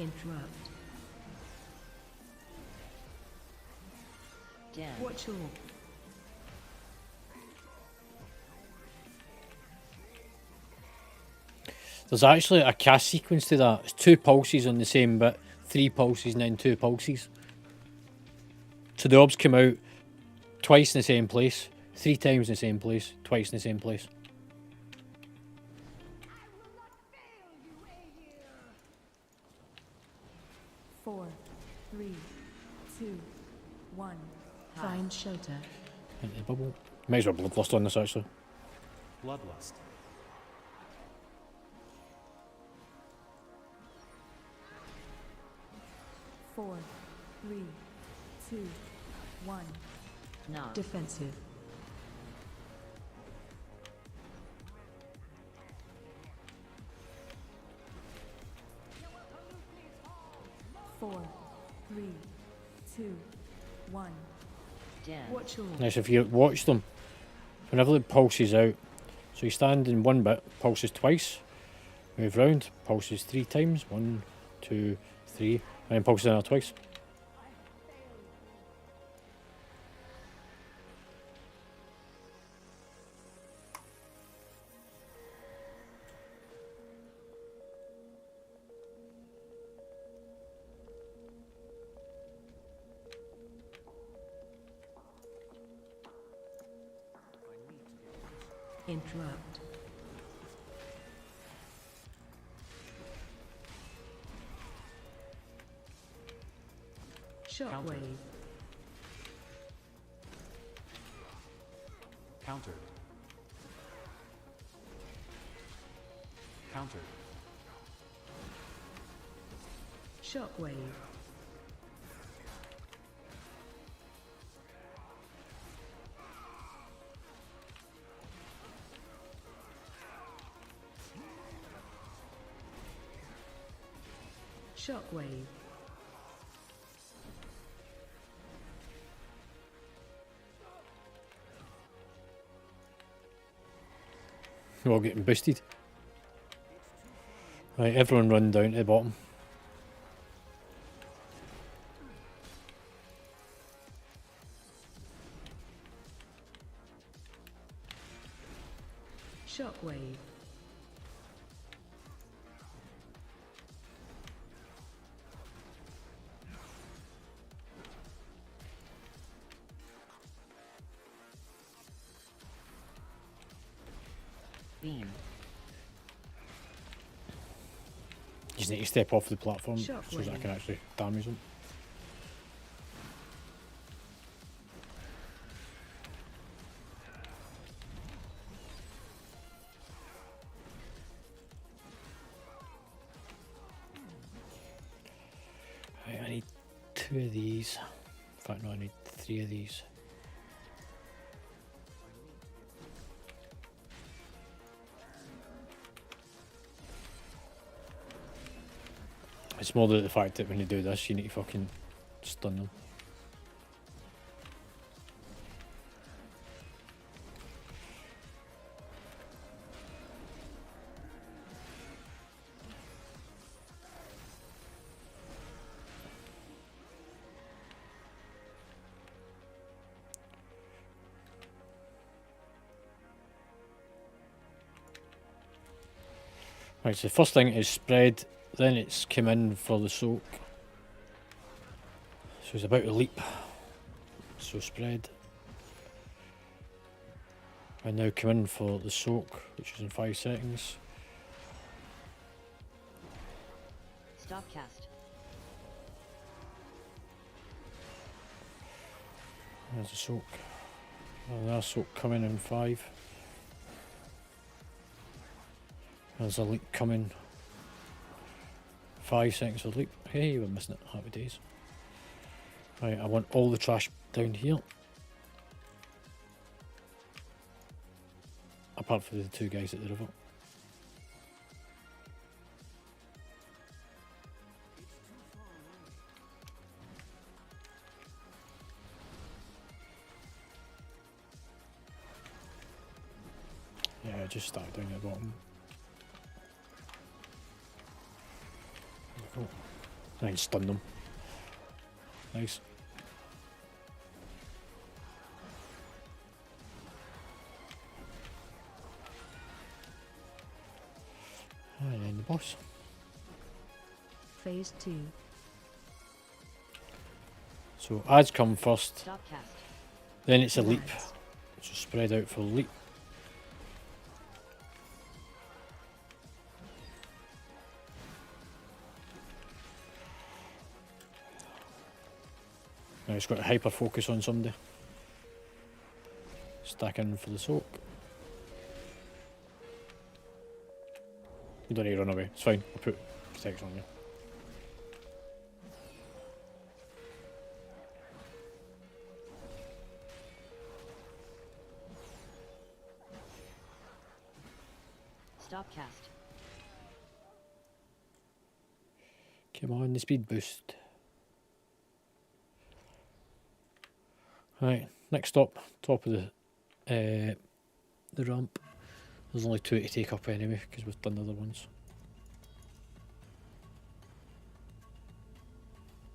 Interrupt. Den. Watch all. There's actually a cast sequence to that. It's 2 pulses on the same bit, 3 pulses and then 2 pulses. So the orbs come out twice in the same place, 3 times in the same place, twice in the same place. Four, three, two, one. Find shelter. Into the bubble. Might as well bloodlust on this actually. Bloodlust. Four, three, two, one. Knock. Defensive. Four, three, two, one. Den. Watch all. Now, so if you watch them, whenever it pulses out, so you stand in one bit, pulses twice, move round, pulses 3 times, 1, 2, 3, and then pulses another twice. Interrupt. Shockwave. Countered. Countered. Shockwave. Shockwave. We're all getting boosted. Right, everyone run down to the bottom. Shockwave. Beam. You just need to step off the platform so that I Shockwave. can actually damage them. Right, I need 2 of these. In fact, no, I need 3 of these. It's more the fact that when you do this, you need to fucking stun them. Right, so the first thing is spread, then it's come in for the soak. So he's about to leap. So spread. And now come in for the soak, which is in 5 seconds. Stop cast. There's a soak. Another soak coming in 5. There's a leap coming. 5 seconds of leap. Hey, we're missing it. Happy days. Right, I want all the trash down here. Apart from the 2 guys at the river. Yeah, just start down at the bottom. There we go. And stun them. Nice. And then the boss. Phase 2. So ads come first, Stop cast. then it's a leap. Ads. So spread out for the leap. Now it's got to hyper focus on somebody. Stack in for the soak. You don't need to run away, it's fine. I'll put protection on you. Stop cast. Come on, the speed boost. Right, next up, top of the ramp. There's only 2 to take up anyway, because we've done the other ones.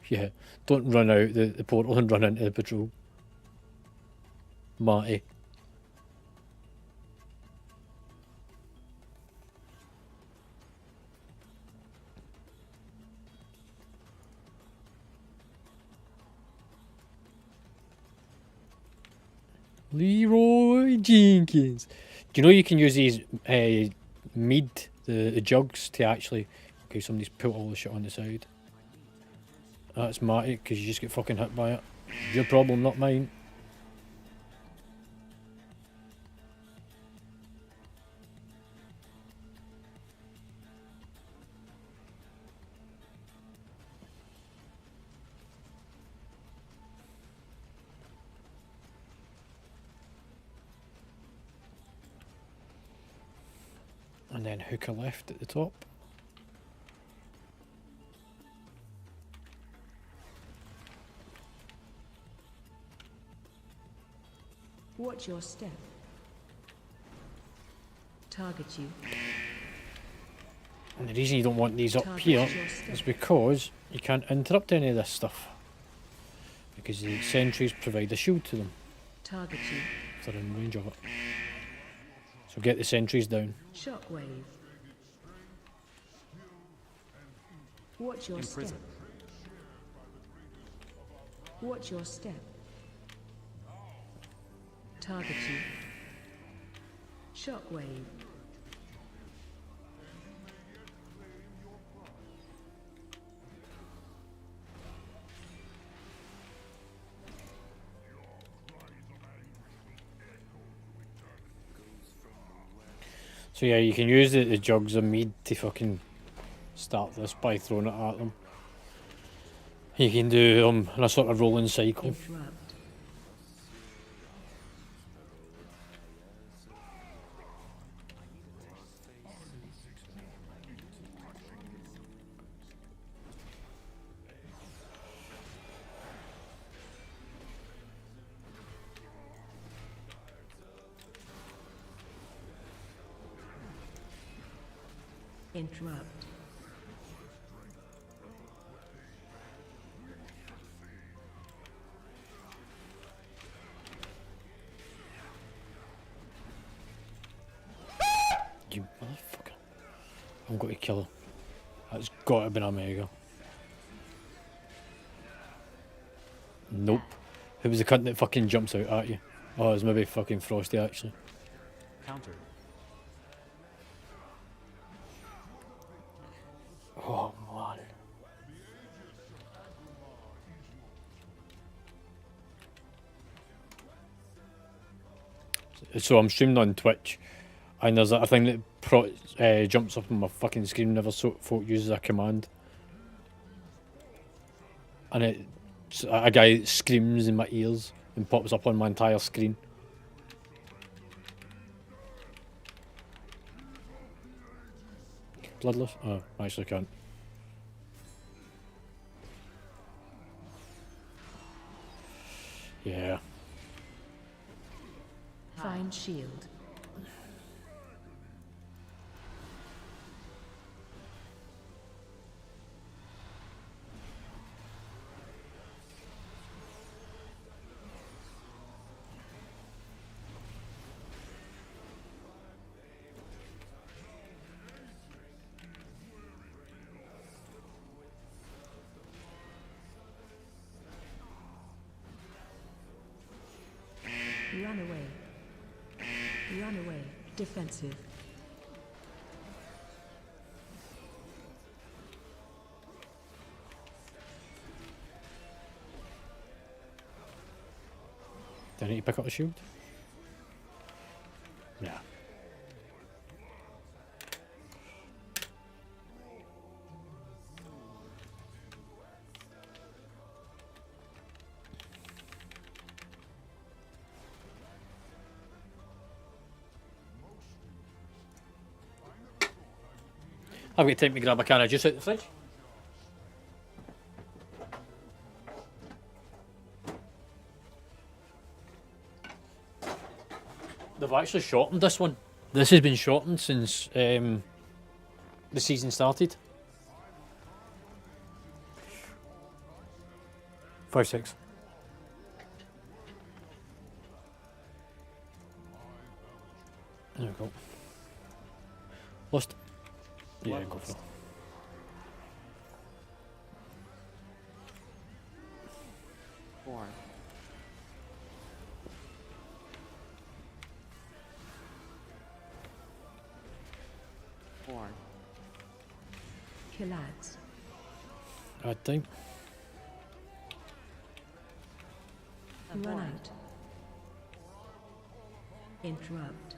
Yeah, don't run out the portal and run into the patrol. Marty. Leroy Jenkins. Do you know you can use these mead, the jugs, to actually... Okay, somebody's put all the shit on the side. That's Marty, because you just get fucking hit by it. Your problem, not mine. And then hooker left at the top. Watch your step. Target you. And the reason you don't want these up Target here your step. is because you can't interrupt any of this stuff. Because the sentries provide a shield to them Target you. if they're in range of it. So get the sentries down. Shockwave. Watch your step. Watch your step. Target you. Shockwave. So yeah, you can use the jugs of mead to fucking start this by throwing it at them. You can do in a sort of rolling cycle. Interrupt. Interrupt. You motherfucker. I'm going to kill her. That's got to have been a mega. Nope. Who was the cunt that fucking jumps out at you? Oh, it was maybe fucking Frosty actually. Counter. Oh man. So I'm streaming on Twitch, and there's a thing that jumps up on my fucking screen whenever folk uses a command, and a guy screams in my ears and pops up on my entire screen. Bloodless? Oh, I actually can't. Yeah. Find shield. Run away. Run away. Defensive. Do I need to pick up the shield? Yeah. I've got time to grab a can of juice out the fridge. They've actually shortened this one. This has been shortened since the season started. 5-6. There we go. Lost. Yeah, go for it. Four. Four. Kill ads. Bad time. Run out. Interrupt.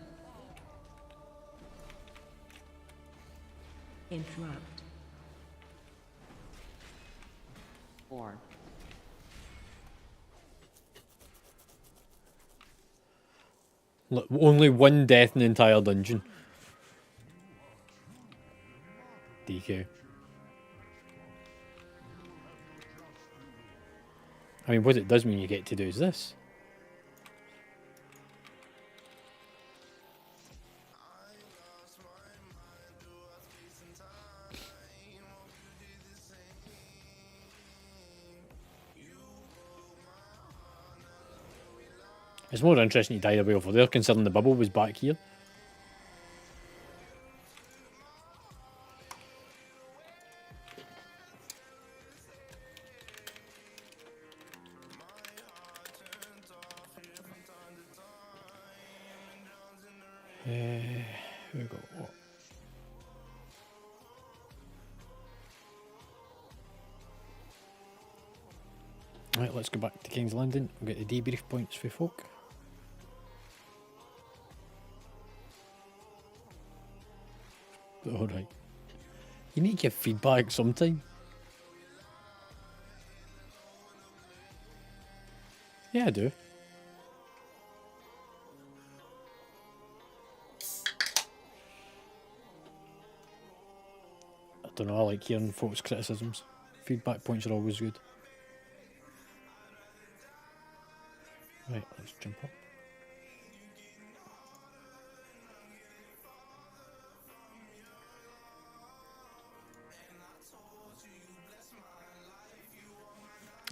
Interrupt. Four. Look, only one death in the entire dungeon. DK. I mean, what it does mean you get to do is this. It's more interesting you died away over there, considering the bubble was back here. Here we go. What? Right, let's go back to King's Landing. We'll get the debrief points for folk. Alright. You need to give feedback sometime. Yeah, I do. I don't know, I like hearing folks' criticisms. Feedback points are always good. Right, let's jump up.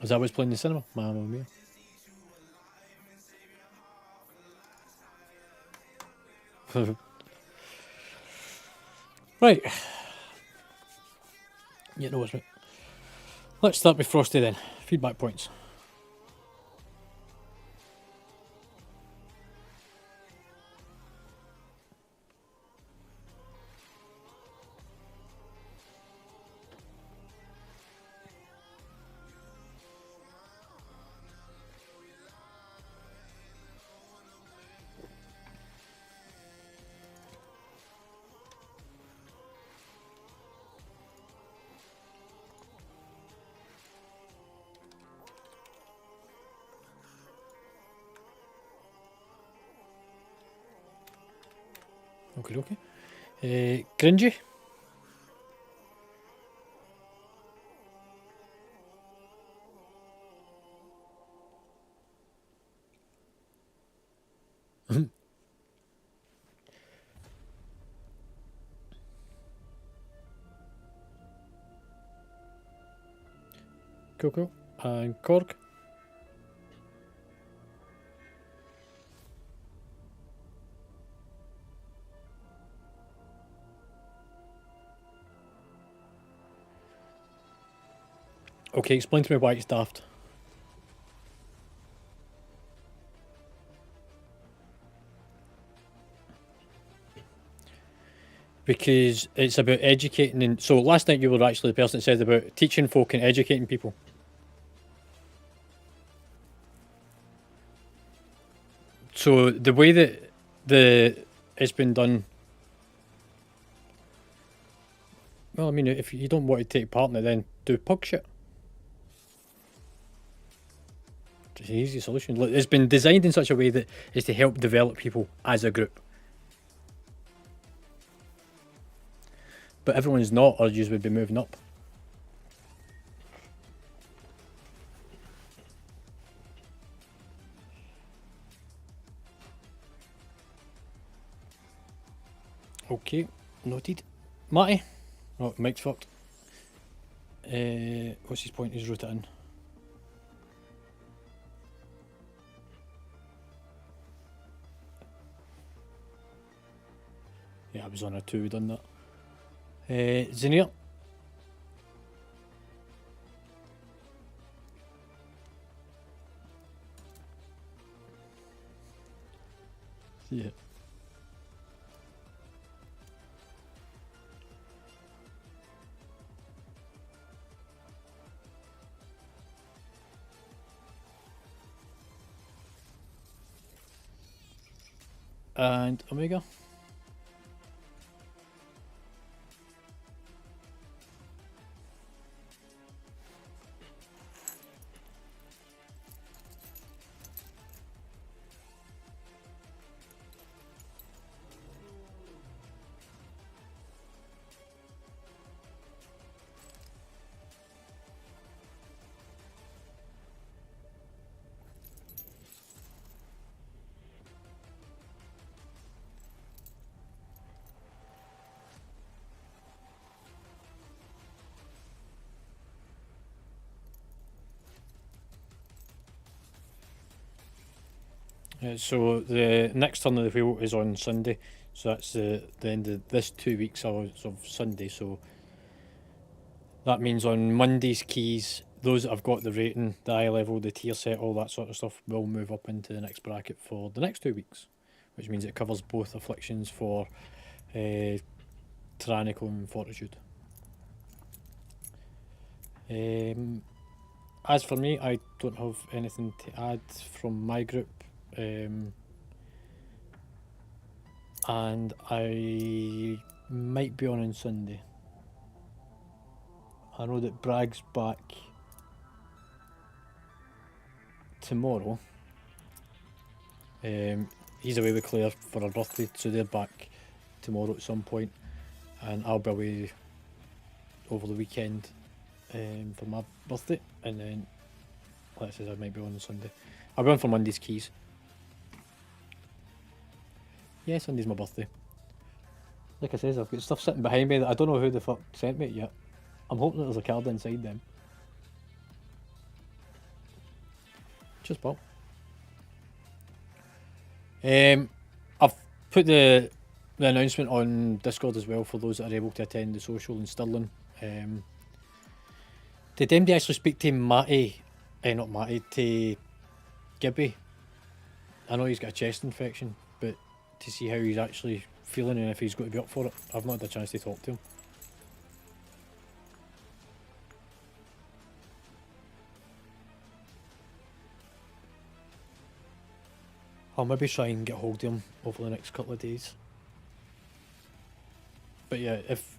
Is that what's playing in the cinema? Mamma mia. Right. Yeah, no, it's right. Let's start with Frosty then. Feedback points. Okay, okay. Cringy. Cool, cool. And Cork. Okay, explain to me why it's daft. because it's about educating. And so last night you were actually the person that said about teaching folk and educating people. So the way that it's been done. Well, I mean, if you don't want to take part in it, then do pug shit. It's an easy solution. Look, it's been designed in such a way that is to help develop people as a group. But everyone's not, or you would be moving up. Okay, noted. Matty? Oh, Mike's fucked. What's his point? He's wrote it in. Yeah, I was on a 2, done that. Zinnia? Yeah. And Omega. So the next turn of the wheel is on Sunday, so that's the end of this 2 weeks of Sunday. So that means on Monday's keys, those that have got the rating, the eye level, the tier set, all that sort of stuff, will move up into the next bracket for the next 2 weeks, which means it covers both afflictions for Tyrannical and Fortitude. As for me, I don't have anything to add from my group. And I might be on Sunday. I know that Bragg's back tomorrow. He's away with Claire for her birthday, so they're back tomorrow at some point, and I'll be away over the weekend for my birthday, and then, like I said, I might be on Sunday. I'll be on for Monday's keys. Yeah, Sunday's my birthday. Like I said, I've got stuff sitting behind me that I don't know who the fuck sent me it yet. I'm hoping that there's a card inside them. Just Bob. I've put the announcement on Discord as well for those that are able to attend the social in Stirling. Did MD actually speak to Matty? Not Matty, to Gibby. I know he's got a chest infection, but to see how he's actually feeling and if he's going to be up for it, I've not had a chance to talk to him. I'll maybe try and get hold of him over the next couple of days. But yeah, if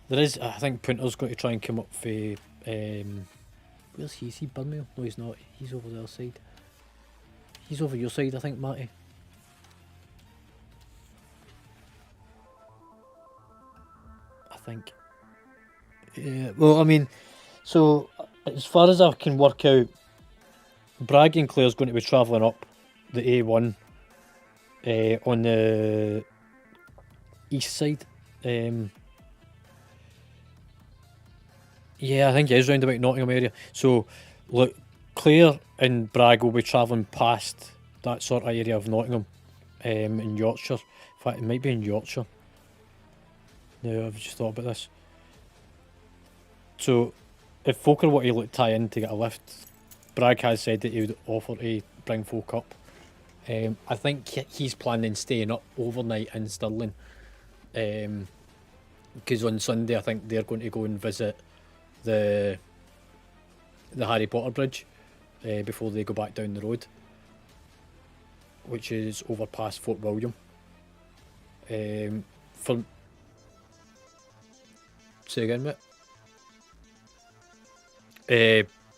there is, I think Punter's going to try and come up for, where's he? Is he Birmingham? No, he's not. He's over the other side. He's over your side, I think, Matty. I think. Yeah, well, I mean, so as far as I can work out, Bragg and Claire's going to be travelling up the A1 on the east side. Yeah, I think it is round about Nottingham area. So, look, Claire and Bragg will be travelling past that sort of area of Nottingham in Yorkshire. In fact, it might be in Yorkshire. No, I've just thought about this. So, if folk are what to tie in to get a lift, Bragg has said that he would offer to bring folk up. I think he's planning staying up overnight in Stirling Because on Sunday I think they're going to go and visit the Harry Potter bridge before they go back down the road, which is over past Fort William. For say again, mate.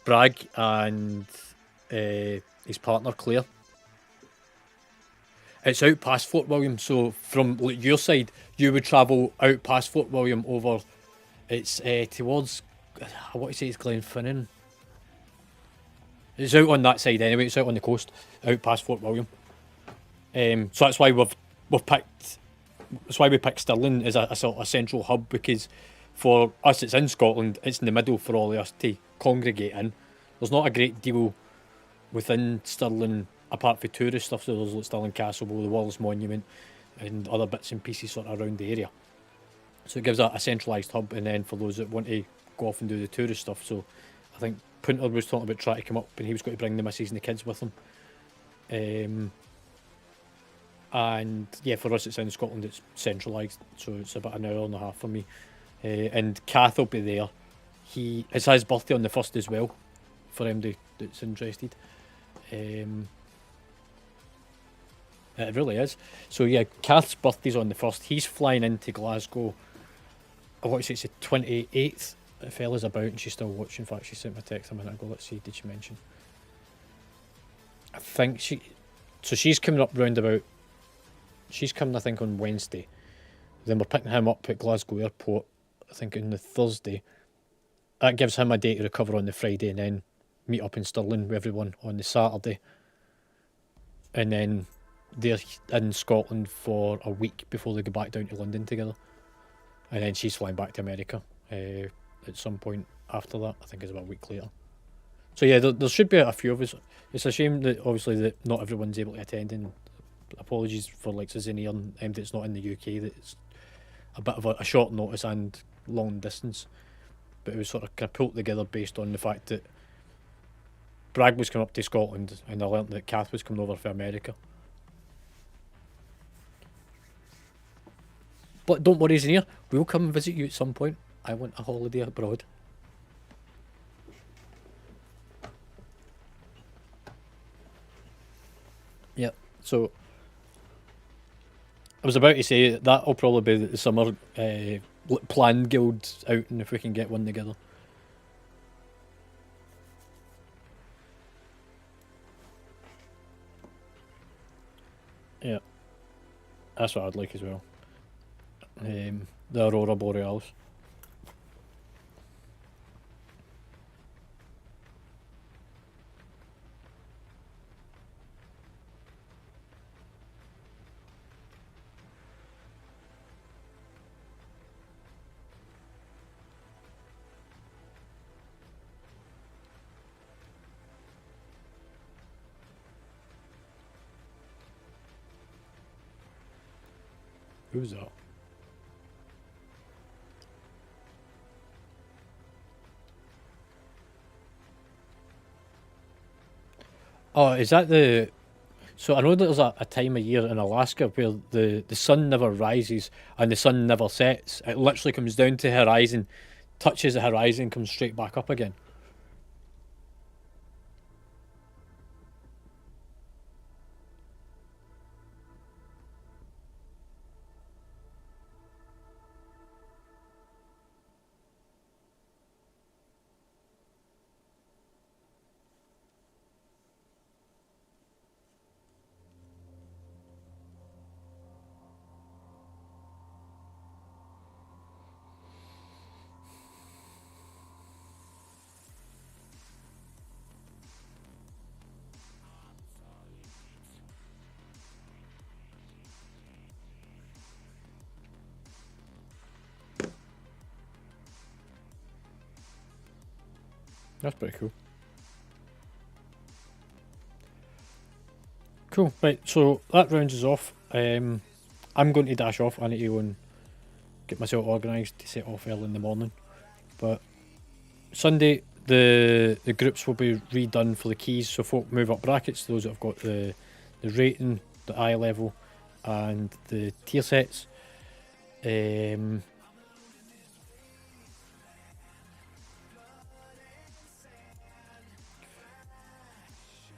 Bragg and his partner Claire. It's out past Fort William, so from like, your side, you would travel out past Fort William over. It's towards. I want to say it's Glenfinnan. It's out on that side anyway. It's out on the coast, out past Fort William. So that's why we've picked. That's why we picked Stirling as a sort of central hub, because for us it's in Scotland. It's in the middle for all of us to congregate in. There's not a great deal within Stirling apart from tourist stuff. So there's like Stirling Castle, the Wallace Monument, and other bits and pieces sort of around the area. So it gives a centralised hub, and then for those that want to go off and do the tourist stuff. So I think Punter was talking about trying to come up, and he was going to bring the missus and the kids with him. And yeah, for us it's in Scotland, it's centralised, so it's about an hour and a half for me. And Kath will be there. It's his birthday on the 1st as well, for anybody that's interested. It really is. So yeah, Kath's birthday's on the 1st. He's flying into Glasgow. I want to say it's the 28th. The fella's about and she's still watching. In fact, she sent me a text a minute ago. Let's see, did she mention? I think she's coming up round about. She's coming, I think, on Wednesday. Then we're picking him up at Glasgow Airport, I think, on the Thursday. That gives him a day to recover on the Friday, and then meet up in Stirling with everyone on the Saturday. And then they're in Scotland for a week before they go back down to London together. And then she's flying back to America at some point after that. I think it's about a week later. So yeah, there should be a few of us. It's a shame that obviously that not everyone's able to attend, and apologies for like Susanne and that's not in the UK. That it's a bit of a short notice and long distance, but it was sort of kind of pulled together based on the fact that Bragg was coming up to Scotland, and I learnt that Kath was coming over for America. But don't worry, Zania, we'll come and visit you at some point. I want a holiday abroad. Yeah, so I was about to say that'll probably be the summer plan guild outing if we can get one together. Yeah, that's what I'd like as well. The Aurora Borealis. Who's that? Oh, is that the... So I know that there's a time of year in Alaska where the sun never rises and the sun never sets. It literally comes down to horizon, touches the horizon, comes straight back up again. That's pretty cool. Cool, right, so that rounds us off. I'm going to dash off. I need to go and get myself organised to set off early in the morning. But Sunday, the groups will be redone for the keys, so folk move up brackets, those that have got the rating, the eye level, and the tier sets. Um,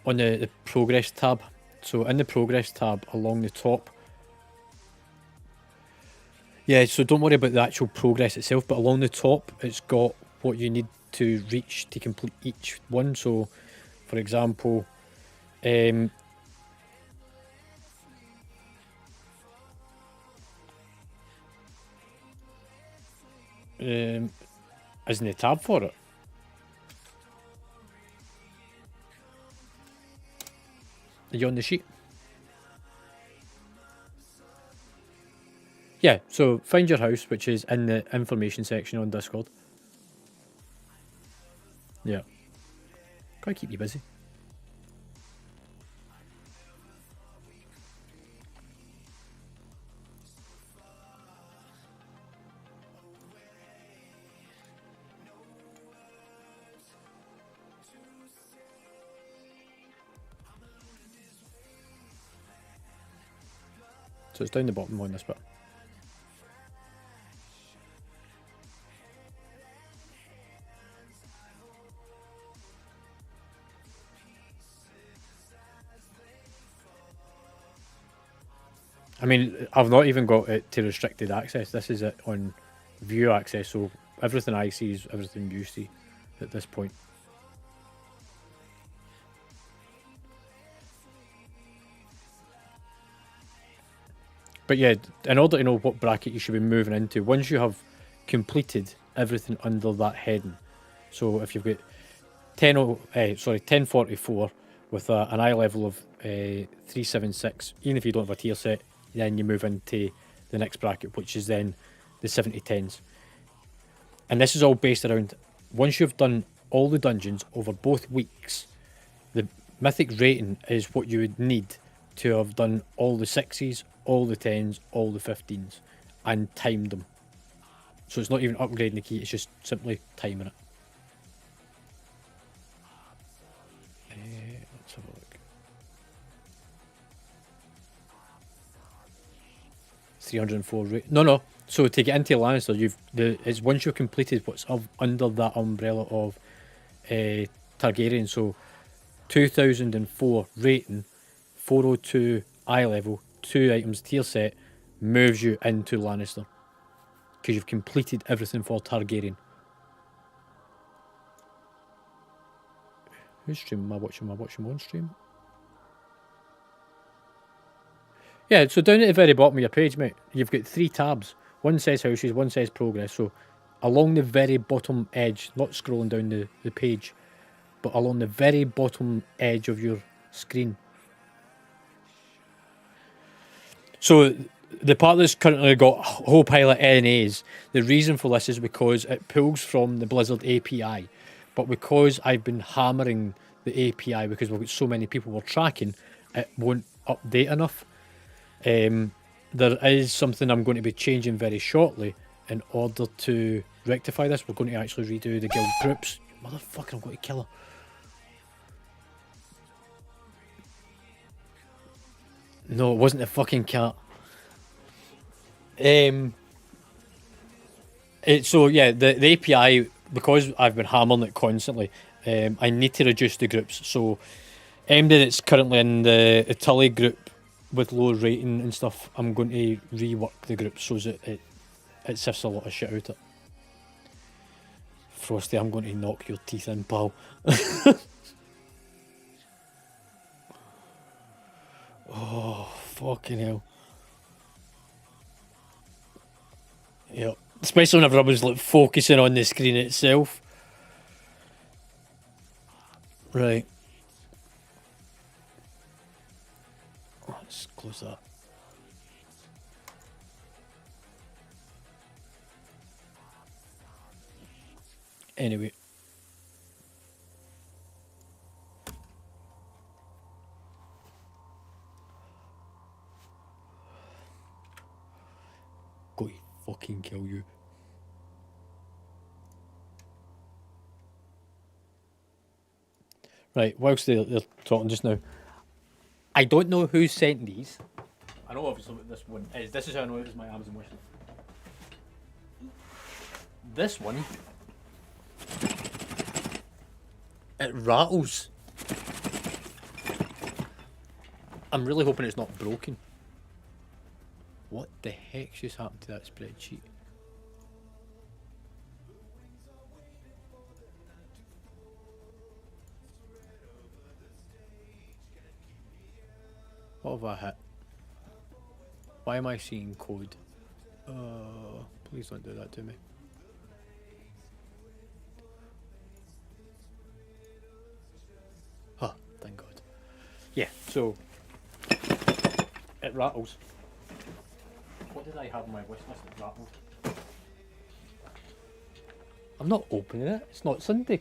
on the progress tab. So in the progress tab along the top. Yeah, so don't worry about the actual progress itself, but along the top it's got what you need to reach to complete each one. So for example, isn't a tab for it? Are you on the sheet? Yeah, so find your house, which is in the information section on Discord. Yeah. Gotta keep you busy. So it's down the bottom on this bit. I mean, I've not even got it to restricted access. This is it on view access, so everything I see is everything you see at this point. But yeah, in order to know what bracket you should be moving into, once you have completed everything under that heading, so if you've got 1044 with an eye level of 376, even if you don't have a tier set, then you move into the next bracket, which is then the 7010s. And this is all based around, once you've done all the dungeons over both weeks, the mythic rating is what you would need to have done all the 6s, all the 10s, all the 15s, and timed them. So it's not even upgrading the key, it's just simply timing it. Let's have a look. 304 rate. No. So to get into Lannister, it's once you've completed what's under that umbrella of Targaryen. So 2004 rating, 402 eye level, 2 items tier set, moves you into Lannister because you've completed everything for Targaryen. Whose stream am I watching? Am I watching one stream? Yeah, so down at the very bottom of your page, mate, you've got 3 tabs. One says houses, one says progress. So along the very bottom edge, not scrolling down the page, but along the very bottom edge of your screen. So the part that's currently got a whole pile of NAs, the reason for this is because it pulls from the Blizzard API. But because I've been hammering the API because we've got so many people we're tracking, it won't update enough. There is something I'm going to be changing very shortly in order to rectify this. We're going to actually redo the guild groups. Motherfucker, I'm going to kill her. No, it wasn't a fucking cat. So yeah, the API, because I've been hammering it constantly, I need to reduce the groups. So MD that's currently in the Tully group with low rating and stuff, I'm going to rework the group so that it sifts a lot of shit out it. Frosty, I'm going to knock your teeth in, pal. Oh, fucking hell. Yep. Especially whenever I was like focusing on the screen itself. Right. Let's close that. Anyway. Go fucking kill you. Right, whilst they're talking just now, I don't know who sent these. I know obviously what this one is. This is how I know it was my Amazon wish list. This one, it rattles. I'm really hoping it's not broken. What the heck's just happened to that spreadsheet? What have I hit? Why am I seeing code? Please don't do that to me. Oh, thank God. Yeah, so it rattles. What did I have on my wish list that rattled? I'm not opening it. It's not Sunday.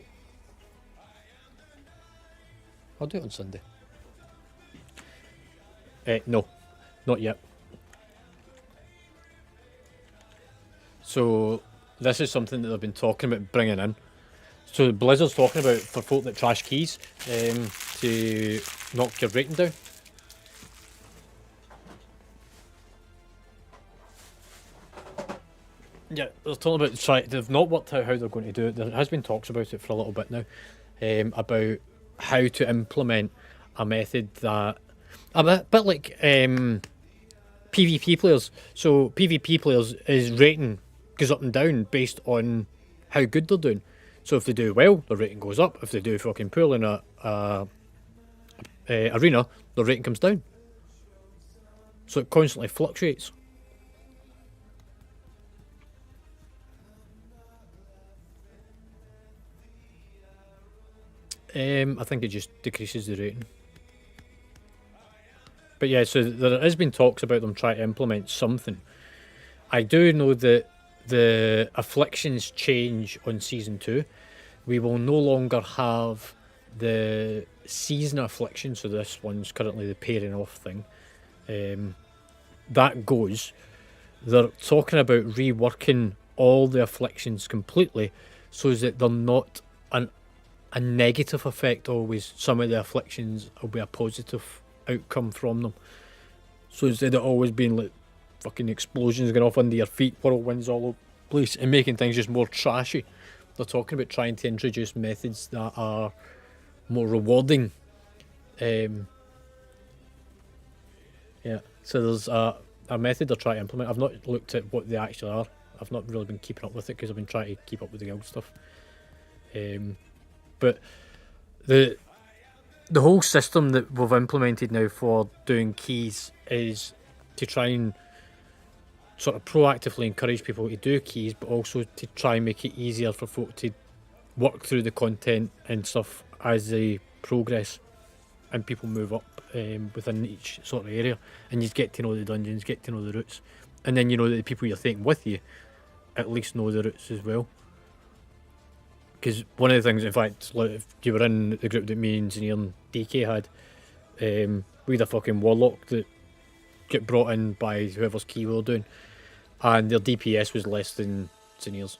I'll do it on Sunday. No, not yet. So this is something that they've been talking about bringing in. So Blizzard's talking about for folk that trash keys to knock your rating down. Yeah, they're talking about they've not worked out how they're going to do it. There has been talks about it for a little bit now, about how to implement a method that a bit like PvP players. So PvP players is rating goes up and down based on how good they're doing. So if they do well, their rating goes up. If they do fucking poorly in a arena, their rating comes down. So it constantly fluctuates. I think it just decreases the rating. But yeah, so there has been talks about them trying to implement something. I do know that the afflictions change on season 2. We will no longer have the season affliction, so this one's currently the pairing off thing. That goes. They're talking about reworking all the afflictions completely so that they're not a negative effect always. Some of the afflictions will be a positive outcome from them. So instead of always being like fucking explosions going off under your feet, whirlwinds all over the place, and making things just more trashy, they're talking about trying to introduce methods that are more rewarding. Yeah, so there's a method they're trying to implement. I've not looked at what they actually are. I've not really been keeping up with it because I've been trying to keep up with the guild stuff. But the whole system that we've implemented now for doing keys is to try and sort of proactively encourage people to do keys, but also to try and make it easier for folk to work through the content and stuff as they progress and people move up within each sort of area, and you get to know the dungeons, get to know the routes, and then you know that the people you're taking with you at least know the routes as well. Because one of the things, in fact, like if you were in the group that me, Engineer and DK had, we had a fucking warlock that got brought in by whoever's key we were doing, and their DPS was less than Engineers.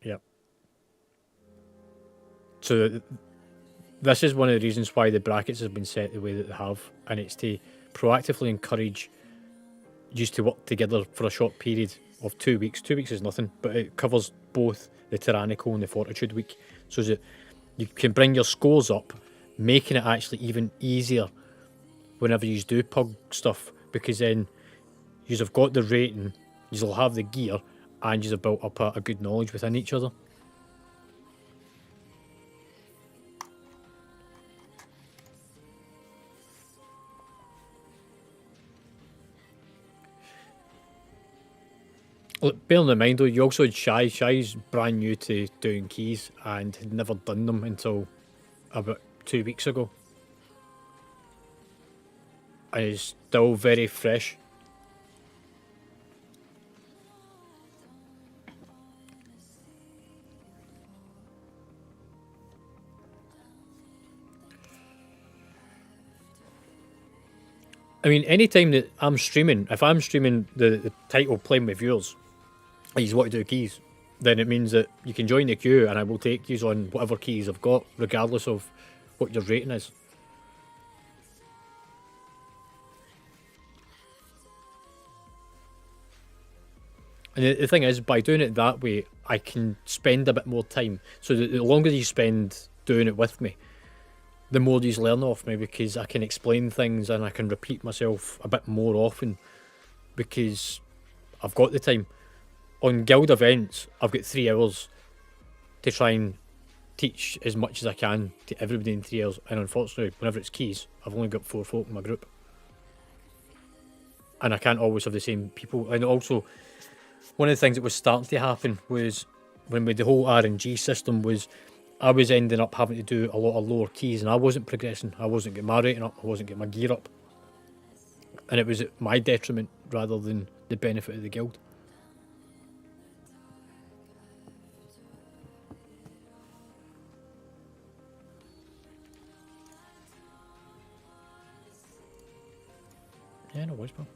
Yep. So this is one of the reasons why the brackets have been set the way that they have, and it's to proactively encourage you to work together for a short period of 2 weeks. 2 weeks is nothing, but it covers both the tyrannical and the fortitude week, so that you can bring your scores up, making it actually even easier whenever you do pug stuff, because then you've got the rating, you'll have the gear, and you've built up a good knowledge within each other. Look, bearing in mind though, you also had Shy. Shy's brand new to doing keys and had never done them until about 2 weeks ago. And is still very fresh. I mean, anytime that I'm streaming, if I'm streaming the title Playing with Viewers, and you want to do keys, then it means that you can join the queue and I will take keys on whatever keys I've got, regardless of what your rating is. And the thing is, by doing it that way, I can spend a bit more time. So the longer you spend doing it with me, the more you learn off me, because I can explain things and I can repeat myself a bit more often because I've got the time. On guild events, I've got 3 hours to try and teach as much as I can to everybody in 3 hours. And unfortunately, whenever it's keys, I've only got 4 folk in my group. And I can't always have the same people. And also, one of the things that was starting to happen was when with the whole RNG system was I was ending up having to do a lot of lower keys and I wasn't progressing. I wasn't getting my rating up. I wasn't getting my gear up. And it was at my detriment rather than the benefit of the guild. Yeah, no worries, man.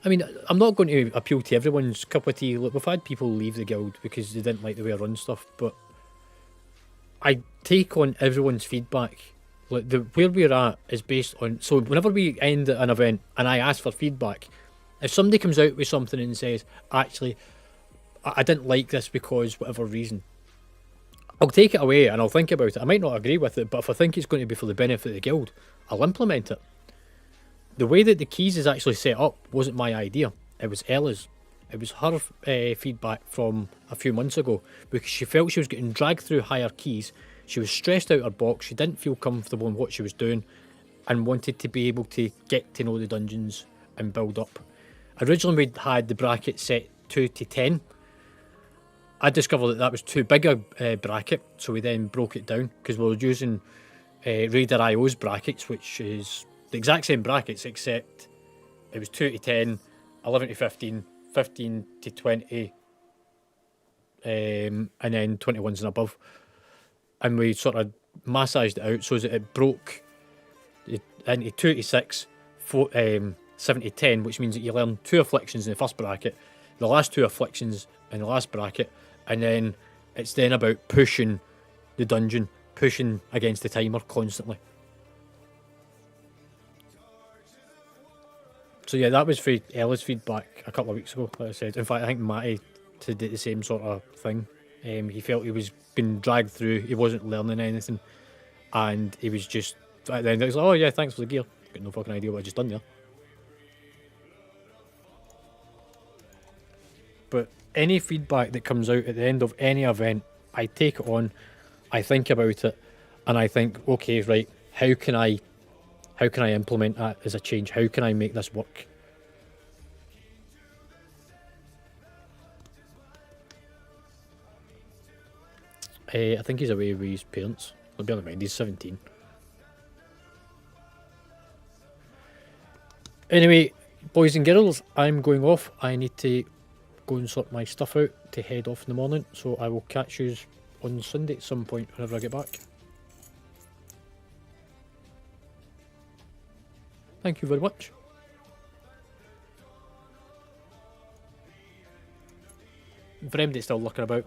I mean, I'm not going to appeal to everyone's cup of tea. Look, we've had people leave the guild because they didn't like the way I run stuff, but I take on everyone's feedback. Like where we're at is based on. So whenever we end an event and I ask for feedback, if somebody comes out with something and says, "Actually, I didn't like this because whatever reason," I'll take it away and I'll think about it. I might not agree with it, but if I think it's going to be for the benefit of the guild, I'll implement it. The way that the keys is actually set up wasn't my idea. It was Ella's. It was her feedback from a few months ago because she felt she was getting dragged through higher keys. She was stressed out her box. She didn't feel comfortable in what she was doing and wanted to be able to get to know the dungeons and build up. Originally, we had the bracket set 2 to 10. I discovered that that was too big a bracket, so we then broke it down because we were using Raider IO's brackets, which is the exact same brackets, except it was 2 to 10, 11 to 15, 15 to 20, and then 21s and above. And we sort of massaged it out so that it broke into 2 to 6, 7 to 10, which means that you learn 2 afflictions in the first bracket, the last 2 afflictions in the last bracket, and then it's then about pushing the dungeon, pushing against the timer constantly. So yeah, that was for Ella's feedback a couple of weeks ago, like I said. In fact, I think Matty did the same sort of thing. He felt he was being dragged through, he wasn't learning anything, and he was just, at the end, he was like, "Oh yeah, thanks for the gear." Got no fucking idea what I just done there. But any feedback that comes out at the end of any event, I take it on, I think about it, and I think, okay, right, how can I implement that as a change? How can I make this work? I think he's away with his parents. But bear in mind, he's 17. Anyway, boys and girls, I'm going off. I need to go and sort my stuff out to head off in the morning. So I will catch you on Sunday at some point whenever I get back. Thank you very much. For anybody that's still looking about,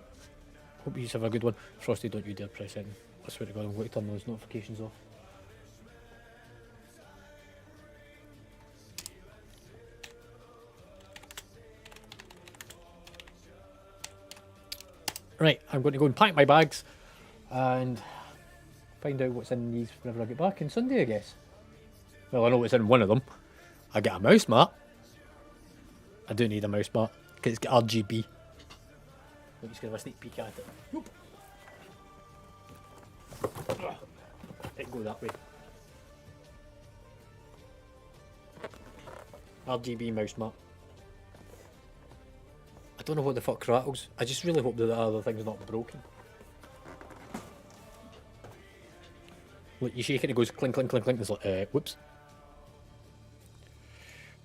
hope you have a good one. Frosty, don't you dare press anything. I swear to God, I'm going to turn those notifications off. Right, I'm going to go and pack my bags and find out what's in these whenever I get back on Sunday, I guess. Well, I know what's in one of them. I get a mouse mat. I do need a mouse mat because it's got RGB. Let me just give a sneak peek at it. Nope. It go that way. RGB mouse mat. I don't know what the fuck rattles. I just really hope that the other thing's not broken. Look, you shake it, it goes clink, clink, clink, clink. It's like, whoops.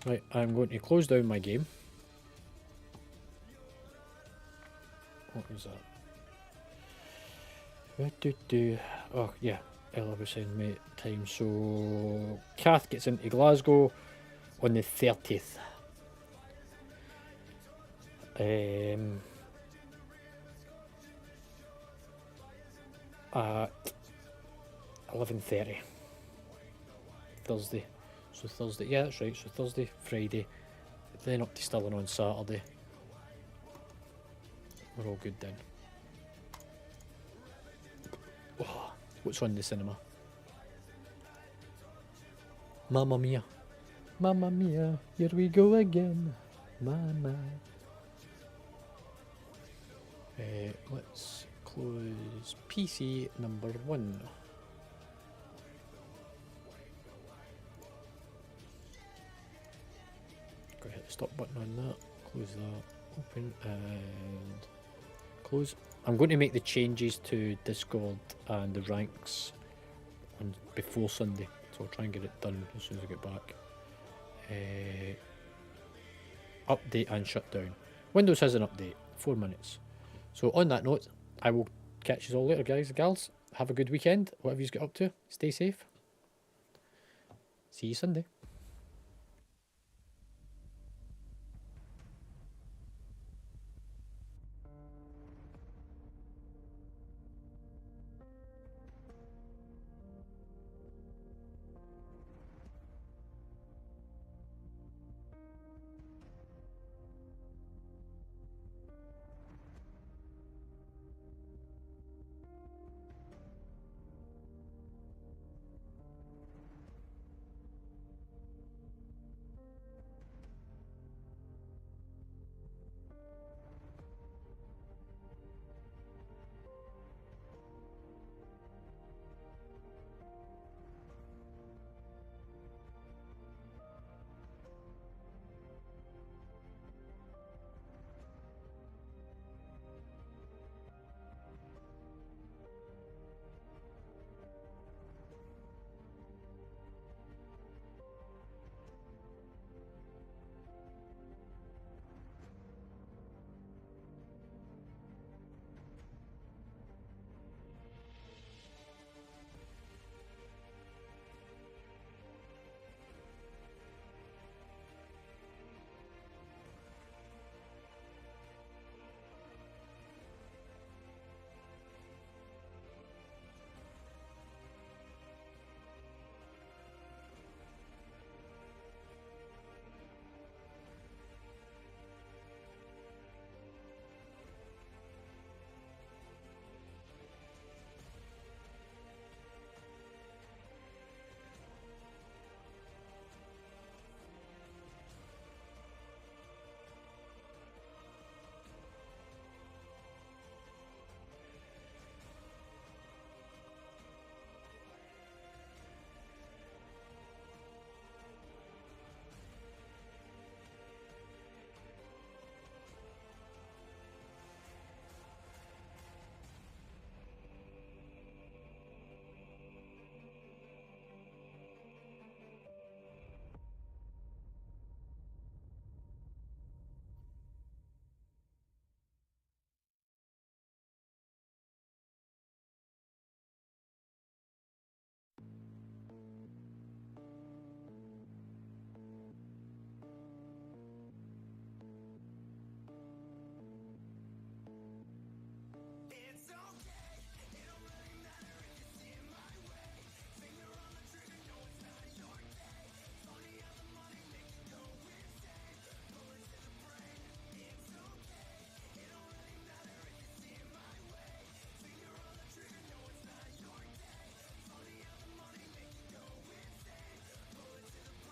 Right, I'm going to close down my game. What was that? Oh, yeah. Ella was saying mate time. So, Kath gets into Glasgow on the 30th. 11:30 Thursday. So Thursday, yeah, that's right. So Thursday, Friday, then up to Stirling on Saturday. We're all good then. Oh, what's on in the cinema? Mamma Mia. Mamma Mia, here we go again. Mamma. Let's close PC number 1. Gotta hit the stop button on that. Close that. Open and close. I'm going to make the changes to Discord and the ranks on before Sunday, so I'll try and get it done as soon as I get back. Update and shut down. Windows has an update, 4 minutes. So on that note, I will catch you all later, guys and gals. Have a good weekend, whatever you get up to. Stay safe. See you Sunday.